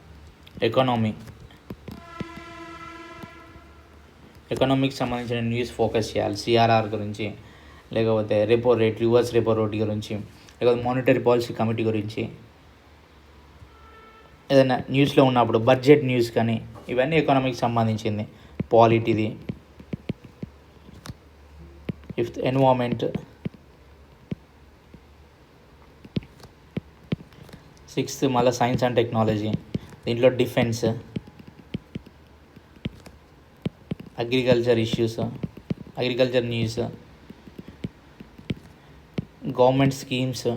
Speaker 1: ఎకనామిక్కి సంబంధించిన న్యూస్ ఫోకస్ చేయాలి. సిఆర్ఆర్ గురించి, లేకపోతే repo rate, reverse repo rate గురించి, లేకపోతే మానిటరీ పాలసీ కమిటీ గురించి, ఏదైనా న్యూస్లో ఉన్నప్పుడు బడ్జెట్ న్యూస్ కానీ, ఇవన్నీ ఎకనామిక్స్ సంబంధించింది. పాలిటీది, ఫిఫ్త్ ఎన్విరాన్మెంట్, సిక్స్త్ మళ్ళీ సైన్స్ అండ్ టెక్నాలజీ, దీంట్లో defence, agriculture issues, agriculture news, government schemes,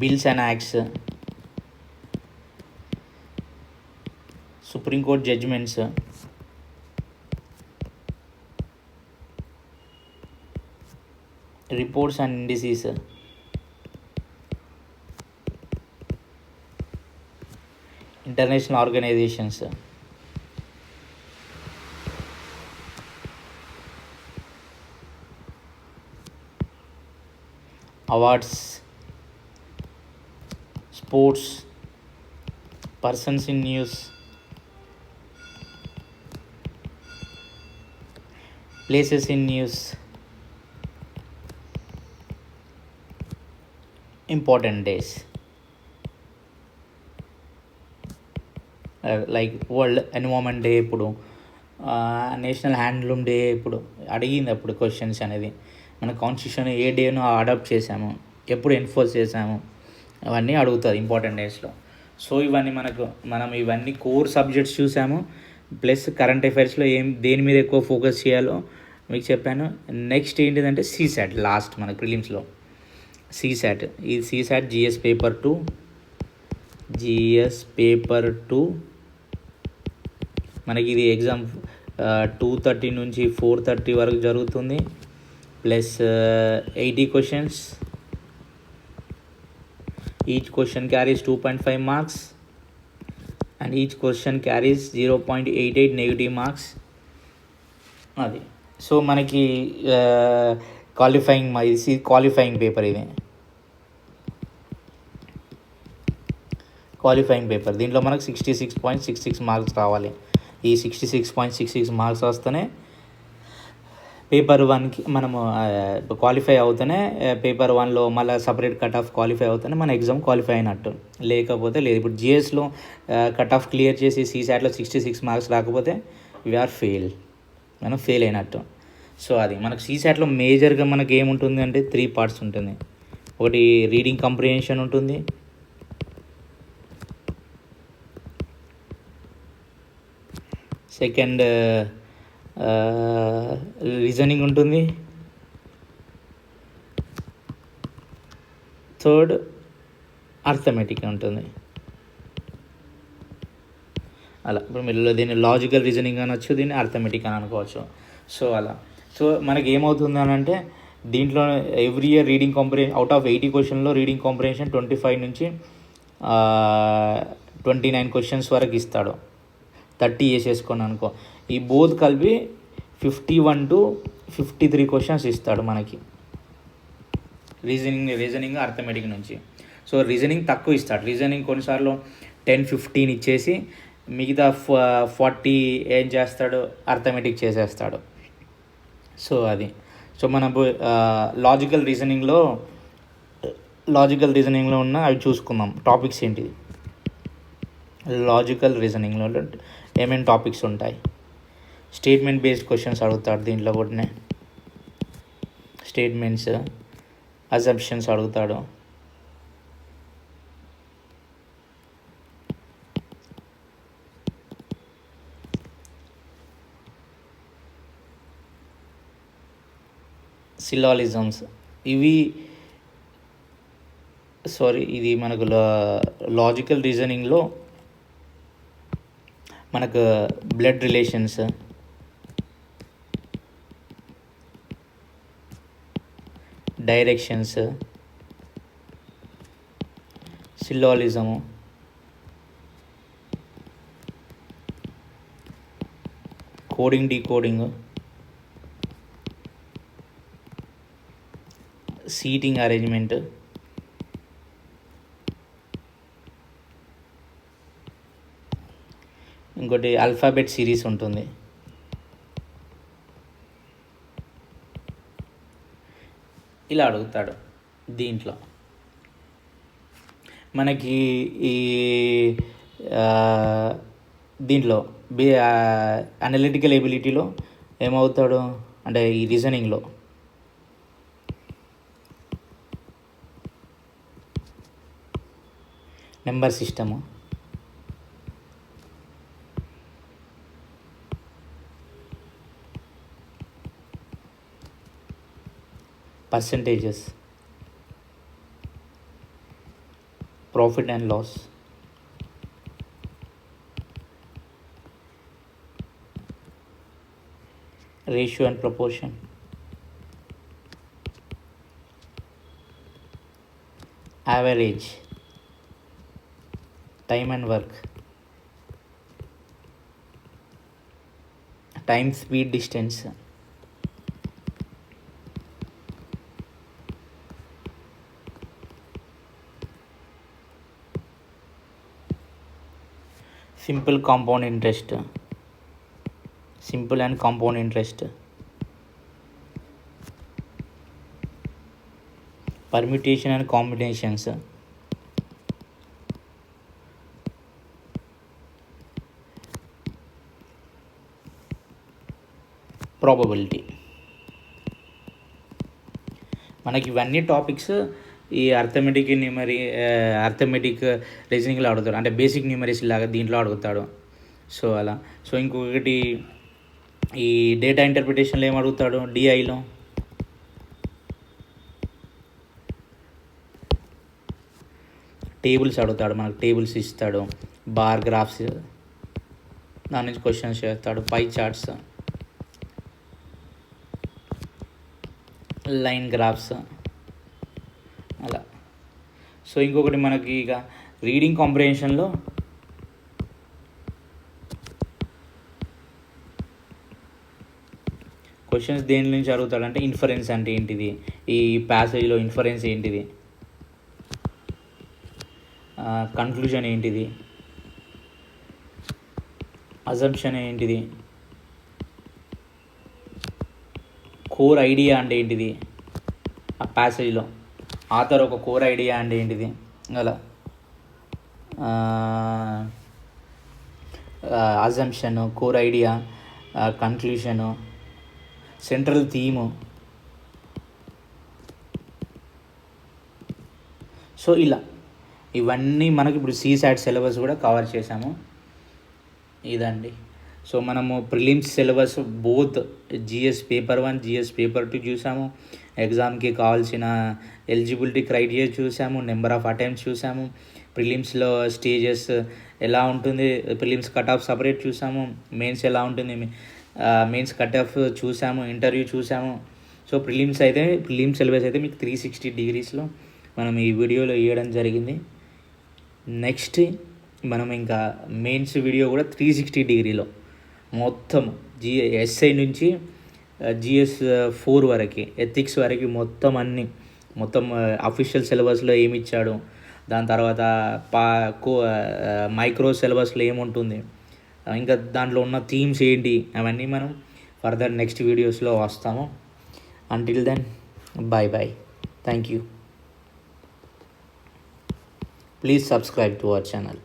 Speaker 1: bills and acts, supreme court judgements, reports and indices, international organisations, awards, sports, persons in news, places in news, important days. Like world environment day ఇప్పుడు, national handloom day ఇప్పుడు అడిగింది అప్పుడు questions అనేది. మన constitution ఏ డేను adapt చేసాము, ఎప్పుడు enforce చేసాము, అవన్నీ అడుగుతుంది ఇంపార్టెంట్ డేస్లో. సో ఇవన్నీ మనం ఇవన్నీ కోర్ సబ్జెక్ట్స్ చూసాము. ప్లస్ కరెంట్ అఫైర్స్లో దేని మీద ఎక్కువ ఫోకస్ చేయాలో మీకు చెప్పాను. నెక్స్ట్ ఏంటిదంటే సీసాట్, లాస్ట్ మన ప్రిలిమ్స్లో సీసాట్. ఈ సీసాట్ జిఎస్ పేపర్ 2 మనకి ఇది ఎగ్జామ్ 2:30 నుంచి 4:30 వరకు జరుగుతుంది. Plus 80 questions. Each question carries 2.5 marks and each question carries 0.88 negative marks. అది సో మనకి క్వాలిఫైయింగ్ పేపర్ ఇది. క్వాలిఫైయింగ్ పేపర్ దీంట్లో మనకు 66.66 మార్క్స్ రావాలి. ఈ 66.66 మార్క్స్ వస్తేనే పేపర్ 1కి మనము క్వాలిఫై అవుతూనే పేపర్ 1లో మళ్ళీ సపరేట్ కట్ ఆఫ్ క్వాలిఫై అవుతూనే మన ఎగ్జామ్ క్వాలిఫై అయినట్టు, లేకపోతే లేదు. ఇప్పుడు జిఎస్లో కట్ ఆఫ్ క్లియర్ చేసి సీసాట్లో 66 మార్క్స్ రాకపోతే వీఆర్ మనం ఫెయిల్ అయినట్టు. సో అది మనకు సీసాట్లో మేజర్గా మనకి ఏముంటుంది అంటే 3 పార్ట్స్ ఉంటుంది. ఒకటి రీడింగ్ కంప్రిహెన్షన్ ఉంటుంది, సెకండ్ రీజనింగ్ ఉంటుంది, థర్డ్ అర్థమెటిక్ ఉంటుంది. అలా ఇప్పుడు మీరు దీన్ని లాజికల్ రీజనింగ్ అనొచ్చు, దీన్ని అర్థమెటిక్ అని అనుకోవచ్చు. సో అలా మనకి ఏమవుతుంది అని అంటే దీంట్లో every year reading comprehension out of 80 క్వశ్చన్లో రీడింగ్ కాంప్రిహెన్షన్ 25 నుంచి 29 క్వశ్చన్స్ వరకు ఇస్తాడు. 30 వేసేసుకొని అనుకో, ఈ బోత్ కలిపి 51 to 53 క్వశ్చన్స్ ఇస్తాడు మనకి రీజనింగ్ అర్థమెటిక్ నుంచి. సో రీజనింగ్ తక్కువ ఇస్తాడు. రీజనింగ్ కొన్నిసార్లు 10-15 ఇచ్చేసి మిగతా 40 ఏం చేస్తాడు, అర్థమెటిక్ చేసేస్తాడు. సో అది మన లాజికల్ రీజనింగ్లో ఉన్న అవి చూసుకుందాం. టాపిక్స్ ఏంటిది, లాజికల్ రీజనింగ్లో ఏమేమి టాపిక్స్ ఉంటాయి. స్టేట్మెంట్ బేస్డ్ క్వశ్చన్స్ అడుగుతాడు, దీంట్లో కూడా స్టేట్మెంట్స్, అజంప్షన్స్ అడుగుతాడు. సిలాలిజమ్స్ ఇది మనకు లాజికల్ రీజనింగ్లో మనకు blood relations, directions, syllogism, coding decoding, seating arrangement, ఇంకోటి ఆల్ఫాబెట్ సిరీస్ ఉంటుంది. ఇలా అడుగుతాడు. దీంట్లో మనకి దీంట్లో అనలిటికల్ ఎబిలిటీలో ఏమవుతాడు అంటే ఈ రీజనింగ్లో number system, percentages, profit and loss, ratio and proportion, average, time and work, time, speed, distance, simple compound interest, simple and compound interest, permutation and combinations, probability. మనకి ఇవన్నీ టాపిక్స్ ఈ అర్థమెటిక్ అర్థమెటిక్ రీజనింగ్లో అడుగుతాడు, అంటే basic న్యూమరీస్ లాగా దీంట్లో అడుగుతాడు. So అలా. So ఇంకొకటి ఈ డేటా ఇంటర్ప్రిటేషన్లో ఏం అడుగుతాడు, డిఐలో టేబుల్స్ అడుగుతాడు, మనకు టేబుల్స్ ఇస్తాడు, బార్ గ్రాఫ్స్ దాని నుంచి క్వశ్చన్స్ చేస్తాడు, పై చార్ట్స్, లైన్ గ్రాఫ్స్ అలా. సో ఇంకొకటి మనకి ఇక రీడింగ్ కాంప్రిహెన్షన్లో క్వశ్చన్స్ దేని నుంచి అడుగుతాడంటే ఇన్ఫరెన్స్ అంటే ఏంటిది, ఈ ప్యాసేజ్లో ఇన్ఫరెన్స్ ఏంటిది, కన్క్లూజన్ ఏంటిది, అజంప్షన్ ఏంటిది, కోర్ ఐడియా అంటే ఏంటిది, ఆ ప్యాసేజ్లో ఆథర్ ఒక కోర్ ఐడియా అంటే ఏంటిది, అలా assumption, core idea, conclusion, central theme. So ఇలా ఇవన్నీ మనకి ఇప్పుడు CSAT సిలబస్ కూడా కవర్ చేసాము. ఇదండి. సో మనము prelims syllabus both GS paper 1, GS paper 2 చూసాము. ఎగ్జామ్కి కావాల్సిన ఎలిజిబిలిటీ క్రైటీరియా చూసాము, నెంబర్ ఆఫ్ అటెంప్ట్స్ చూసాము, ప్రిలిమ్స్లో స్టేజెస్ ఎలా ఉంటుంది, ప్రిలిమ్స్ కట్ ఆఫ్ సపరేట్ చూసాము, మెయిన్స్ ఎలా ఉంటుంది, మెయిన్స్ కట్ ఆఫ్ చూసాము, ఇంటర్వ్యూ చూసాము. సో ప్రిలిమ్స్ సిలబస్ అయితే మీకు 360 డిగ్రీస్లో మనం ఈ వీడియోలో ఇవ్వడం జరిగింది. నెక్స్ట్ మనం ఇంకా మెయిన్స్ వీడియో కూడా 360 డిగ్రీలో మొత్తం ఎస్ఐ నుంచి GS 4 వరకు, ఎథిక్స్ వరకు మొత్తం అఫీషియల్ సిలబస్లో ఏమి ఇచ్చాడు, దాని తర్వాత మైక్రో సిలబస్లో ఏముంటుంది, ఇంకా దాంట్లో ఉన్న థీమ్స్ ఏంటి, అవన్నీ మనం ఫర్దర్ నెక్స్ట్ వీడియోస్లో వస్తాము. Until then bye. Thank you. Please subscribe to our channel.